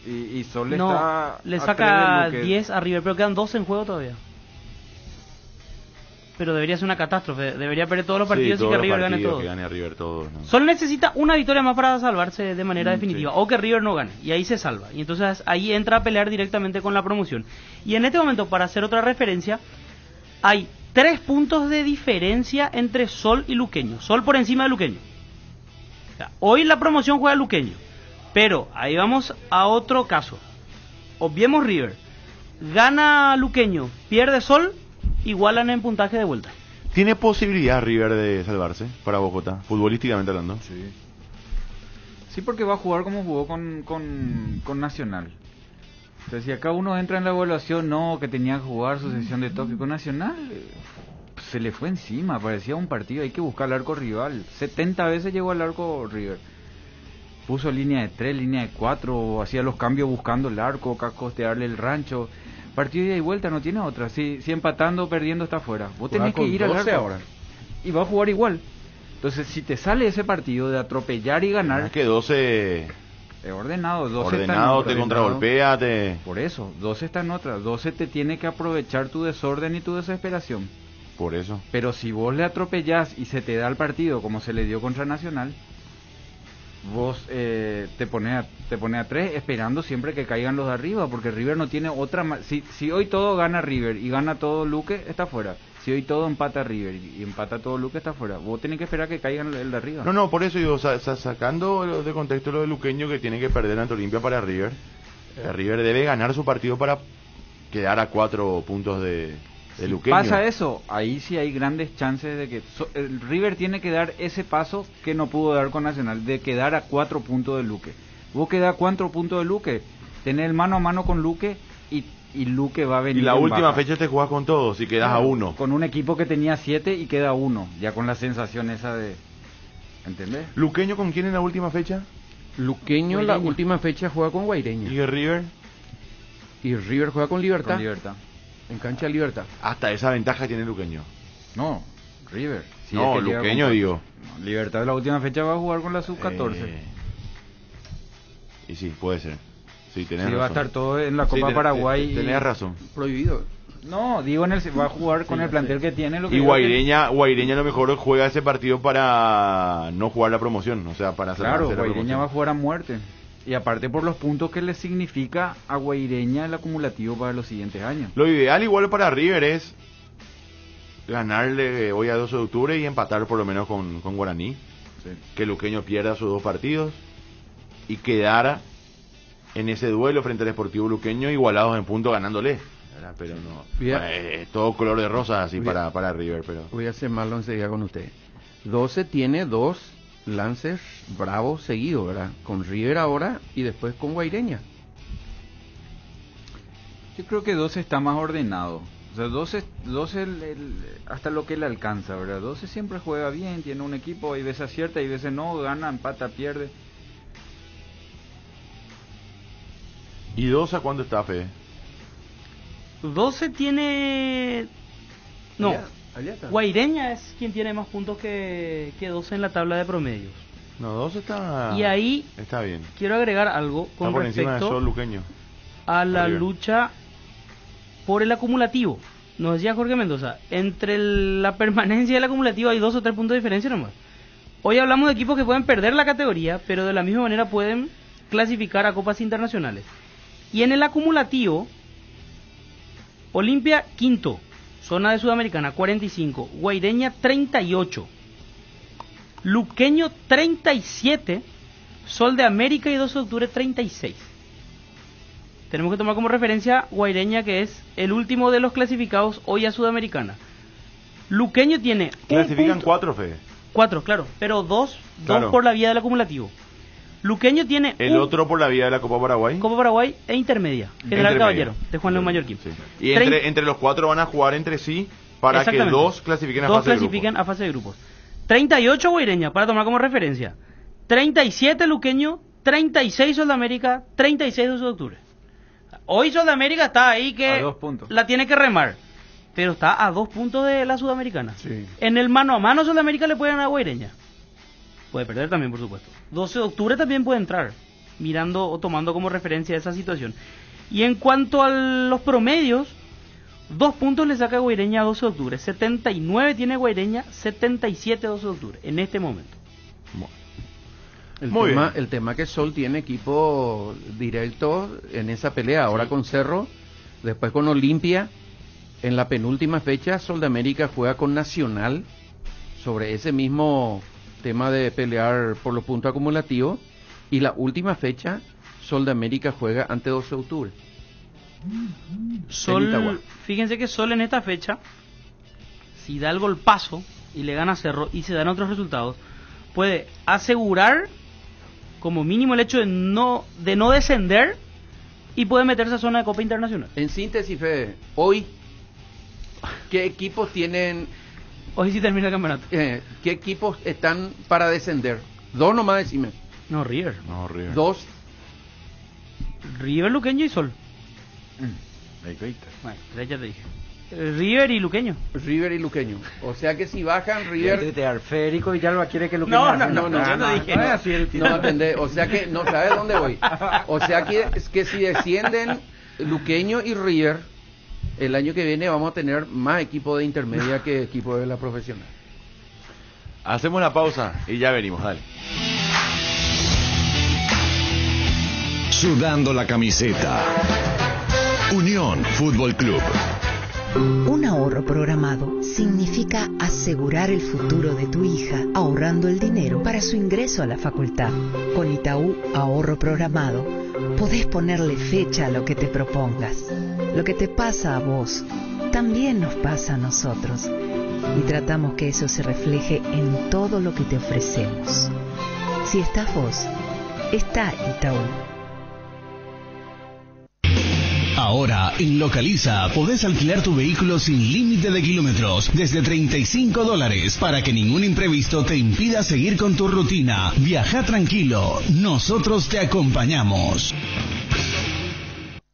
Y Sol no, está le a saca 3 de Luque. 10 a River, pero quedan 2 en juego todavía. Pero debería ser una catástrofe. Debería perder todos los partidos y que River gane todos. Que gane River todos, ¿no? Sol necesita una victoria más para salvarse de manera definitiva, sí. o que River no gane, y ahí se salva. Y entonces ahí entra a pelear directamente con la promoción. Y en este momento, para hacer otra referencia, hay 3 puntos de diferencia entre Sol y Luqueño. Sol por encima de Luqueño. O sea, hoy la promoción juega Luqueño, pero ahí vamos a otro caso. Obviemos River. Gana Luqueño, pierde Sol, igualan en puntaje de vuelta. ¿Tiene posibilidad River de salvarse para Bogotá, futbolísticamente hablando? Sí, porque va a jugar como jugó con Nacional. Entonces, si acá uno entra en la evaluación, no, que tenía que jugar su sesión de toque con Nacional, se le fue encima, parecía un partido, hay que buscar el arco rival. 70 veces llegó al arco River. Puso línea de 3, línea de 4, hacía los cambios buscando el arco, costearle el rancho. Partido de ida y vuelta, no tiene otra. Si empatando o perdiendo está fuera. Vos Juega tenés que con ir al 12 arco. ahora. Y va a jugar igual. Entonces, si te sale ese partido de atropellar y ganar, Es que 12 es ordenado. 12 ordenado, está en te contragolpea, te... Por eso, 12 está en otra. 12 te tiene que aprovechar tu desorden y tu desesperación. Por eso. Pero si vos le atropellás y se te da el partido como se le dio contra Nacional, vos te pone a 3 esperando siempre que caigan los de arriba, porque River no tiene otra... Si hoy todo gana River y gana todo Luque, está fuera. Si hoy todo empata River y empata todo Luque, está fuera. Vos tenés que esperar que caigan el de arriba. No, por eso digo, sacando de contexto lo de Luqueño, que tiene que perder ante Olimpia para River. River debe ganar su partido para quedar a 4 puntos de Luqueño. Pasa eso, ahí sí hay grandes chances de que el River tiene que dar ese paso que no pudo dar con Nacional, de quedar a 4 puntos de Luque. Vos quedás a 4 puntos de Luque, tenés el mano a mano con Luque y Luque va a venir. Y la en última baja. fecha te jugás con todos y quedas Claro, a 1. Con un equipo que tenía 7 y queda 1, ya con la sensación esa de... ¿Entendés? ¿Luqueño con quién en la última fecha? Luqueño la última fecha juega con Guaireña. ¿Y River? Y River juega con Libertad. Con Libertad. En cancha de Libertad. Hasta esa ventaja tiene Luqueño. No, River. Si No, es que llega Luqueño con- digo. No, Libertad de la última fecha va a jugar con la sub-14. Y sí, puede ser. Sí, tenés Sí, razón. va a estar todo en la Sí, Copa tenés- Paraguay. y- Tenés razón. Prohibido. No, digo, va a jugar con el plantel que tiene. Lo que Y digo que- Guaireña a lo mejor juega ese partido para no jugar la promoción, o sea, para Claro, salvarse la Guaireña promoción. va a jugar a muerte. Y aparte por los puntos que le significa a Guaireña el acumulativo para los siguientes años. Lo ideal igual para River es ganarle hoy a 12 de octubre y empatar por lo menos con Guaraní. Que Luqueño pierda sus 2 partidos y quedara en ese duelo frente al Sportivo Luqueño igualados en puntos ganándole. ¿Verdad? Pero no, Bien. bueno, es todo color de rosas así Bien. para River. Pero Voy a hacer malo enseguida con usted. 12 tiene 2 lances bravos seguidos, ¿verdad? Con River ahora y después con Guaireña. Yo creo que 12 está más ordenado. O sea, 12 hasta lo que le alcanza, ¿verdad? 12 siempre juega bien, tiene un equipo, hay veces acierta, hay veces no, gana, empata, pierde. ¿Y 12 a cuánto está, Fede? 12 tiene... No, Allá está. Guaireña es quien tiene más puntos que 12 en la tabla de promedios. No, 12 está... Y ahí está bien. quiero agregar algo Está con por encima de respecto Sol Luqueño. a la River. lucha por el acumulativo. Nos decía Jorge Mendoza, entre la permanencia y el acumulativo hay 2 o 3 puntos de diferencia nomás. Hoy hablamos de equipos que pueden perder la categoría, pero de la misma manera pueden clasificar a copas internacionales. Y en el acumulativo, Olimpia quinto, zona de Sudamericana 45, Guaireña 38, Luqueño 37, Sol de América y 12 de octubre 36. Tenemos que tomar como referencia Guaireña, que es el último de los clasificados hoy a Sudamericana. Luqueño tiene Clasifican 4, Fede. 4, claro, pero 2 Claro. por la vía del acumulativo. Luqueño tiene El otro por la vía de la Copa Paraguay. Copa Paraguay e intermedia, General Intermedia. Caballero, de Juan León Mallorquín. Y entre los 4 van a jugar entre sí para que Exactamente. 2 clasifiquen a Dos fase de clasifican a fase de grupos. 38 Guaireña, para tomar como referencia. 37 Luqueño, 36 Sol de América, 36 12 de octubre. Hoy Sol de América está ahí que A 2 puntos. la tiene que remar, pero está a 2 puntos de la Sudamericana. Sí. En el mano a mano Sol de América le puede ganar a Guaireña. Puede perder también, por supuesto. 12 de octubre también puede entrar, mirando o tomando como referencia esa situación. Y en cuanto a los promedios, 2 puntos le saca Guaireña a 12 de octubre. 79 tiene Guaireña, 77 12 de octubre, en este momento. Muy bien. El tema que Sol tiene equipo directo en esa pelea, ahora con Cerro, después con Olimpia. En la penúltima fecha, Sol de América juega con Nacional sobre ese mismo tema de pelear por los puntos acumulativos. Y la última fecha, Sol de América juega ante 12 de octubre. En Itagua. Sol, fíjense que Sol en esta fecha, si da el golpazo y le gana a Cerro y se dan otros resultados, puede asegurar como mínimo el hecho de no descender y puede meterse a zona de Copa Internacional. En síntesis, Fede, hoy, ¿qué equipos tienen? Hoy sí termina el campeonato. ¿Qué equipos están para descender? 2 nomás, decime. No, River. No, River. 2. River, Luqueño y Sol. Bueno, ya te dije. River y Luqueño. River y Luqueño. O sea que si bajan River... Federico Villalba quiere que No, yo no dije. No es así el No, entendés. O sea que no sabes dónde voy. O sea que es que si descienden Luqueño y River, el año que viene vamos a tener más equipo de intermedia que equipo de la profesional. Hacemos la pausa y ya venimos, dale. Sudando la camiseta. Unión Fútbol Club. Un ahorro programado significa asegurar el futuro de tu hija ahorrando el dinero para su ingreso a la facultad. Con Itaú Ahorro Programado podés ponerle fecha a lo que te propongas. Lo que te pasa a vos también nos pasa a nosotros y tratamos que eso se refleje en todo lo que te ofrecemos. Si estás vos, está Itaú. Ahora, en Localiza, podés alquilar tu vehículo sin límite de kilómetros, desde $35, para que ningún imprevisto te impida seguir con tu rutina. Viaja tranquilo, nosotros te acompañamos.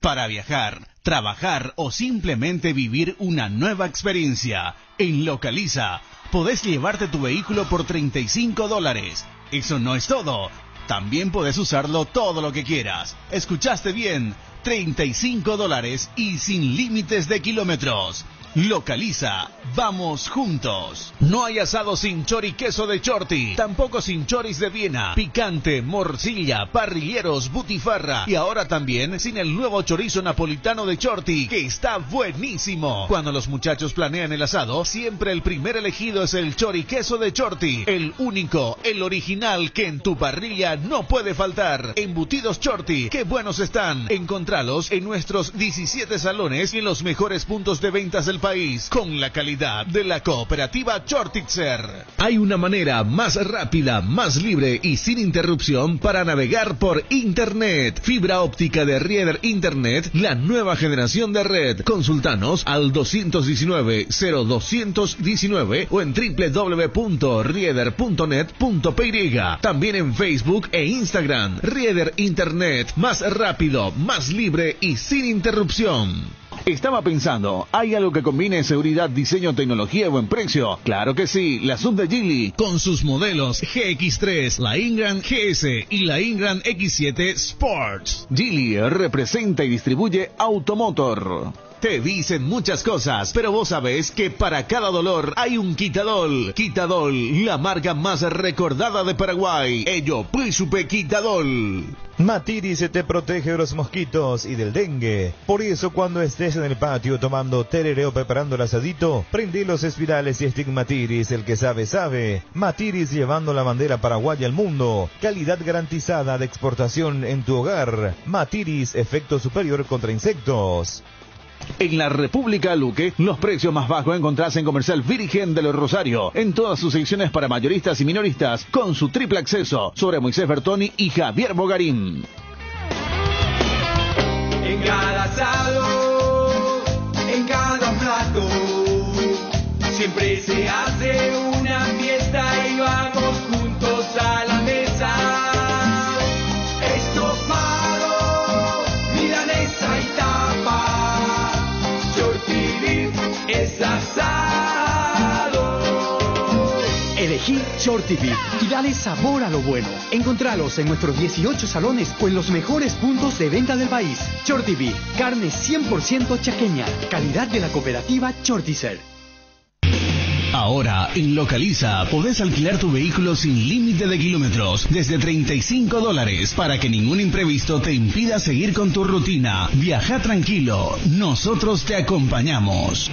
Para viajar, trabajar o simplemente vivir una nueva experiencia, en Localiza, podés llevarte tu vehículo por $35. Eso no es todo. También podés usarlo todo lo que quieras. ¿Escuchaste bien? $35 y sin límites de kilómetros. Localiza, vamos juntos. No hay asado sin chori queso de Chorti, tampoco sin choris de Viena, picante, morcilla, parrilleros, butifarra y ahora también sin el nuevo chorizo napolitano de Chorti, que está buenísimo. Cuando los muchachos planean el asado, siempre el primer elegido es el chori queso de Chorti, el único, el original que en tu parrilla no puede faltar. Embutidos Chorti, qué buenos están. Encontralos en nuestros 17 salones y en los mejores puntos de ventas del país. país con la calidad de la cooperativa Chortitzer. Hay una manera más rápida, más libre y sin interrupción para navegar por Internet. Fibra óptica de Rieder Internet, la nueva generación de red. Consultanos al 219-0219 o en www.rieder.net.py. También en Facebook e Instagram. Rieder Internet, más rápido, más libre y sin interrupción. Estaba pensando, ¿hay algo que combine seguridad, diseño, tecnología y buen precio? Claro que sí, la Sub de Geely. Con sus modelos GX3, la Ingram GS y la Ingram X7 Sports. Geely representa y distribuye Automotor. Te dicen muchas cosas, pero vos sabés que para cada dolor hay un Quitadol. Quitadol, la marca más recordada de Paraguay. Ello, Príncipe Quitadol. Matiris te protege de los mosquitos y del dengue. Por eso cuando estés en el patio tomando tereré o preparando el asadito, prende los espirales y estigmatiris, el que sabe, sabe. Matiris llevando la bandera paraguaya al mundo. Calidad garantizada de exportación en tu hogar. Matiris, efecto superior contra insectos. En la República Luque, los precios más bajos encontrás en Comercial Virgen del Rosario, en todas sus secciones para mayoristas y minoristas, con su triple acceso, sobre Moisés Bertoni y Javier Bogarín. En cada asado, en cada plato, siempre se hace una fiesta y vamos juntos a la mesa. Estofado, milanesa y tapa, Shorty Beef es asado. Elegí Shorty Beef y dale sabor a lo bueno. Encontralos en nuestros 18 salones o en los mejores puntos de venta del país. Shorty Beef, carne 100% chaqueña, calidad de la cooperativa Chortitzer. Ahora, en Localiza, podés alquilar tu vehículo sin límite de kilómetros, desde $35, para que ningún imprevisto te impida seguir con tu rutina. Viaja tranquilo, nosotros te acompañamos.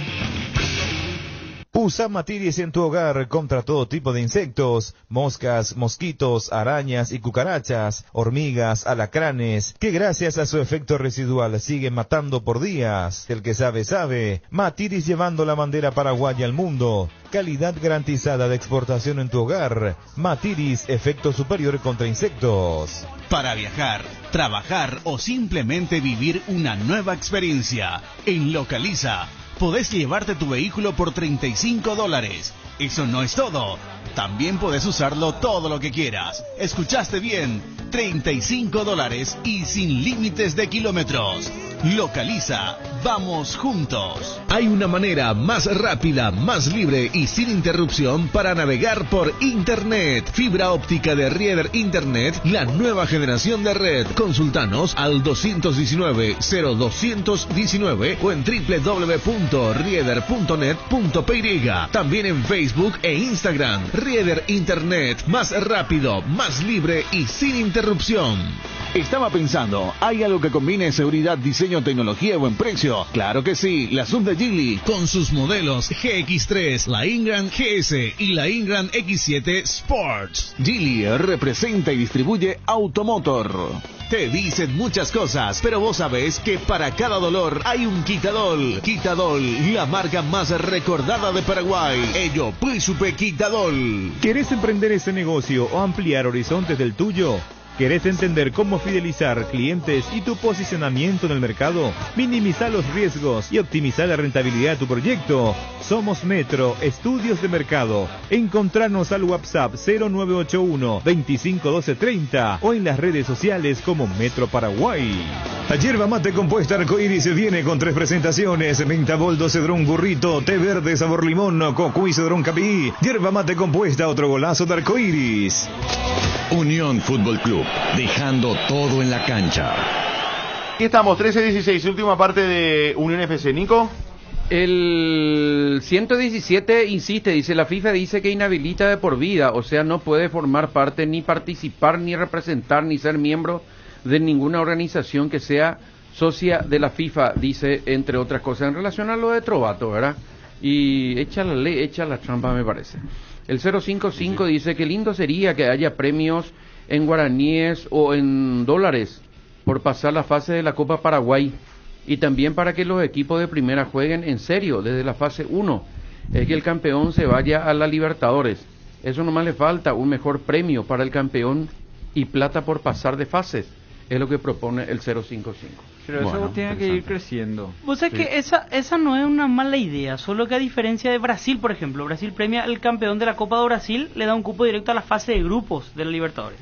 Usa Matiris en tu hogar contra todo tipo de insectos, moscas, mosquitos, arañas y cucarachas, hormigas, alacranes, que gracias a su efecto residual siguen matando por días. El que sabe, sabe. Matiris llevando la bandera paraguaya al mundo. Calidad garantizada de exportación en tu hogar. Matiris, efecto superior contra insectos. Para viajar, trabajar o simplemente vivir una nueva experiencia, en Localiza podés llevarte tu vehículo por $35. Eso no es todo. También podés usarlo todo lo que quieras. ¿Escuchaste bien? $35 y sin límites de kilómetros. Localiza, vamos juntos. Hay una manera más rápida, más libre y sin interrupción para navegar por Internet. Fibra óptica de Rieder Internet, la nueva generación de red. Consultanos al 219-0219 o en www.rieder.net.py. También en Facebook e Instagram. Rieder Internet, más rápido, más libre y sin interrupción. Estaba pensando, ¿hay algo que combine seguridad, diseño, tecnología y buen precio? Claro que sí, la Sub de Geely. Con sus modelos GX3, la Ingram GS y la Ingram X7 Sports. Geely representa y distribuye Automotor. Te dicen muchas cosas, pero vos sabés que para cada dolor hay un Quitadol. Quitadol, la marca más recordada de Paraguay. Ello, Príncipe Quitadol. ¿Querés emprender ese negocio o ampliar horizontes del tuyo? ¿Querés entender cómo fidelizar clientes y tu posicionamiento en el mercado? Minimizar los riesgos y optimizar la rentabilidad de tu proyecto. Somos Metro Estudios de Mercado. Encontrarnos al WhatsApp 0981 251230 o en las redes sociales como Metro Paraguay. Yerba mate compuesta Arcoiris viene con 3 presentaciones: menta, boldo, cedrón, burrito, té verde, sabor limón, cocuy, cedrón, capí. Yerba mate compuesta, otro golazo de Arcoiris. Unión Fútbol Club, dejando todo en la cancha. Aquí estamos, 13-16, última parte de Unión FC. Nico. El 117 insiste, dice, la FIFA dice que inhabilita de por vida, o sea, no puede formar parte, ni participar, ni representar, ni ser miembro de ninguna organización que sea socia de la FIFA, dice, entre otras cosas, en relación a lo de Trovato, ¿verdad? Y echa la ley, echa la trampa, me parece. El 055 dice que lindo sería que haya premios en guaraníes o en dólares por pasar la fase de la Copa Paraguay. y también para que los equipos de primera jueguen en serio desde la fase 1, es que el campeón se vaya a la Libertadores. Eso nomás le falta, un mejor premio para el campeón y plata por pasar de fases, es lo que propone el 055. Pero eso tiene que ir creciendo. Vos sabés que esa no es una mala idea, solo que a diferencia de Brasil, por ejemplo, Brasil premia al campeón de la Copa de Brasil, le da un cupo directo a la fase de grupos de la Libertadores.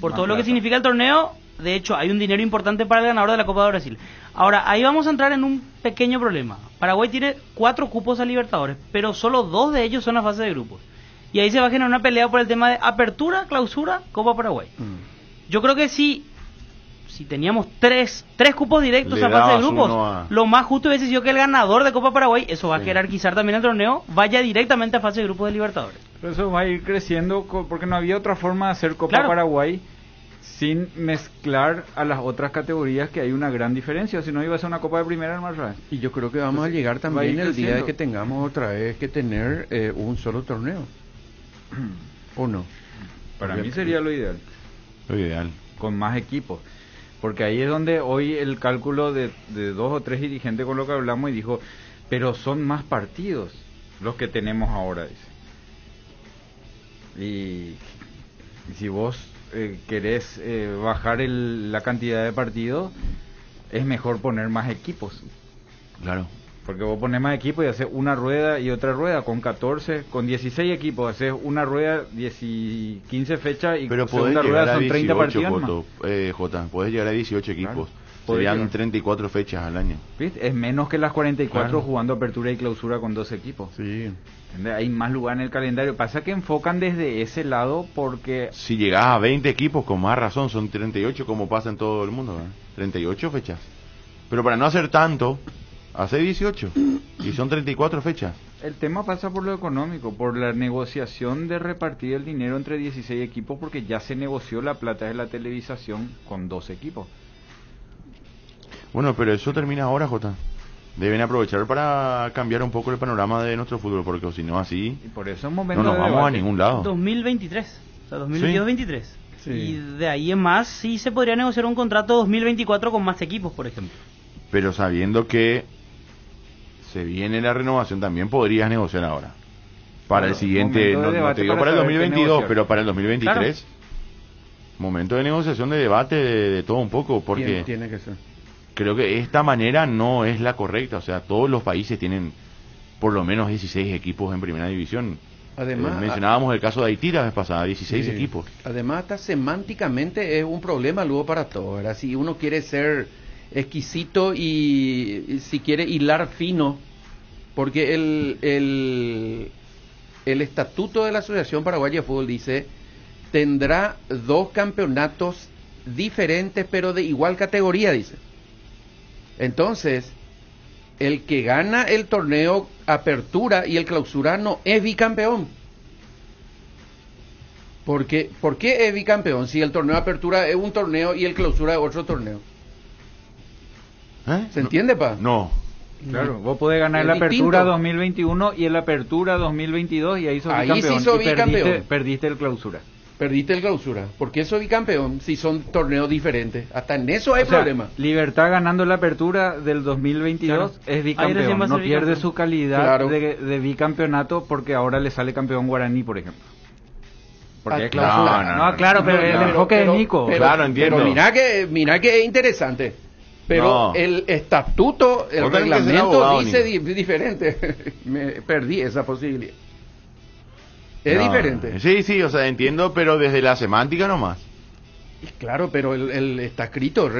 Por todo lo que significa el torneo, de hecho, hay un dinero importante para el ganador de la Copa de Brasil. Ahora, ahí vamos a entrar en un pequeño problema. Paraguay tiene 4 cupos a Libertadores, pero solo 2 de ellos son la fase de grupos. Y ahí se va a generar una pelea por el tema de apertura, clausura, Copa Paraguay. Yo creo que si teníamos tres cupos directos a fase de grupos, lo más justo hubiese sido que el ganador de Copa Paraguay, eso va a jerarquizar también el torneo, vaya directamente a fase de grupos de Libertadores. Pero eso va a ir creciendo porque no había otra forma de hacer Copa Paraguay sin mezclar a las otras categorías, que hay una gran diferencia, si no iba a ser una Copa de Primera en Marra. Y yo creo que vamos a llegar también el día de que tengamos otra vez que tener un solo torneo. ¿O no? Para mí sería lo ideal. Lo ideal. Con más equipos. Porque ahí es donde hoy el cálculo de 2 o 3 dirigentes con lo que hablamos y dijo, pero son más partidos los que tenemos ahora, dice. Y si vos querés bajar la cantidad de partidos, es mejor poner más equipos. Claro. Porque vos pones más equipos y haces una rueda y otra rueda, con 14, con 16 equipos, haces una rueda, 15 fechas y pero segunda rueda son 30 partidos más. Jota, podés llegar a 18 equipos. Serían 34 fechas al año. ¿Viste? Es menos que las 44 claro. Jugando apertura y clausura con 2 equipos. Sí. Hay más lugar en el calendario. Pasa que enfocan desde ese lado porque... Si llegás a 20 equipos, con más razón, son 38 como pasa en todo el mundo, ¿verdad? 38 fechas. Pero para no hacer tanto... Hace 18 y son 34 fechas. El tema pasa por lo económico, por la negociación de repartir el dinero entre 16 equipos, porque ya se negoció la plata de la televisación con 2 equipos. Bueno, pero eso termina ahora, Jota. Deben aprovechar para cambiar un poco el panorama de nuestro fútbol, porque si no así y por eso es momento no nos vamos debate. A ningún lado. 2023, o sea, 2022-23. Sí. Y de ahí en más sí se podría negociar un contrato 2024 con más equipos, por ejemplo. Pero sabiendo que se viene la renovación, también podrías negociar ahora. Para el siguiente, no te digo para el 2022, pero para el 2023. Claro. Momento de negociación, de debate, de todo un poco, porque tiene que ser. Creo que esta manera no es la correcta. O sea, todos los países tienen por lo menos 16 equipos en primera división. Además, mencionábamos el caso de Haití la vez pasada, 16 equipos. Además, hasta semánticamente es un problema luego para todos, ¿verdad? Si uno quiere ser exquisito y si quiere hilar fino, porque el estatuto de la Asociación Paraguaya de Fútbol dice tendrá 2 campeonatos diferentes pero de igual categoría, dice. Entonces, el que gana el torneo apertura y el clausura no es bicampeón. ¿Por qué es bicampeón si el torneo apertura es un torneo y el clausura es otro torneo? ¿Se entiende, pa? No. Claro, vos podés ganar el Apertura 2021 y el Apertura 2022 y ahí sos bicampeón. Sí sos bicampeón. Perdiste el Clausura. Perdiste el Clausura. ¿Por qué sos bicampeón si son torneos diferentes? Hasta en eso hay problema. Libertad ganando la Apertura del 2022 es bicampeón. No pierde su calidad de bicampeonato porque ahora le sale campeón Guaraní, por ejemplo. Porque es Clausura. No, claro, pero el enfoque de Nico. Claro, entiendo. Pero mira que es interesante. Pero el estatuto, el reglamento dice diferente. Me perdí esa posibilidad. Es diferente. Sí, o sea, entiendo, pero desde la semántica nomás. Claro, pero está escrito, los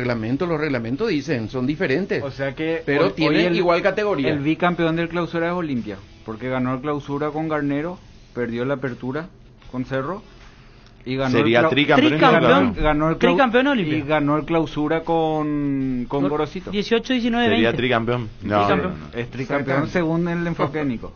reglamentos dicen, son diferentes. O sea que pero tienen igual categoría. El bicampeón del Clausura es Olimpia, porque ganó el Clausura con Garnero, perdió la Apertura con Cerro. Y ganó sería tricampeón. Ganó el tricampeón Olimpia. Y ganó el Clausura con Gorosito. 18, 19, 20. Sería tricampeón. No. Es tricampeón según el enfoque de Nico.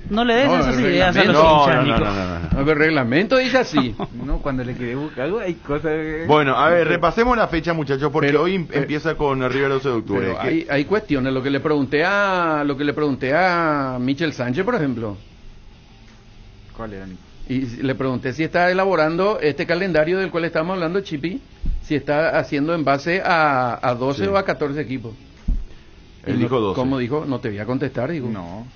No le des esas ideas a los hinchas, Nico. No. A ver, el reglamento dice así. No, cuando le quedé buscando hay cosas... Bueno, a ver, repasemos la fecha, muchachos, porque hoy empieza con el River 12 de octubre. Hay cuestiones, lo que le pregunté a Michel Sánchez, por ejemplo. ¿Cuál era, Nico? Y le pregunté si está elaborando este calendario del cual estamos hablando, Chipi, si está haciendo en base a 12 o a 14 equipos. Él dijo 12. ¿Cómo dijo? No te voy a contestar, digo. No.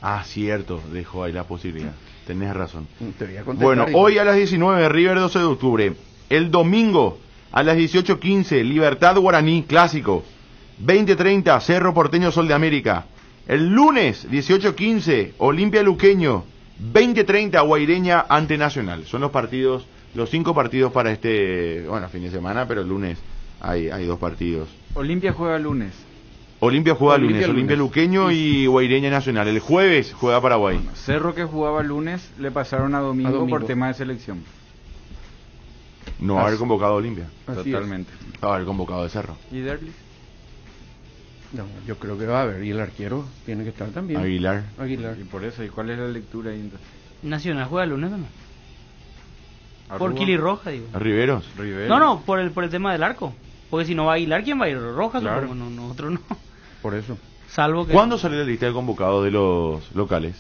Ah, cierto, dejó ahí la posibilidad. Tenés razón. Te voy a contestar. Bueno, digo. hoy a las 19, River 12 de octubre. El domingo a las 18:15, Libertad Guaraní, clásico. 20:30, Cerro Porteño Sol de América. El lunes 18:15, Olimpia Luqueño. 20:30, Guaireña ante Nacional. Son los 5 partidos para este, fin de semana, pero el lunes hay 2 partidos. Olimpia juega el lunes. Olimpia juega el lunes, Olimpia Luqueño y Guaireña Nacional. El jueves juega Paraguay. Cerro, que jugaba el lunes, le pasaron a domingo por tema de selección. No haber convocado a Olimpia. Totalmente. Haber convocado de Cerro. ¿Y Derlis? No, yo creo que va a haber. Y el arquero tiene que estar también. Aguilar. Y por eso, ¿y cuál es la lectura ahí entonces? Nacional juega el lunes también. Arruba. Por Kili Roja, digo. Riveros. No, por el tema del arco. Porque si no va a Aguilar, ¿quién va a ir? Roja, Claro. supongo. No, nosotros no. Por eso. Salvo que... ¿Cuándo sale la lista de convocados de los locales?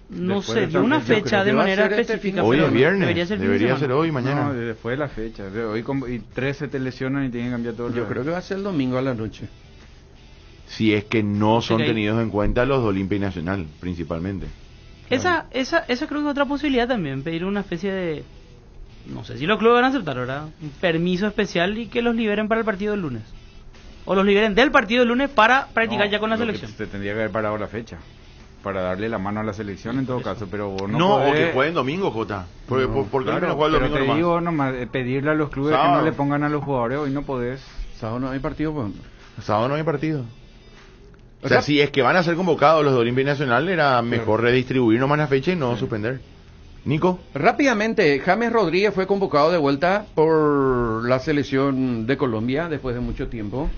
No sé, de una fecha de manera específica. Hoy pero es viernes. Debería ser hoy, mañana. No, después de la fecha. Hoy y 13 te lesionan y tienen que cambiar todo. Yo creo que va a ser el domingo a la noche. Si es que no son Ok. tenidos en cuenta los de Olimpia y Nacional, principalmente. Esa creo que es otra posibilidad también, pedir una especie de... No sé si los clubes van a aceptar, ¿verdad? Un permiso especial y que los liberen para el partido del lunes. O los liberen del partido del lunes para practicar ya con la selección. Se tendría que haber parado la fecha para darle la mano a la selección en todo caso, pero vos No, podés... o que jueguen domingo, Jota. ¿Por qué no juega el pero domingo te nomás? digo nomás, pedirle a los clubes Sábado. que no le pongan a los jugadores, hoy no podés. Sábado no hay partido, pues. Sábado no hay partido. O sea, si es que van a ser convocados los de Olimpia y Nacional, era mejor redistribuir nomás la fecha y no suspender. Nico. Rápidamente, James Rodríguez fue convocado de vuelta por la selección de Colombia después de mucho tiempo.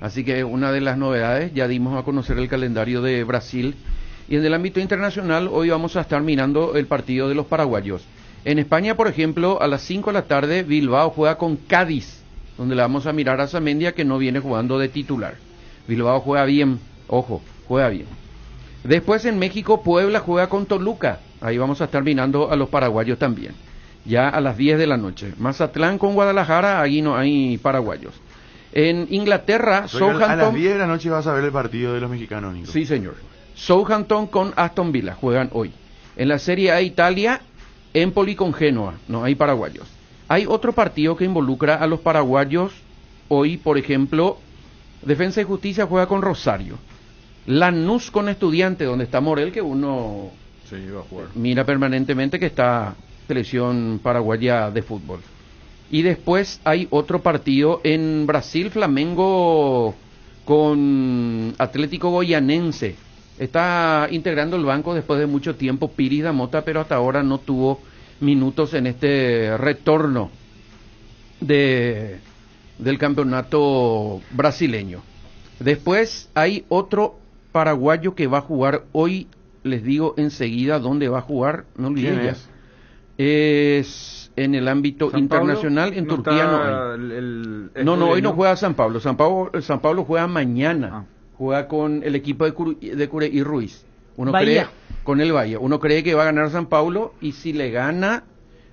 Así que una de las novedades, ya dimos a conocer el calendario de Brasil. Y en el ámbito internacional, hoy vamos a estar mirando el partido de los paraguayos. En España, por ejemplo, a las 5 de la tarde, Bilbao juega con Cádiz, donde le vamos a mirar a Zamendia, que no viene jugando de titular. Bilbao juega bien, ojo, juega bien. Después en México, Puebla juega con Toluca. Ahí vamos a estar mirando a los paraguayos también. Ya a las 10 de la noche. Mazatlán con Guadalajara, ahí no hay paraguayos. En Inglaterra, Southampton... A las 10 de la noche vas a ver el partido de los mexicanos, Nico. Sí, señor. Southampton con Aston Villa juegan hoy. En la Serie A Italia, Empoli con Genoa, no hay paraguayos. Hay otro partido que involucra a los paraguayos. Hoy, por ejemplo, Defensa y Justicia juega con Rosario. Lanús con Estudiante, donde está Morel, que uno va a jugar. mira permanentemente que está selección paraguaya de fútbol. Y después hay otro partido en Brasil, Flamengo con Atlético Goianense. Está integrando el banco después de mucho tiempo Piris da Mota, pero hasta ahora no tuvo minutos en este retorno del campeonato brasileño. Después hay otro paraguayo que va a jugar hoy, les digo enseguida dónde va a jugar, no olvidé ¿Quién ya. Es en el ámbito ¿San internacional, Pablo? en No Turquía está no hay. el No, hoy no ¿no? juega San Pablo. San Pablo juega mañana. Juega con el equipo de Cureí Ruiz. Uno Bahía. cree con el Bahía. Uno cree que va a ganar San Pablo y si le gana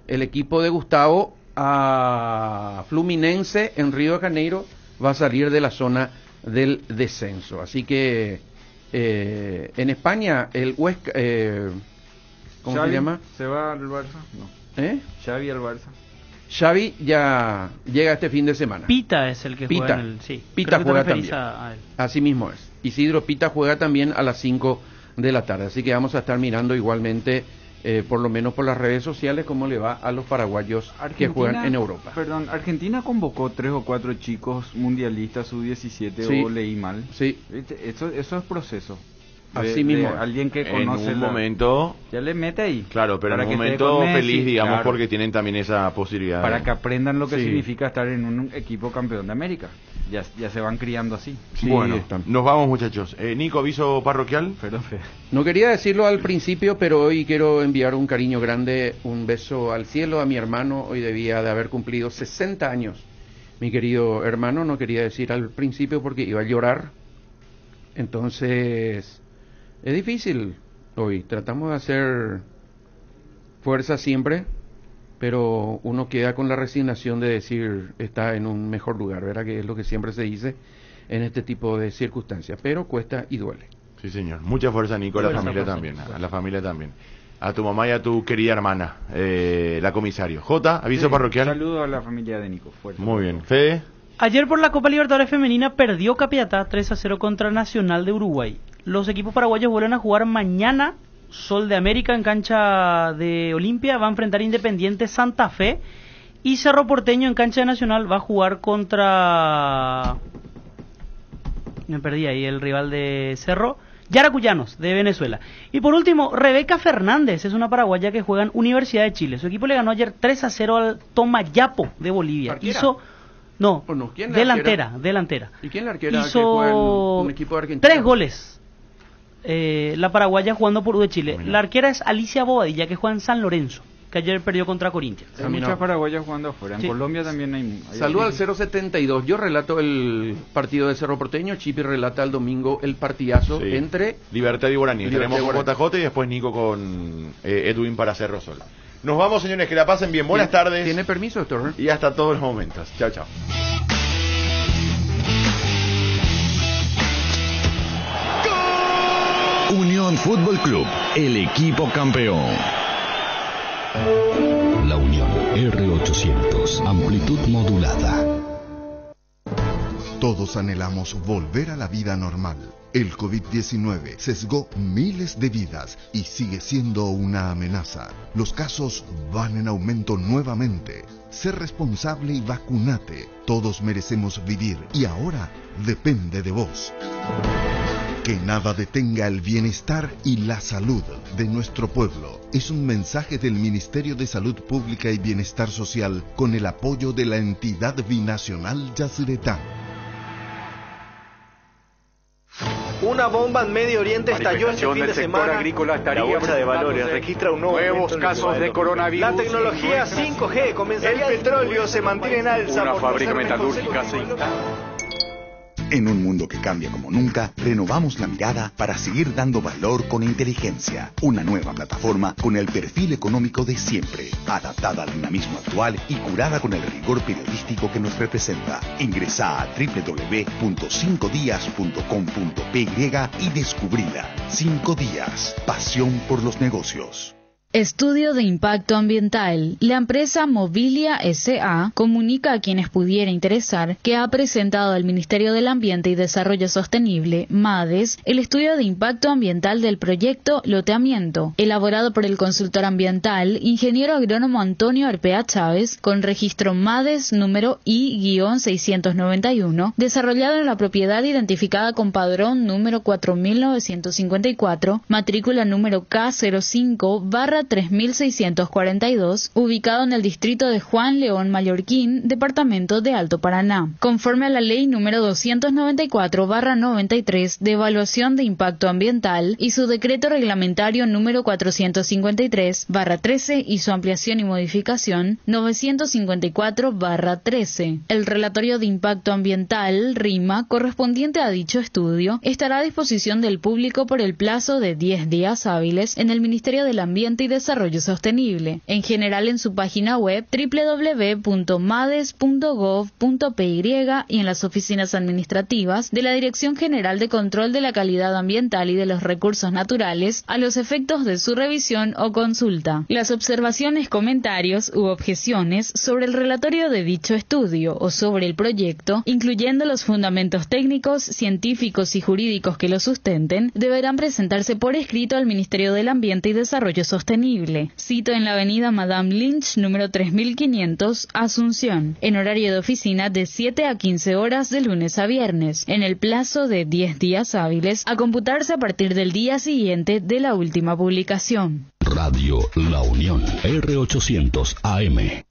el equipo de Gustavo a Fluminense en Río de Janeiro va a salir de la zona del descenso. Así que en España el Huesca, ¿cómo Xavi se llama? ¿Se va al Barça? No. Xavi al Barça. Xavi ya llega este fin de semana. Pita es el que Pita. juega en el... Sí, Pita creo que te juega referís también. a él. Así mismo es. Isidro Pita juega también a las 5 de la tarde. Así que vamos a estar mirando igualmente, por lo menos por las redes sociales, cómo le va a los paraguayos que juegan en Europa. Perdón, Argentina convocó 3 o 4 chicos mundialistas sub-17 Sí. o leí mal. Sí. Eso es proceso. Así mismo. Alguien que conoce en un momento, ya le mete ahí. claro, pero Para en un que esté momento con Messi, feliz, digamos, claro. porque tienen también esa posibilidad. Para que aprendan lo que Sí. significa estar en un equipo campeón de América. Ya se van criando así. Bueno, nos vamos, muchachos. Nico, aviso parroquial. No quería decirlo al principio, pero hoy quiero enviar un cariño grande, un beso al cielo a mi hermano. Hoy debía de haber cumplido 60 años. Mi querido hermano, no quería decir al principio porque iba a llorar. Entonces, es difícil hoy. Tratamos de hacer fuerza siempre, pero uno queda con la resignación de decir está en un mejor lugar, ¿verdad? Que es lo que siempre se dice. en este tipo de circunstancias, pero cuesta y duele. Sí, señor. Mucha fuerza, Nico, a la familia también. A la familia también. A tu mamá y a tu querida hermana, la comisario. J, aviso parroquial. Saludo a la familia de Nico. Fuerte. Muy bien. Fede. Ayer por la Copa Libertadores Femenina perdió Capiatá 3-0 contra Nacional de Uruguay. Los equipos paraguayos vuelven a jugar mañana. Sol de América en cancha de Olimpia va a enfrentar Independiente Santa Fe. Y Cerro Porteño en cancha de Nacional va a jugar contra... Me perdí ahí, el rival de Cerro. Yaracuyanos, de Venezuela. Y por último, Rebeca Fernández, es una paraguaya que juega en Universidad de Chile. Su equipo le ganó ayer 3-0 al Tomayapo de Bolivia. ¿Arquera? Hizo... No, ¿Quién la delantera. ¿Y quién la arquera Hizo que juega en un equipo de Argentina? 3 goles. La paraguaya jugando por U de Chile. La arquera es Alicia Bobadilla, que juega en San Lorenzo, que ayer perdió contra Corinthians. Hay muchas paraguayas jugando afuera. En Colombia también hay Salud al 072. Yo relato el partido de Cerro Porteño. Chipi relata el domingo el partidazo entre Libertad y Guaraní. Libertad Tenemos con JJ y después Nico con Edwin para Cerro Sol. Nos vamos, señores, que la pasen bien. Buenas tardes. ¿Tiene permiso, doctor? Y hasta todos los momentos. Chao, chao. Unión Fútbol Club, el equipo campeón. La Unión R800, amplitud modulada. Todos anhelamos volver a la vida normal. El COVID-19 sesgó miles de vidas y sigue siendo una amenaza. Los casos van en aumento nuevamente. Sé responsable y vacunate. Todos merecemos vivir y ahora depende de vos. Que nada detenga el bienestar y la salud de nuestro pueblo. Es un mensaje del Ministerio de Salud Pública y Bienestar Social con el apoyo de la entidad binacional Yacyretá. Una bomba en Medio Oriente estalló este fin de semana. La bolsa de valores registra un nuevos casos de coronavirus. La tecnología 5G comenzaría. El petróleo se mantiene en alza. Una fábrica metalúrgica se instala. En un mundo que cambia como nunca, renovamos la mirada para seguir dando valor con inteligencia. Una nueva plataforma con el perfil económico de siempre, adaptada al dinamismo actual y curada con el rigor periodístico que nos representa. Ingresa a www.5dias.com.py y descubrila. 5 días. Pasión por los negocios. Estudio de impacto ambiental. La empresa Mobilia S.A. comunica a quienes pudiera interesar que ha presentado al Ministerio del Ambiente y Desarrollo Sostenible, MADES, el estudio de impacto ambiental del proyecto Loteamiento, elaborado por el consultor ambiental, ingeniero agrónomo Antonio Arpea Chávez, con registro MADES número I-691, desarrollado en la propiedad identificada con padrón número 4954, matrícula número K05/3642, ubicado en el distrito de Juan León Mallorquín, departamento de Alto Paraná, conforme a la ley número 294/93 de evaluación de impacto ambiental y su decreto reglamentario número 453/13 y su ampliación y modificación 954/13. El relatorio de impacto ambiental, RIMA, correspondiente a dicho estudio, estará a disposición del público por el plazo de 10 días hábiles en el Ministerio del Ambiente y Desarrollo Sostenible, en general en su página web www.mades.gov.py y en las oficinas administrativas de la Dirección General de Control de la Calidad Ambiental y de los Recursos Naturales a los efectos de su revisión o consulta. Las observaciones, comentarios u objeciones sobre el relatorio de dicho estudio o sobre el proyecto, incluyendo los fundamentos técnicos, científicos y jurídicos que lo sustenten, deberán presentarse por escrito al Ministerio del Ambiente y Desarrollo Sostenible. Cito en la avenida Madame Lynch, número 3500, Asunción, en horario de oficina de 7 a 15 horas de lunes a viernes, en el plazo de 10 días hábiles, a computarse a partir del día siguiente de la última publicación. Radio La Unión, R800 AM.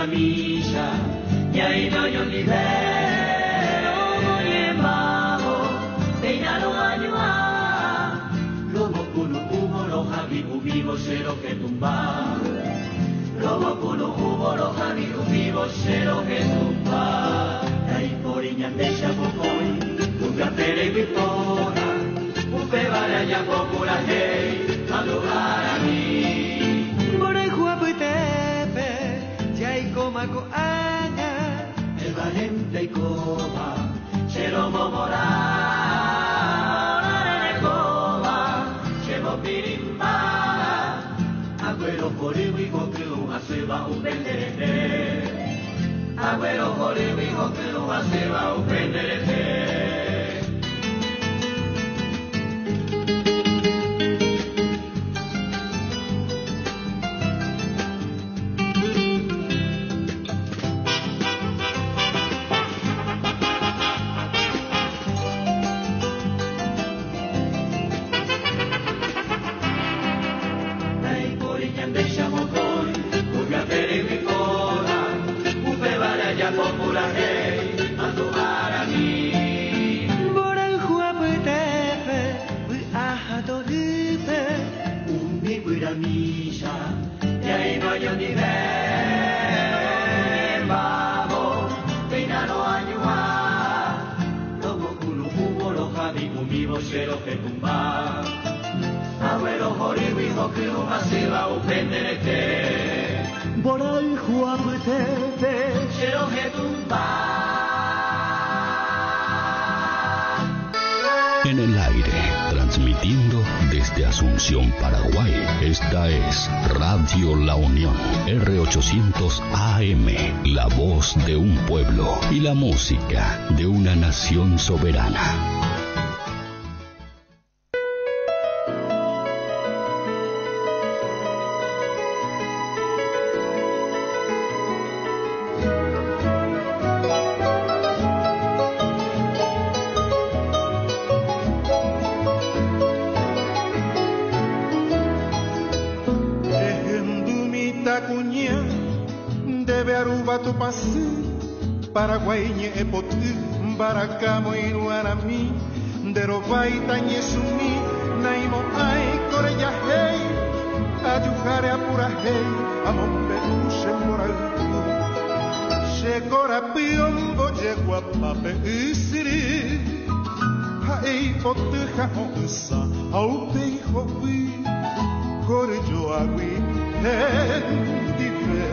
Milla, y ahí no yo libero. vivo cero que tumba. Lobo kuno uboro hani vivo cero que tumba. Dai poriña deixa bocoi, nunca terei vitora. Ubebara ya popula hey, a lugar a mí. Morai huaputepe, jai coma coana. El valiente y coma, cero momora. Agüero joribu y goku aseba upenderete. Agüero joribu y goku aseba upenderete. En el aire, transmitiendo desde Asunción, Paraguay. Esta es Radio La Unión, R800 AM, la voz de un pueblo y la música de una nación soberana. Paraguainha e poti, baracamo e nuanami, derovai tanhe sumi, naimo ai coreia rei, adjucare apura rei, amombe uche moral. Chegora piombo de guapape isiri, haei poti haonsa, ao pei hovi, corjo agui, hendive,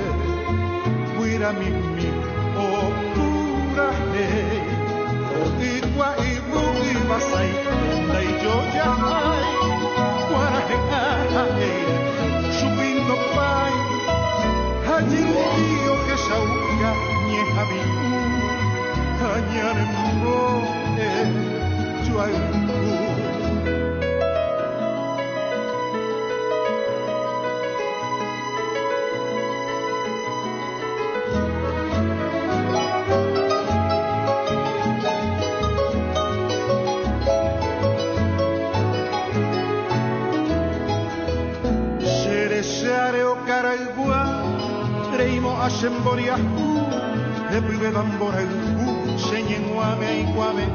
uiramimi. Oh pura rei, igua ibu ibasai, dai joja ai, guarahea rei, subindo pai, hajindio que shauka, nyehabiu, hanyanembo juaiu. Ashemboriahu, epive damborahu, shenyenuame iguame,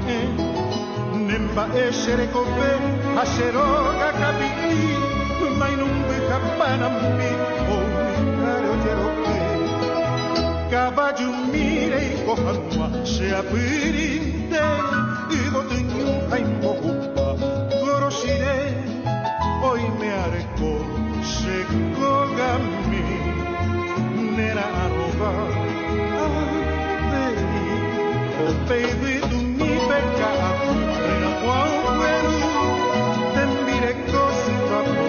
nemba esherekope, asheroga kabi, mainumbi kapanambi, oh mikaro jeroke, caballo mire y cojanua, se apirinde, y botinho haimbohupa, goroshire, hoy me areco, se kogami. Nera arroba, oh baby, tu mi pecado, nera qual quero, tembire cosi papo,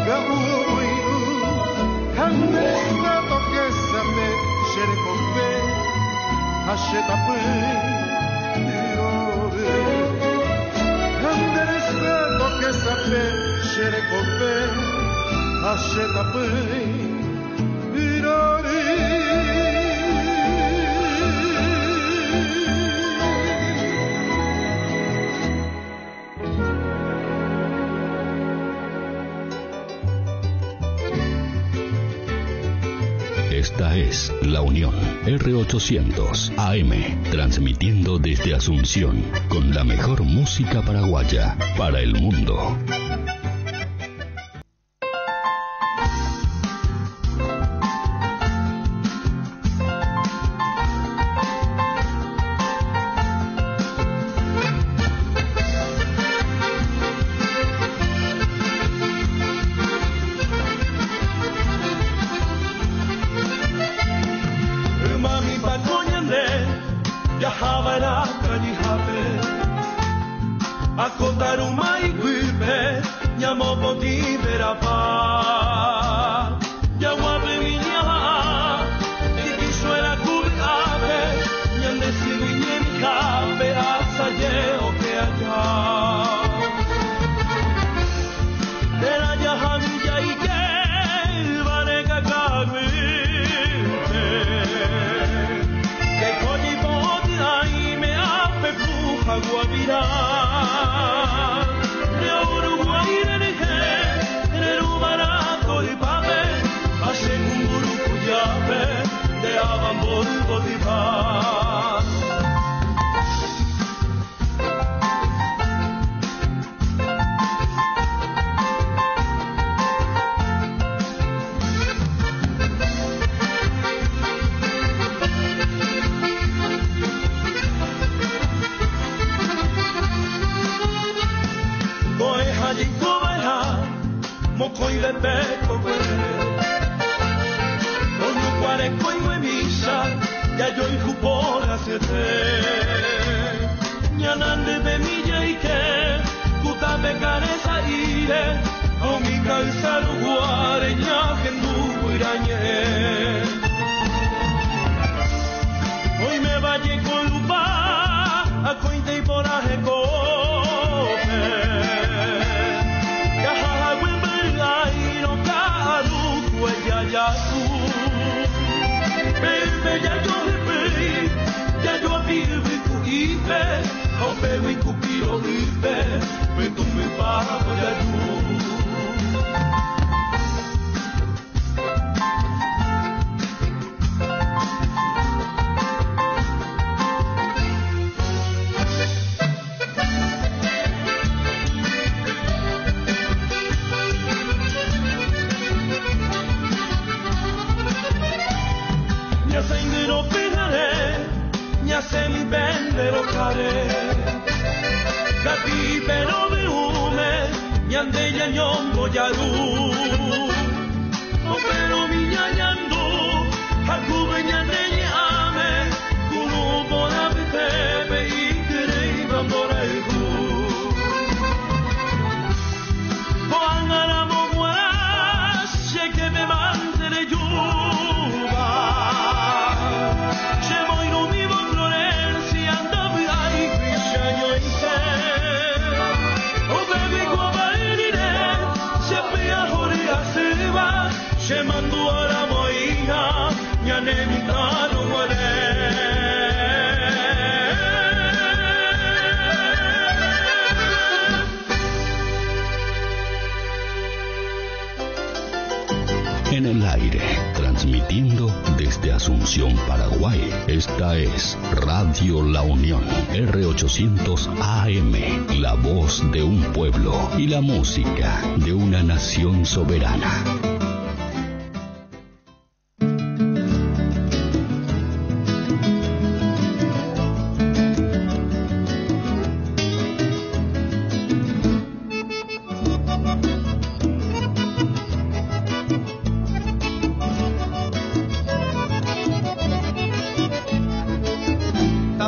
gaui, canela toque sabe, xere cope, acheta pe, ore, canela toque sabe, xere cope, acheta pe. Esta es La Unión, R800 AM, transmitiendo desde Asunción, con la mejor música paraguaya para el mundo. coi de peco con un cuare coi misa ya yo y jupora se te nyanande de milla y que puta me careza ire o mi calzar guare ñaje en irañe hoy me vaya con lupa a cointe y poraje cope caja huembra y no caru cuella ya tú bebe ya yo bebe ya yo vive tu ipe o bebe tu piro ipe me tu me pago ya tú se mi vendero care Capi pero me hume Ñande ya ñombo ya ru O pero mi ñañando Hakube ñande ñame Kunu bona betebe y kirei bambora el gu Boangara mo muera Se que me mantere yuba Se moi no mi se mandó a la moina, ñane mi cano guaré. En el aire, transmitiendo desde Asunción, Paraguay. Esta es Radio La Unión, R800 AM, la voz de un pueblo y la música de una nación soberana.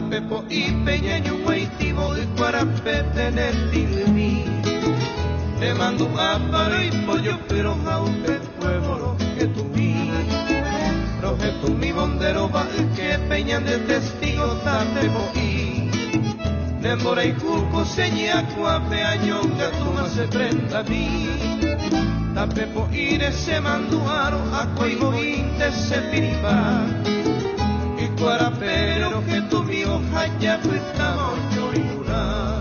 Pepo y peñeño guaitivo y cuarapete en el tilmi. Le mando a paro y pollo, pero aunque pueblo que tú mi. Roje tú mi bondero va que peñan de testigo tapepo y. Nembora y juco seña cuape añonga tú no se prenda a mí. Tapepo y de se manduaro a coimo inte se piripa. Pero que tu mi hoja ya prestamos yo y una.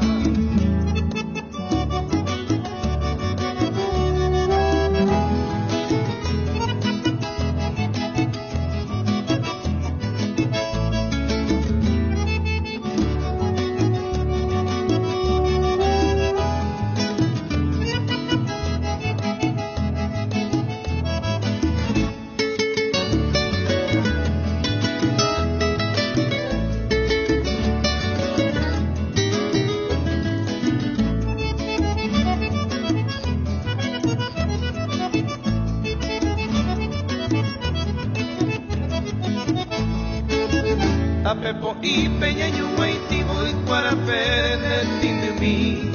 Pepo y peñeño guaitivo y cuarapere en el tin de mí.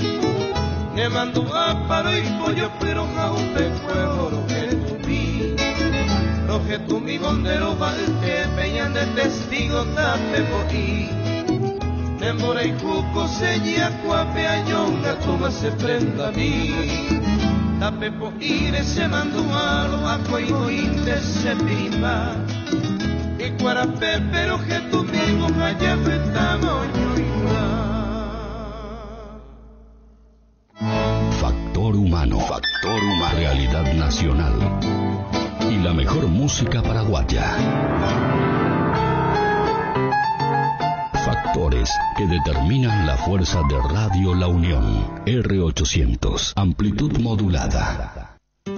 Me mando a paro y pollo, pero aún te puedo lo que tú vi. Lo que tú mi bondero va que peñan de testigo da pepo y. Nembora y juco seña cuape añonga toma se prenda a mí. Da pepo y de se mando a coigo y de se pipa. Y cuarapé, pero que tú mismo allá estamos yo Factor humano, realidad nacional y la mejor música paraguaya. Factores que determinan la fuerza de Radio La Unión, R800, amplitud modulada.